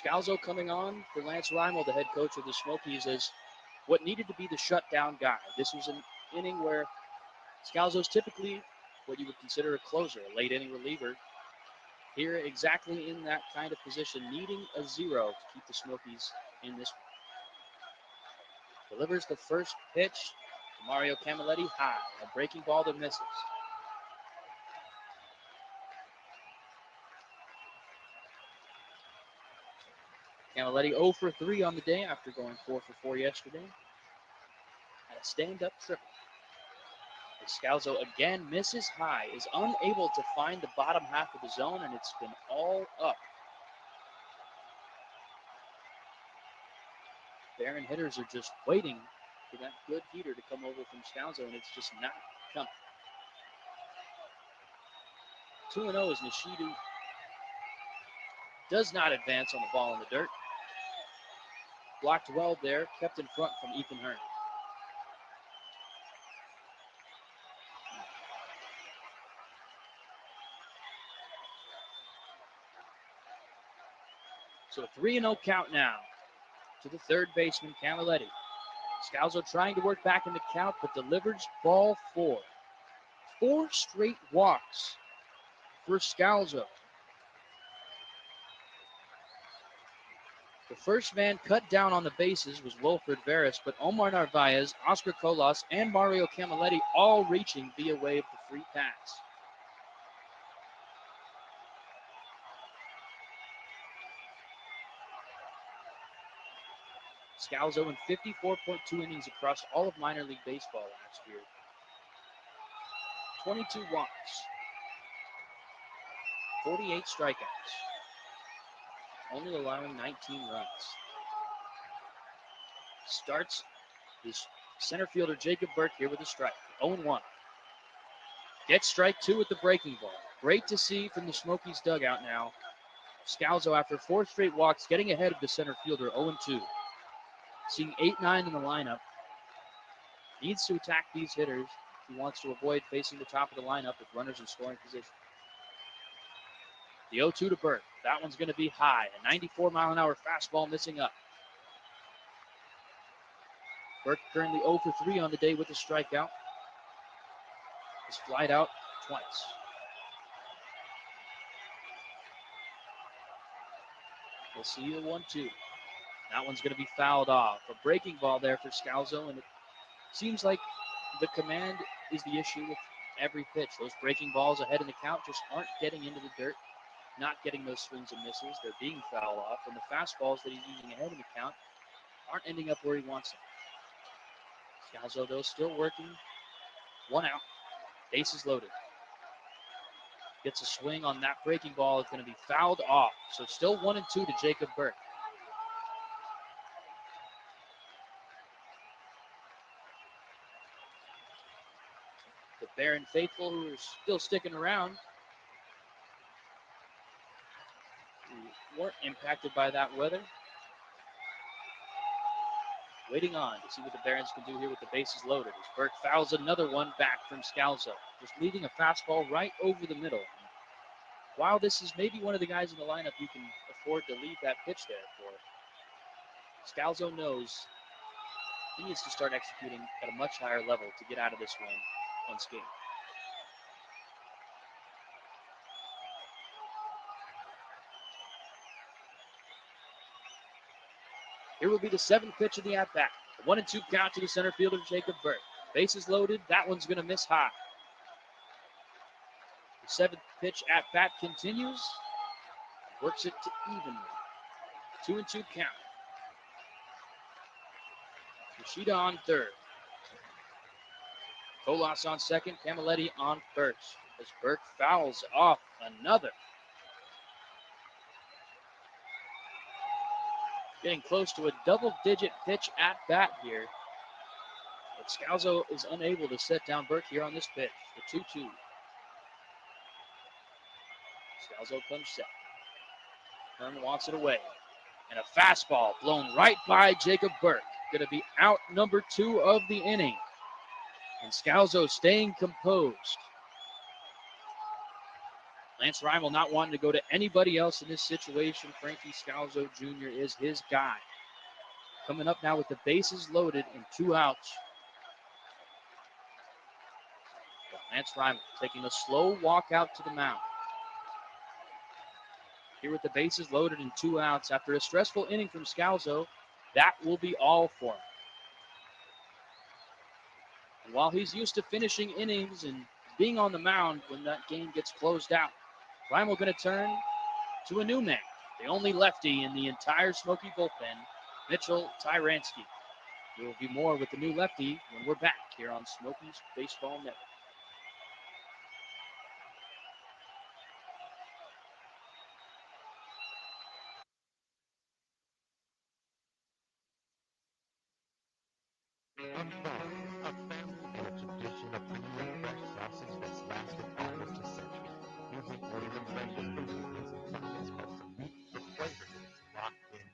Scalzo coming on for Lance Reimel, the head coach of the Smokies, as what needed to be the shutdown guy. This was an inning where Scalzo's typically what you would consider a closer, a late inning reliever. Here exactly in that kind of position, needing a 0 to keep the Smokies in this one. Delivers the first pitch to Mario Camilletti high, a breaking ball that misses. Camilletti 0 for 3 on the day after going 4 for 4 yesterday. And a stand-up triple. Scalzo again misses high, is unable to find the bottom half of the zone, and it's been all up. Baron hitters are just waiting for that good heater to come over from Scalzo, and it's just not coming. 2-0 as Nishidu does not advance on the ball in the dirt. Blocked well there, kept in front from Ethan Hearn. So a 3-0 count now to the third baseman, Camilletti. Scalzo trying to work back in the count, but delivers ball 4. 4 straight walks for Scalzo. The first man cut down on the bases was Wilfred Veras, but Omar Narvaez, Oscar Colas, and Mario Camilletti all reaching via way of the free pass. Scalzo in 54.2 innings across all of minor league baseball last year. 22 walks, 48 strikeouts, only allowing 19 runs. Starts his center fielder Jacob Burke here with a strike, 0-1. Gets strike 2 with the breaking ball. Great to see from the Smokies dugout now. Scalzo, after 4 straight walks, getting ahead of the center fielder, 0-2. Seeing 8-9 in the lineup. Needs to attack these hitters if he wants to avoid facing the top of the lineup with runners in scoring position. The 0-2 to Burke. That one's going to be high. A 94-mile-an-hour fastball missing up. Burke currently 0 for 3 on the day with a strikeout. He's flied out twice. We'll see the 1-2. That one's going to be fouled off. A breaking ball there for Scalzo, and it seems like the command is the issue with every pitch. Those breaking balls ahead in the count just aren't getting into the dirt, not getting those swings and misses. They're being fouled off, and the fastballs that he's using ahead in the count aren't ending up where he wants them. Scalzo, though, still working. 1 out. Bases loaded. Gets a swing on that breaking ball. It's going to be fouled off. So still 1-2 to Jacob Burke. The Baron faithful who are still sticking around, who weren't impacted by that weather. waiting on to see what the Barons can do here with the bases loaded. As Burke fouls another one back from Scalzo, just leaving a fastball right over the middle. While this is maybe one of the guys in the lineup you can afford to leave that pitch there for, Scalzo knows he needs to start executing at a much higher level to get out of this one unscathed. Here will be the seventh pitch of the at-bat. A 1-2 count to the center fielder, Jacob Burke. Bases loaded. That one's going to miss high. The seventh pitch at-bat continues. Works it to evenly. 2-2 count. Yoshida on third. Colas on second. Camilletti on first. As Burke fouls off another. Getting close to a double-digit pitch at bat here. But Scalzo is unable to set down Burke here on this pitch. The 2-2. Scalzo comes set. Kern wants it away. And a fastball blown right by Jacob Burke. Going to be out number 2 of the inning. And Scalzo staying composed. Lance Reimel not wanting to go to anybody else in this situation. Frankie Scalzo Jr. is his guy. Coming up now with the bases loaded and 2 outs. Lance Reimel taking a slow walk out to the mound. Here with the bases loaded and 2 outs after a stressful inning from Scalzo, that will be all for him. And while he's used to finishing innings and being on the mound when that game gets closed out, Reimel going to turn to a new man, the only lefty in the entire Smoky bullpen, Mitchell Tyransky. There will be more with the new lefty when we're back here on Smokies Baseball Network. A family and a tradition of premium fresh sausage that's lasted almost a century. Using only the freshest ingredients and finest cuts of meat, the flavor is locked in.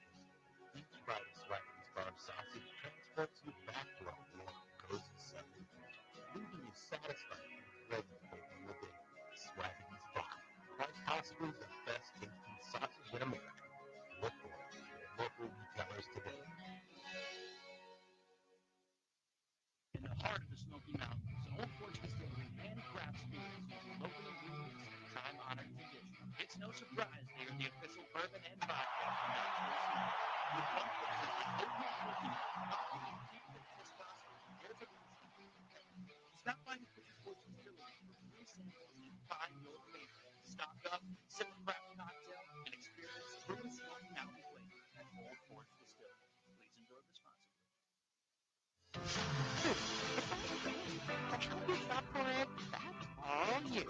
Each bite of Swaggy's farm sausage transports you back to a warm, cozy Southern future, leaving you satisfied and ready for a meal day. Swaggy's Farm, quite possibly the best tasting sausage in America. Look for it at your local retailers today. In the heart of the Smoky Mountains, Old Forge Distillery handcrafts spirits using local ingredients and time-honored tradition. It's no surprise they are the official bourbon and vodka of the Knoxville scene. With one flavor like oatmeal cookie, coffee, tea, and testosterone, there's a reason. Stop by the Pigeon Forge Distillery for free samples and find your favorite. Stock up, sip a craft cocktail, and experience true Smoky Mountain flavor at Old Forge Distillery. Please enjoy responsibly. But how you shop for it, that's all you.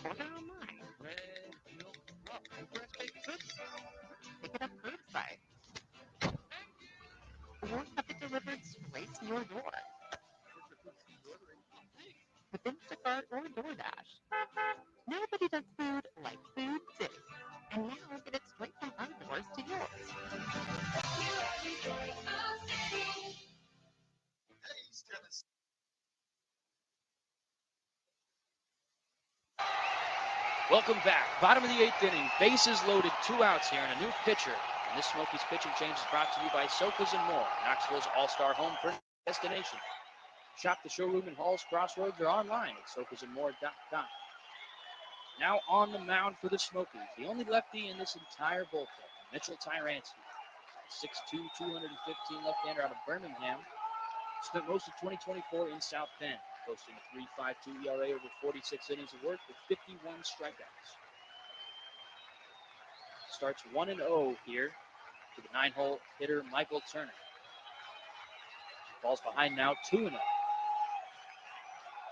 Order online. Red milk fluff and fresh baked cookies. Pick it up curbside. Or have it delivered straight to your door. With Instacart or DoorDash. Nobody does food like Food City. And now get it straight from our doors to yours. Hayes, Tennessee. Welcome back. Bottom of the 8th inning. Bases loaded, 2 outs here, and a new pitcher. And this Smokies pitching change is brought to you by Sofas and More, Knoxville's all-star home furniture destination. Shop the showroom in Halls Crossroads or online at sofasandmore.com. Now on the mound for the Smokies, the only lefty in this entire bullpen, Mitchell Tyransky. 6'2", 215 left-hander out of Birmingham. Spent most of 2024 in South Bend, posting a 3.52 ERA over 46 innings of work with 51 strikeouts. Starts 1-0 here to the 9-hole hitter Michael Turner. Ball's behind now, 2-0.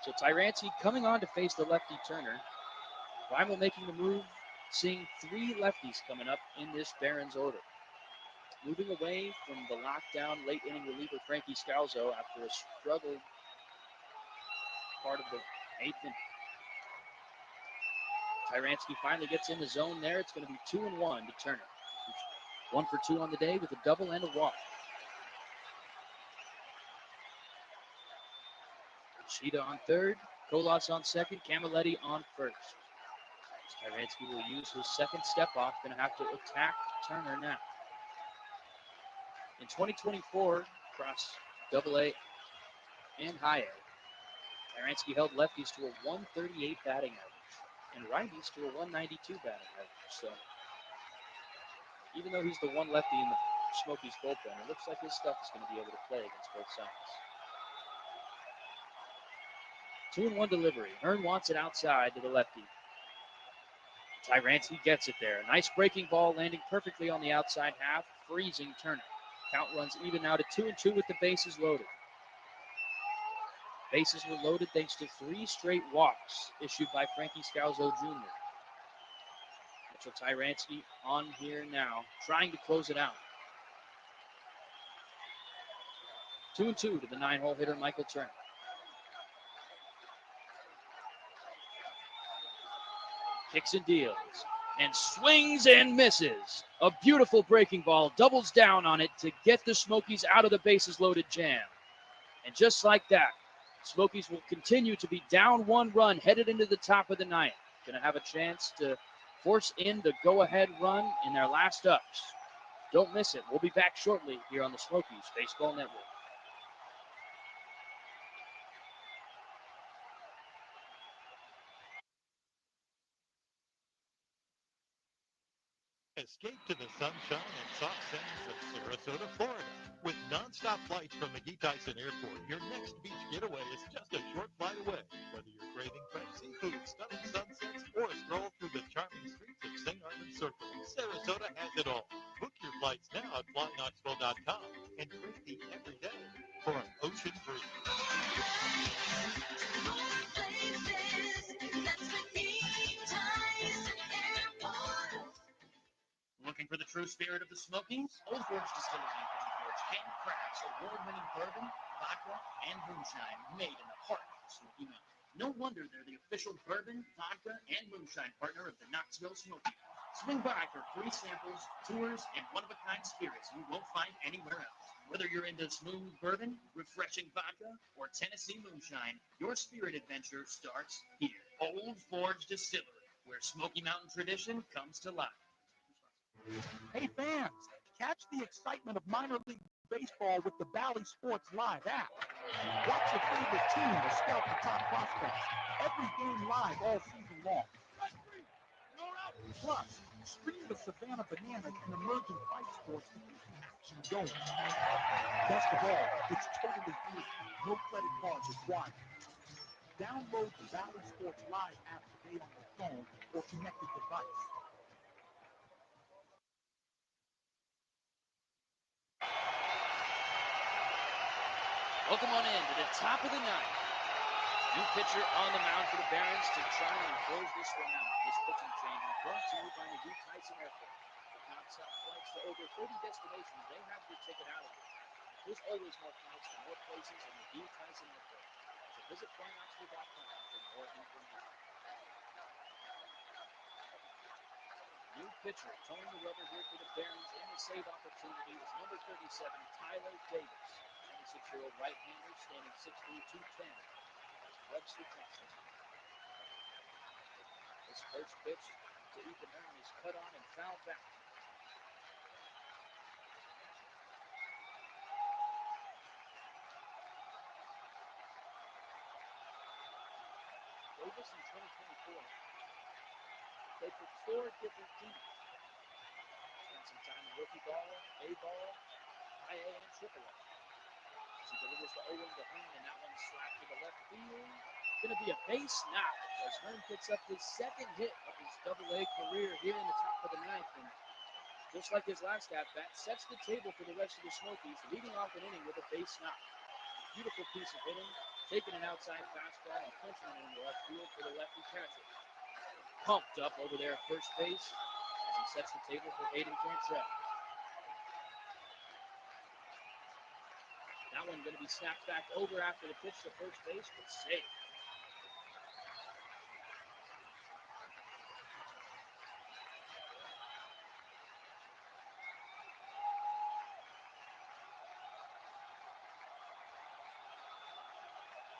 So Tyransky coming on to face the lefty Turner. Reimel making the move, seeing 3 lefties coming up in this Barons order. Moving away from the lockdown late inning reliever Frankie Scalzo after a struggled part of the 8th inning. Tyransky finally gets in the zone there. It's going to be 2-1 to Turner. 1 for 2 on the day with a double and a walk. Yoshida on third, Kolas on second, Camilletti on first. Tyranski will use his second step off, going to have to attack Turner now. In 2024, across AA and high A, Tyranski held lefties to a 138 batting average and righties to a 192 batting average. So even though he's the one lefty in the Smokies bullpen, it looks like his stuff is going to be able to play against both sides. 2-1 delivery. Hearn wants it outside to the lefty. Tyranski gets it there. A nice breaking ball landing perfectly on the outside half, freezing Turner. Count runs even now to 2-2 with the bases loaded. Bases were loaded thanks to 3 straight walks issued by Frankie Scalzo Jr. Mitchell Tyranski on here now, trying to close it out. 2-2 to the 9-hole hitter, Michael Turner. Kicks and deals, and swings and misses. A beautiful breaking ball, doubles down on it to get the Smokies out of the bases-loaded jam. And just like that, Smokies will continue to be down 1 run, headed into the top of the 9th. Going to have a chance to force in the go-ahead run in their last ups. Don't miss it. We'll be back shortly here on the Smokies Baseball Network. Escape to the sunshine and soft sands of Sarasota, Florida. With nonstop flights from McGee Tyson Airport, your next beach getaway is just a short flight away. Whether you're craving fresh seafood, stunning sunsets, or a stroll through the charming streets of St. Armand Circle, Sarasota has it all. Book your flights now at flyknoxville.com and trade the everyday for an ocean breeze. Looking for the true spirit of the Smokies? Old Forge Distillery in Pigeon Forge handcrafts award-winning bourbon, vodka, and moonshine made in the heart of the Smoky Mountains. No wonder they're the official bourbon, vodka, and moonshine partner of the Knoxville Smokies. Swing by for free samples, tours, and one-of-a-kind spirits you won't find anywhere else. Whether you're into smooth bourbon, refreshing vodka, or Tennessee moonshine, your spirit adventure starts here. Old Forge Distillery, where Smoky Mountain tradition comes to life. Hey fans, catch the excitement of minor league baseball with the Bally Sports Live app. Watch your favorite team or scout the top prospects. Every game live all season long. Plus, stream the Savannah Bananas and emerging fight sports to keep the action going. Best of all, it's totally free. No credit cards required. Download the Bally Sports Live app today on your phone or connected device. Welcome on in to the top of the 9th. New pitcher on the mound for the Barons to try and close this one out. This pitching change is brought to you by McGee Tyson Airport. With nonstop flights to over 30 destinations, they have your ticket out of here. There's always more flights to more places at McGee Tyson Airport. So visit KNOXVILLE.com for more information. New pitcher towing the rubber here for the Barons in the save opportunity is number 37, Tyler Davis. 26-year-old right-hander standing 6'3", 210. That's Webster, Texas. This first pitch to Ethan Hearn is cut on and fouled back. Davis in 2024 played for 4 different teams. Spent some time in rookie ball, A-ball, high A, and triple A. He delivers the 0-1 to Hearn, and that one slapped to the left field. Going to be a base knock as Hearn picks up his second hit of his AA career here in the top of the 9th. And just like his last at-bat, sets the table for the rest of the Smokies, leading off an inning with a base knock. A beautiful piece of hitting, taking an outside fastball and punching it into left field for the lefty catcher. Pumped up over there at first base as he sets the table for Hayden Cantrell. That one going to be snapped back over after the pitch to first base, but safe.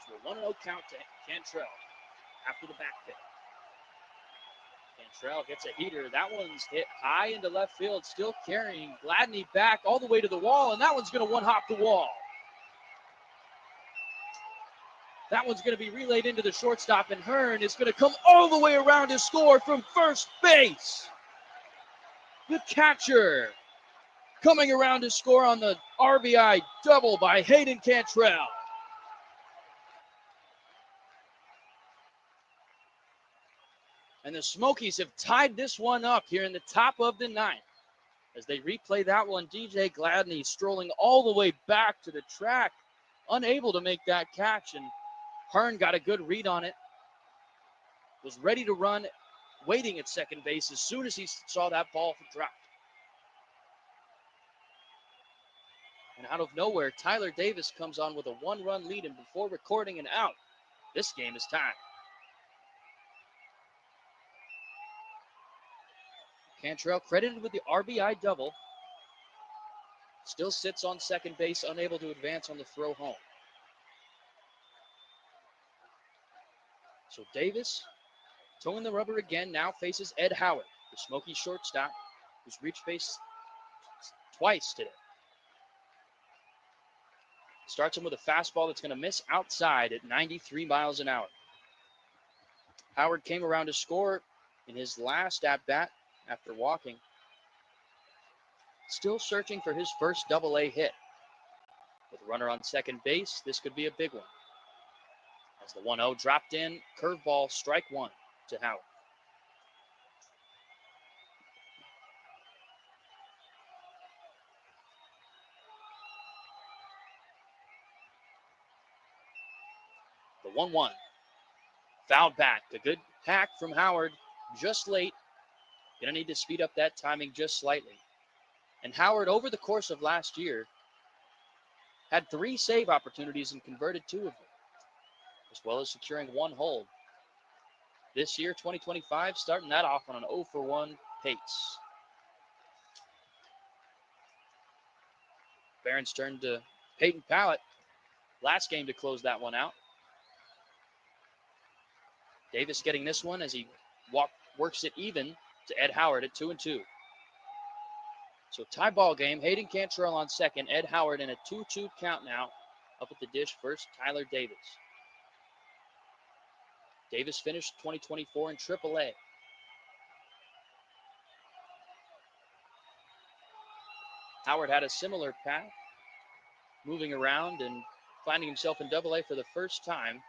to a 1-0 count to Cantrell after the back pick. Cantrell gets a heater. That one's hit high into left field, still carrying Gladney back all the way to the wall, and that one's going to one-hop the wall. That one's going to be relayed into the shortstop, and Hearn is going to come all the way around to score from first base. The catcher coming around to score on the RBI double by Hayden Cantrell. And the Smokies have tied this one up here in the top of the ninth. As they replay that one, DJ Gladney strolling all the way back to the track, unable to make that catch, and Hearn got a good read on it, was ready to run, waiting at second base as soon as he saw that ball drop. And out of nowhere, Tyler Davis comes on with a 1-run lead, and before recording an out, this game is tied. Cantrell credited with the RBI double. Still sits on second base, unable to advance on the throw home. So Davis, towing the rubber again, now faces Ed Howard, the Smoky shortstop, who's reached base twice today. Starts him with a fastball that's going to miss outside at 93 miles an hour. Howard came around to score in his last at-bat after walking. Still searching for his first double-A hit. With a runner on second base, this could be a big one. As the 1-0 dropped in, curveball, strike one to Howard. The 1-1. Fouled back. A good hack from Howard, just late. Gonna need to speed up that timing just slightly. And Howard, over the course of last year, had 3 save opportunities and converted 2 of them, as well as securing 1 hold. This year, 2025, starting that off on an 0-for-1 pace. Barons turned to Peyton Pallett last game to close that one out. Davis getting this one as he works it even to Ed Howard at 2-2. So tie ball game. Hayden Cantrell on second. Ed Howard in a 2-2 count now. Up at the dish first, Tyler Davis. Davis finished 2024 in AAA. Howard had a similar path, moving around and finding himself in AA for the first time,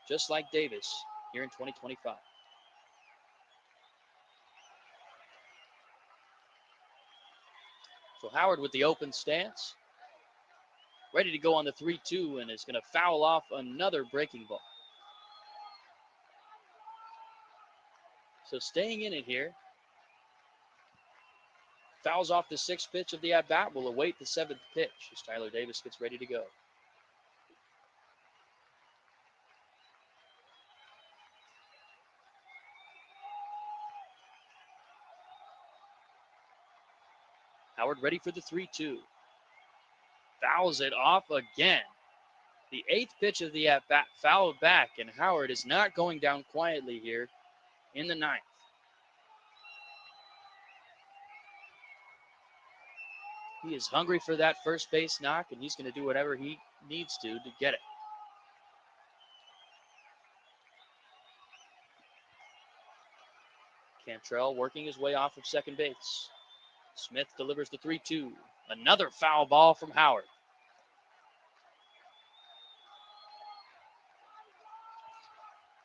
just like Davis here in 2025. So Howard with the open stance, ready to go on the 3-2, and is going to foul off another breaking ball. So staying in it here. Fouls off the 6th pitch of the at-bat. Will await the 7th pitch as Tyler Davis gets ready to go. Howard ready for the 3-2. Fouls it off again. The 8th pitch of the at-bat fouled back, and Howard is not going down quietly here in the 9th. He is hungry for that first base knock, and he's going to do whatever he needs to get it. Cantrell working his way off of second base. Smith delivers the 3-2. Another foul ball from Howard.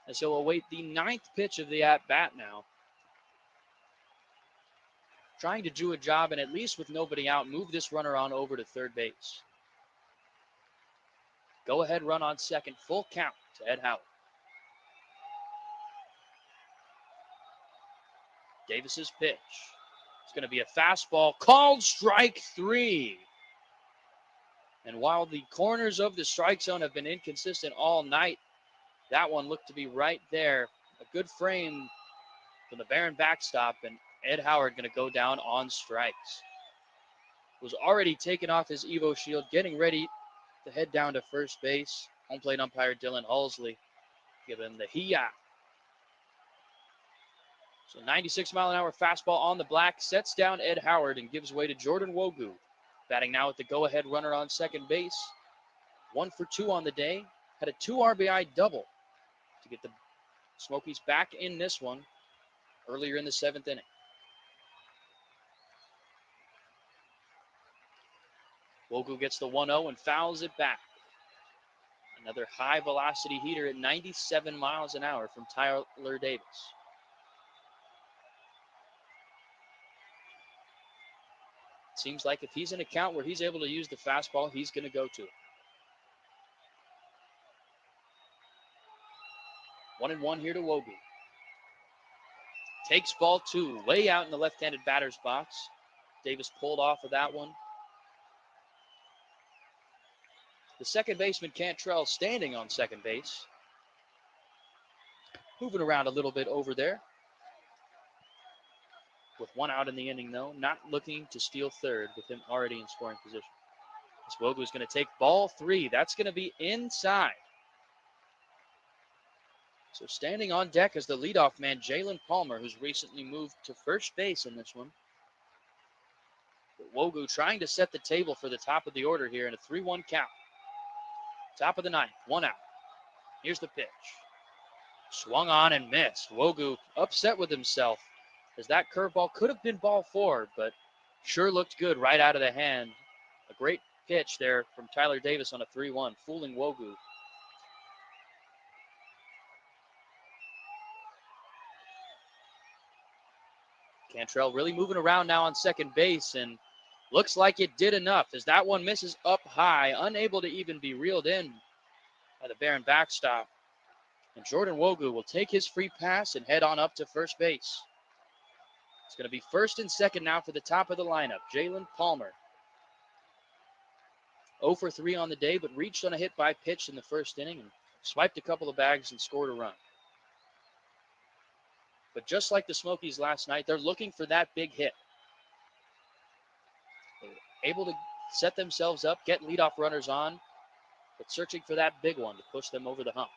As he'll await the 9th pitch of the at-bat now. Trying to do a job, and at least with nobody out, move this runner on over to third base. Go ahead run on second, full count to Ed Howard. Davis's pitch. It's going to be a fastball called strike 3. And while the corners of the strike zone have been inconsistent all night, that one looked to be right there. A good frame from the Baron backstop, and Ed Howard going to go down on strikes. Was already taken off his Evo shield, getting ready to head down to first base, Home plate umpire Dylan Halsley giving him the hee-yah. So 96-mile-an-hour fastball on the black, sets down Ed Howard and gives way to Jordan Wogu. Batting now with the go-ahead runner on second base. 1 for 2 on the day. Had a 2 RBI double to get the Smokies back in this one earlier in the 7th inning. Wogu gets the 1-0 and fouls it back. Another high-velocity heater at 97 miles an hour from Tyler Davis. Seems like if he's in a count where he's able to use the fastball, he's going to go to it. 1-1 here to Wogu. Takes ball 2, way out in the left-handed batter's box. Davis pulled off of that one. The second baseman, Cantrell, standing on second base. Moving around a little bit over there. With 1 out in the inning, though, not looking to steal third with him already in scoring position. This Wogu is going to take ball 3. That's going to be inside. So standing on deck is the leadoff man, Jalen Palmer, who's recently moved to first base in this one. But Wogu trying to set the table for the top of the order here in a 3-1 count. Top of the 9th, 1 out. Here's the pitch. Swung on and missed. Wogu upset with himself as that curveball could have been ball 4, but sure looked good right out of the hand. A great pitch there from Tyler Davis on a 3-1, fooling Wogu. Cantrell really moving around now on second base, and looks like it did enough as that one misses up high, unable to even be reeled in by the Baron backstop. And Jordan Wogu will take his free pass and head on up to first base. It's going to be first and second now for the top of the lineup, Jalen Palmer. 0 for 3 on the day, but reached on a hit by pitch in the first inning and swiped a couple of bags and scored a run. But just like the Smokies last night, they're looking for that big hit. They're able to set themselves up, get leadoff runners on, but searching for that big one to push them over the hump.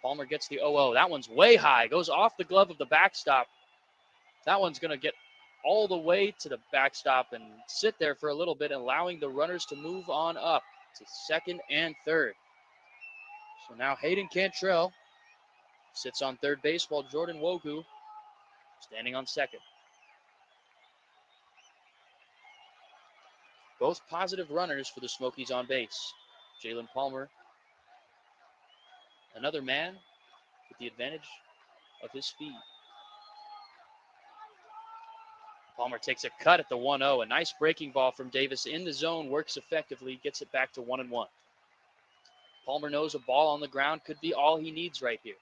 Palmer gets the 0-0. That one's way high, goes off the glove of the backstop. That one's going to get all the way to the backstop and sit there for a little bit, allowing the runners to move on up to second and third. So now Hayden Cantrell sits on third base while Jordan Wogu standing on second. Both positive runners for the Smokies on base. Jalen Palmer, another man with the advantage of his speed. Palmer takes a cut at the 1-0. A nice breaking ball from Davis in the zone, works effectively, gets it back to 1-1. Palmer knows a ball on the ground could be all he needs right here.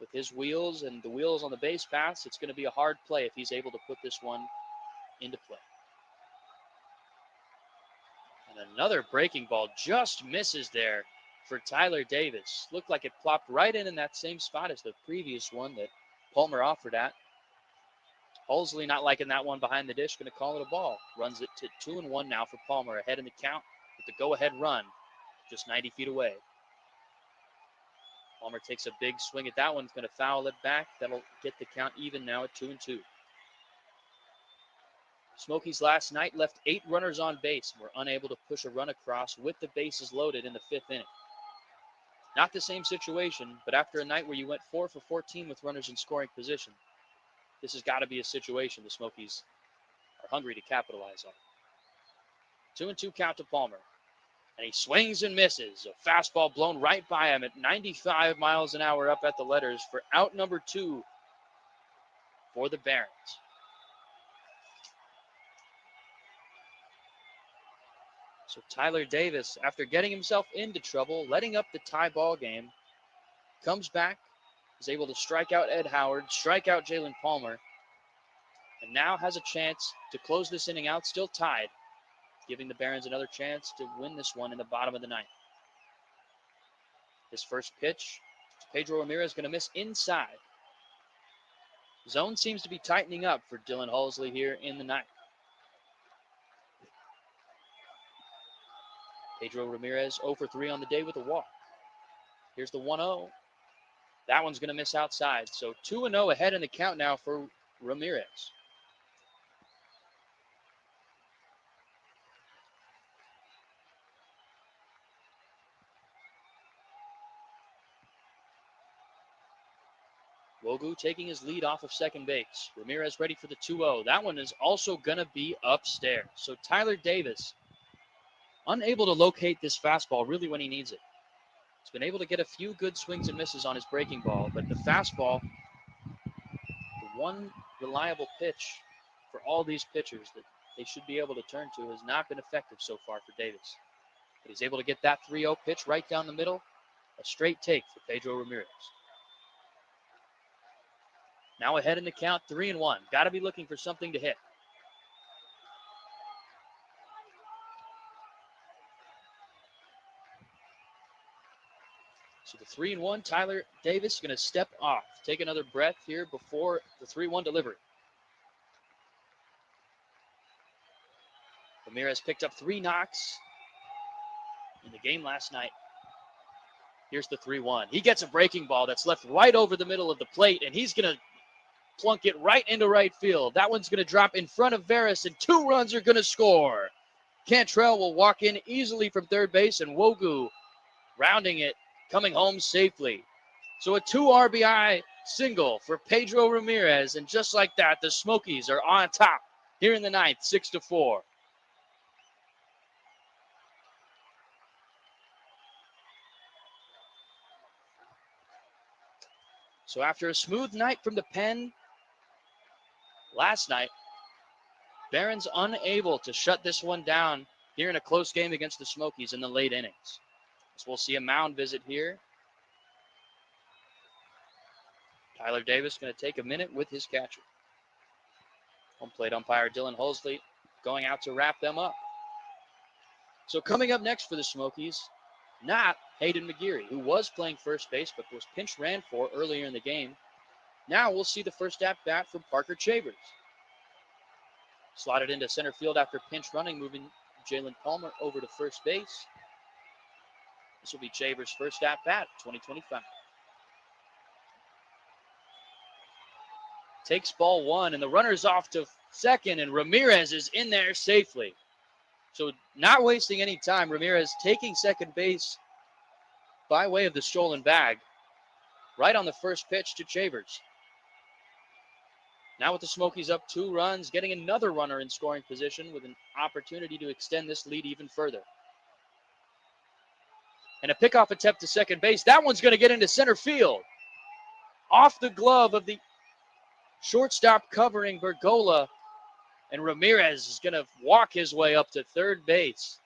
With his wheels and the wheels on the base paths, it's going to be a hard play if he's able to put this one into play. And another breaking ball just misses there for Tyler Davis. Looked like it plopped right in that same spot as the previous one that Palmer offered at. Halsley not liking that one behind the dish, going to call it a ball. Runs it to 2-1 now for Palmer, ahead in the count with the go-ahead run just 90 feet away. Palmer takes a big swing at that one. He's going to foul it back. That'll get the count even now at 2-2. Smokies last night left 8 runners on base and were unable to push a run across with the bases loaded in the 5th inning. Not the same situation, but after a night where you went 4 for 14 with runners in scoring position, this has got to be a situation the Smokies are hungry to capitalize on. 2-2 count to Palmer. And he swings and misses. A fastball blown right by him at 95 miles an hour up at the letters for out number 2 for the Barons. So Tyler Davis, after getting himself into trouble, letting up the tie ball game, comes back, is able to strike out Ed Howard, strike out Jalen Palmer, and now has a chance to close this inning out, still tied, giving the Barons another chance to win this one in the bottom of the 9th. His first pitch, Pedro Ramirez going to miss inside. Zone seems to be tightening up for Dylan Halsley here in the 9th. Pedro Ramirez 0 for 3 on the day with a walk. Here's the 1-0. That one's going to miss outside. So 2-0 ahead in the count now for Ramirez. Wogu taking his lead off of second base. Ramirez ready for the 2-0. That one is also going to be upstairs. So Tyler Davis unable to locate this fastball really when he needs it. He's been able to get a few good swings and misses on his breaking ball, but the fastball, the one reliable pitch for all these pitchers that they should be able to turn to, has not been effective so far for Davis. But he's able to get that 3-0 pitch right down the middle. A straight take for Pedro Ramirez. Now ahead in the count, 3-1. Got to be looking for something to hit. So the 3-1, Tyler Davis going to step off. Take another breath here before the 3-1 delivery. Ramirez picked up 3 knocks in the game last night. Here's the 3-1. He gets a breaking ball that's left right over the middle of the plate, and he's going to plunk it right into right field. That one's going to drop in front of Veras, and 2 runs are going to score. Cantrell will walk in easily from third base, and Wogu rounding it, coming home safely. So a 2 RBI single for Pedro Ramirez, and just like that, the Smokies are on top here in the 9th, 6-4. So after a smooth night from the pen last night, Barons unable to shut this one down here in a close game against the Smokies in the late innings. So we'll see a mound visit here. Tyler Davis going to take a minute with his catcher. Home plate umpire Dylan Hulsley going out to wrap them up. So coming up next for the Smokies, not Hayden McGeary, who was playing first base but was pinch ran for earlier in the game. Now we'll see the first at-bat from Parker Chavers. Slotted into center field after pinch running, moving Jalen Palmer over to first base. This will be Chavers' first at-bat, 2025. Takes ball 1, and the runner's off to second, and Ramirez is in there safely. So not wasting any time, Ramirez taking second base by way of the stolen bag, right on the first pitch to Chavers. Now with the Smokies up 2 runs, getting another runner in scoring position with an opportunity to extend this lead even further. And a pickoff attempt to second base. That one's going to get into center field. Off the glove of the shortstop covering Bergola, and Ramirez is going to walk his way up to third base.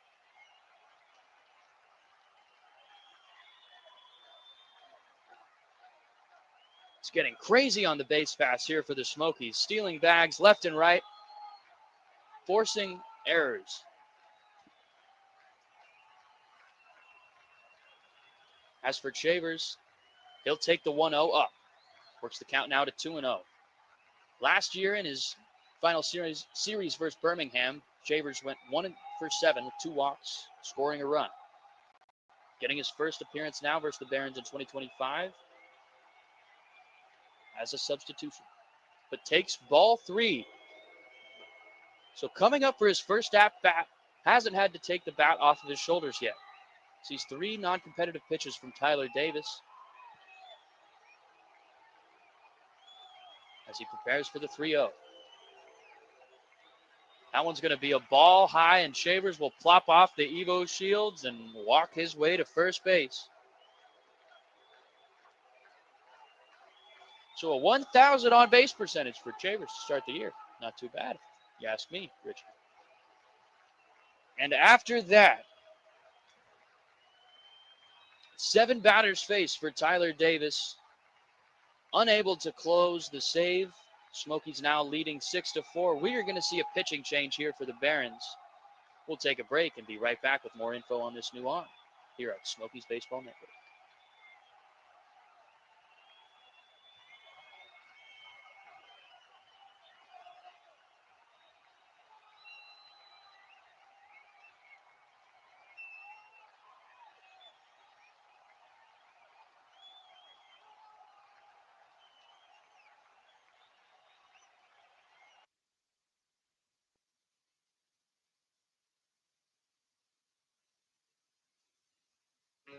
It's getting crazy on the base pass here for the Smokies, stealing bags left and right, forcing errors. As for Chavers, he'll take the 1-0 up. Works the count now to 2-0. Last year in his final series versus Birmingham, Chavers went 1 for 7 with 2 walks, scoring a run. Getting his first appearance now versus the Barons in 2025 as a substitution, but takes ball 3. So coming up for his first at-bat, hasn't had to take the bat off of his shoulders yet. Sees 3 non-competitive pitches from Tyler Davis as he prepares for the 3-0. That one's going to be a ball high, and Chavers will plop off the Evo shields and walk his way to first base. So a 1,000 on-base percentage for Chavers to start the year. Not too bad, if you ask me, Richard. And after that, 7 batters faced for Tyler Davis. Unable to close the save. Smokies now leading 6-4. We are going to see a pitching change here for the Barons. We'll take a break and be right back with more info on this new arm here at Smokies Baseball Network.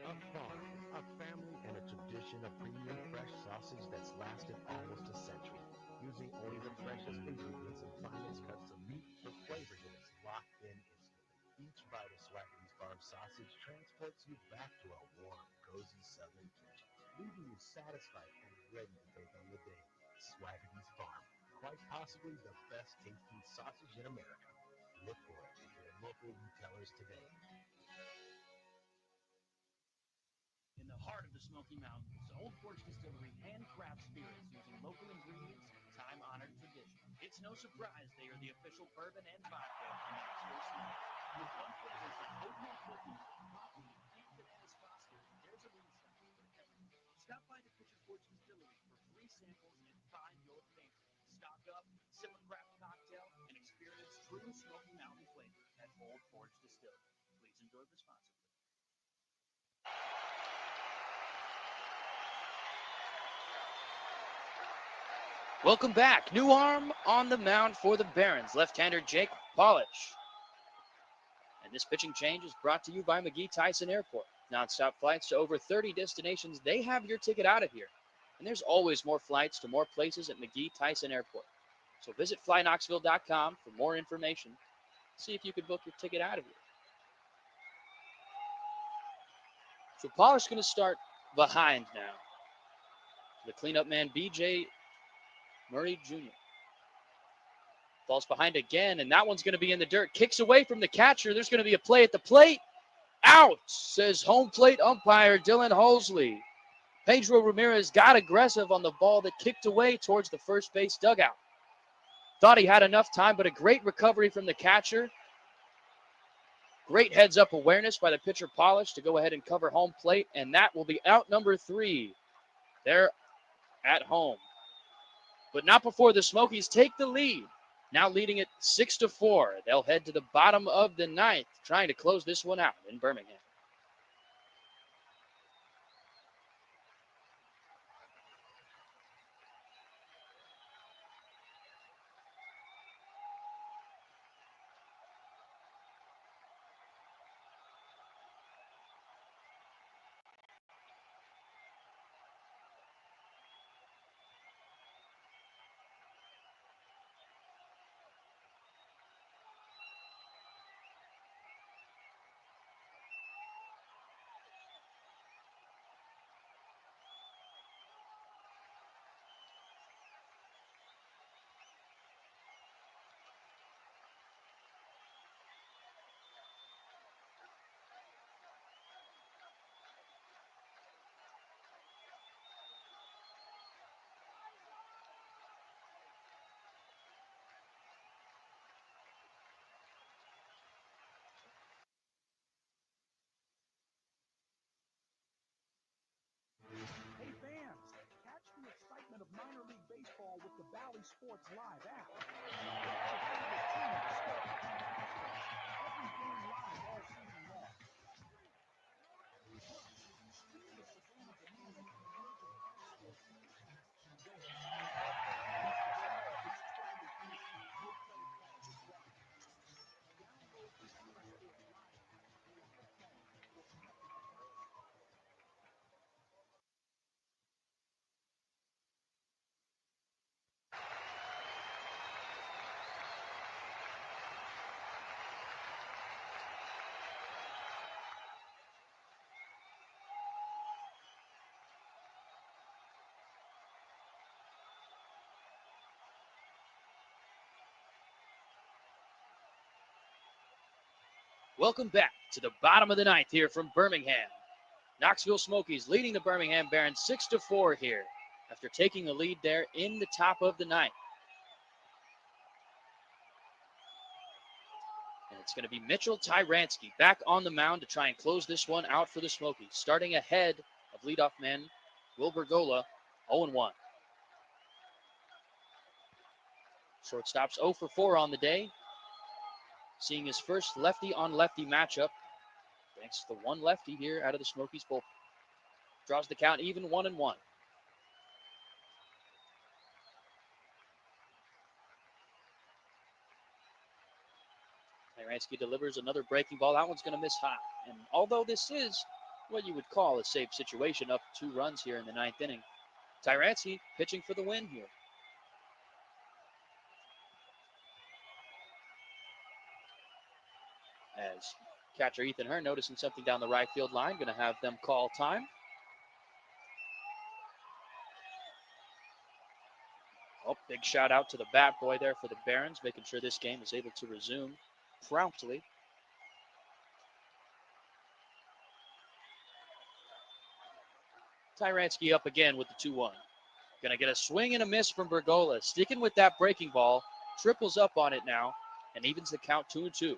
A farm, a family, and a tradition of premium fresh sausage that's lasted almost a century. Using only the freshest ingredients and finest cuts of meat for flavor that is locked in instantly. Each bite of Swaggerty's Farm sausage transports you back to a warm, cozy southern kitchen, leaving you satisfied and ready to take on the day. Swaggerty's Farm, quite possibly the best tasting sausage in America. Look for it at your local retailers today. In the heart of the Smoky Mountains, Old Forge Distillery handcrafts spirits using local ingredients and time-honored tradition. It's no surprise they are the official bourbon and vodka of the Knoxville Smokies. With fun flavors like oatmeal cookies, coffee, and bananas foster, there's a moonshine for everyone. Stop by the Pitcher Forge Distillery for free samples and find your favorite. Stock up, sip a craft cocktail, and experience true Smoky Mountain flavor at Old Forge Distillery. Please enjoy responsibly. Welcome back. New arm on the mound for the Barons, left-hander Jake Polish. And this pitching change is brought to you by McGee Tyson Airport. Non-stop flights to over 30 destinations. They have your ticket out of here. And there's always more flights to more places at McGee Tyson Airport. So visit flyknoxville.com for more information. See if you could book your ticket out of here. So Polish is going to start behind now. The cleanup man, B.J. Murray Jr. Falls behind again, and that one's going to be in the dirt. Kicks away from the catcher. There's going to be a play at the plate. Out, says home plate umpire Dylan Holsley. Pedro Ramirez got aggressive on the ball that kicked away towards the first base dugout. Thought he had enough time, but a great recovery from the catcher. Great heads-up awareness by the pitcher Polish to go ahead and cover home plate, and that will be out number 3. They're at home. But not before the Smokies take the lead. Now leading it 6-4. They'll head to the bottom of the 9th, trying to close this one out in Birmingham. Hey fans, catch the excitement of minor league baseball with the Valley Sports Live app. Watch your favorite teams start to play action. Every game live all season long. Plus, stream the Savannah Bananas and major franchise series. Go ahead. It's totally free. No credit card required. Download the Valley Sports Live app on your phone or Apple device. Welcome back to the bottom of the 9th here from Birmingham. Knoxville Smokies leading the Birmingham Barons 6-4 here after taking the lead there in the top of the 9th. And it's going to be Mitchell Tyransky back on the mound to try and close this one out for the Smokies. Starting ahead of leadoff man Wilbur Gola, 0-1. Shortstop's 0 for 4 on the day. Seeing his first lefty-on-lefty matchup. Thanks to the one lefty here out of the Smokies bullpen. Draws the count even 1-1. Tyransky delivers another breaking ball. That one's going to miss high. And although this is what you would call a safe situation, up 2 runs here in the 9th inning. Tyranski pitching for the win here. As catcher Ethan Hearn noticing something down the right field line, going to have them call time. Oh, big shout out to the bat boy there for the Barons, making sure this game is able to resume promptly. Tyranski up again with the 2-1. Going to get a swing and a miss from Bergola. Sticking with that breaking ball, triples up on it now, and evens the count 2-2.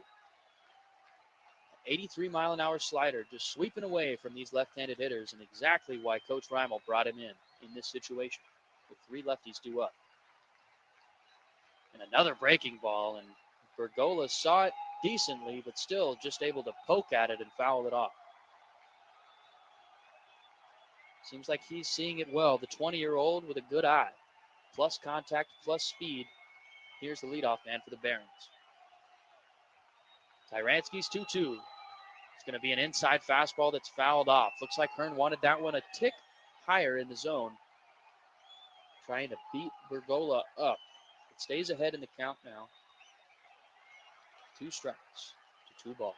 83-mile-an-hour slider just sweeping away from these left-handed hitters, and exactly why Coach Reimel brought him in this situation, with 3 lefties due up. And another breaking ball, and Bergola saw it decently, but still just able to poke at it and foul it off. Seems like he's seeing it well. The 20-year-old with a good eye. Plus contact, plus speed. Here's the leadoff man for the Barons. Tyranski's 2-2. It's going to be an inside fastball that's fouled off. Looks like Hearn wanted that one a tick higher in the zone. Trying to beat Bergola up. It stays ahead in the count now. 2 strikes to 2 balls.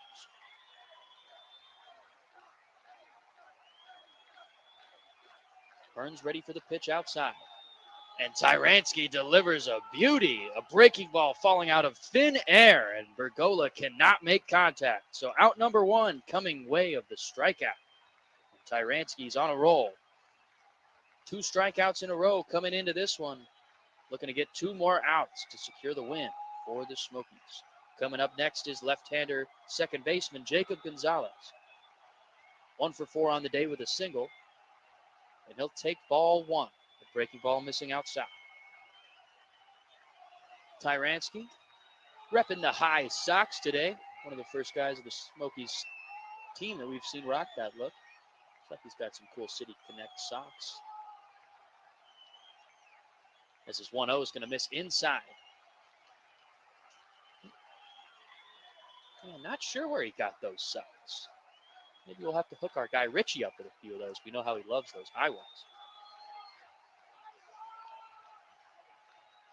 Hearn's ready for the pitch outside. And Tyranski delivers a beauty. A breaking ball falling out of thin air, and Bergola cannot make contact. So out number 1 coming way of the strikeout. Tyranski's on a roll. 2 strikeouts in a row coming into this one. Looking to get 2 more outs to secure the win for the Smokies. Coming up next is left-hander second baseman Jacob Gonzalez. 1 for 4 on the day with a single. And he'll take ball 1. The breaking ball missing outside. Tyranski repping the high socks today. One of the first guys of the Smokies team that we've seen rock that look. Looks like he's got some cool City Connect socks. As his 1-0 is going to miss inside. I'm not sure where he got those socks. Maybe we'll have to hook our guy Richie up with a few of those. We know how he loves those high ones.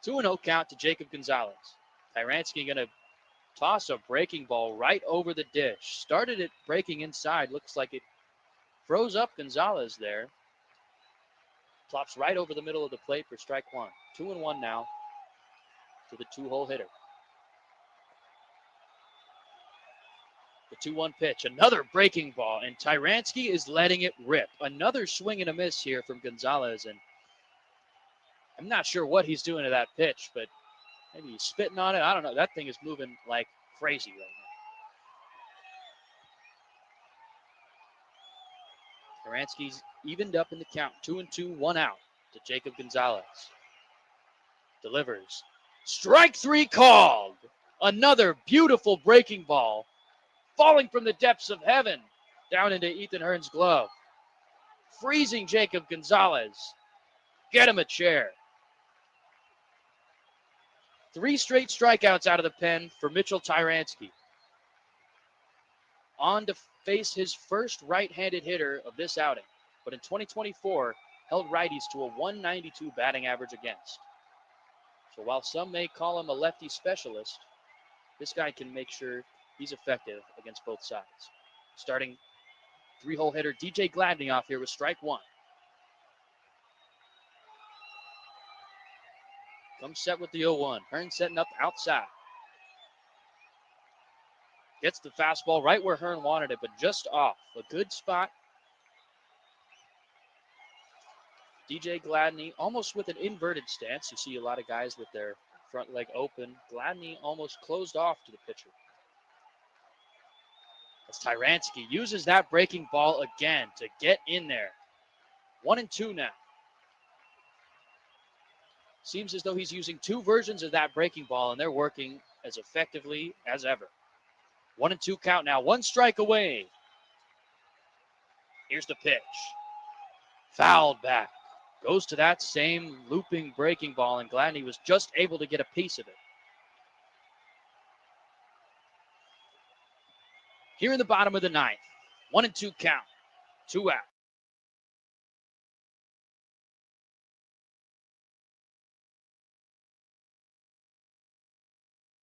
2-0 count to Jacob Gonzalez. Tyranski going to toss a breaking ball right over the dish. Started it breaking inside. Looks like it froze up Gonzalez there. Plops right over the middle of the plate for strike 1. 2-1 now to the 2-hole hitter. The 2-1 pitch, another breaking ball, and Tyranski is letting it rip. Another swing and a miss here from Gonzalez, and I'm not sure what he's doing to that pitch, but maybe he's spitting on it. I don't know. That thing is moving like crazy right now. Tyranski's evened up in the count. 2-2, 1 out to Jacob Gonzalez. Delivers. Strike 3 called. Another beautiful breaking ball falling from the depths of heaven down into Ethan Hearn's glove. Freezing Jacob Gonzalez. Get him a chair. 3 straight strikeouts out of the pen for Mitchell Tyranski. On to face his first right-handed hitter of this outing, but in 2024 held righties to a 192 batting average against. So while some may call him a lefty specialist, this guy can make sure he's effective against both sides. Starting 3-hole hitter DJ Gladney off here with strike 1. Comes set with the 0-1. Hearn setting up outside. Gets the fastball right where Hearn wanted it, but just off. A good spot. DJ Gladney almost with an inverted stance. You see a lot of guys with their front leg open. Gladney almost closed off to the pitcher. As Tyranski uses that breaking ball again to get in there. 1-2 now. Seems as though he's using 2 versions of that breaking ball, and they're working as effectively as ever. 1-2 count now. 1 strike away. Here's the pitch. Fouled back. Goes to that same looping breaking ball, and Gladney was just able to get a piece of it. Here in the bottom of the 9th. 1-2 count. 2 out.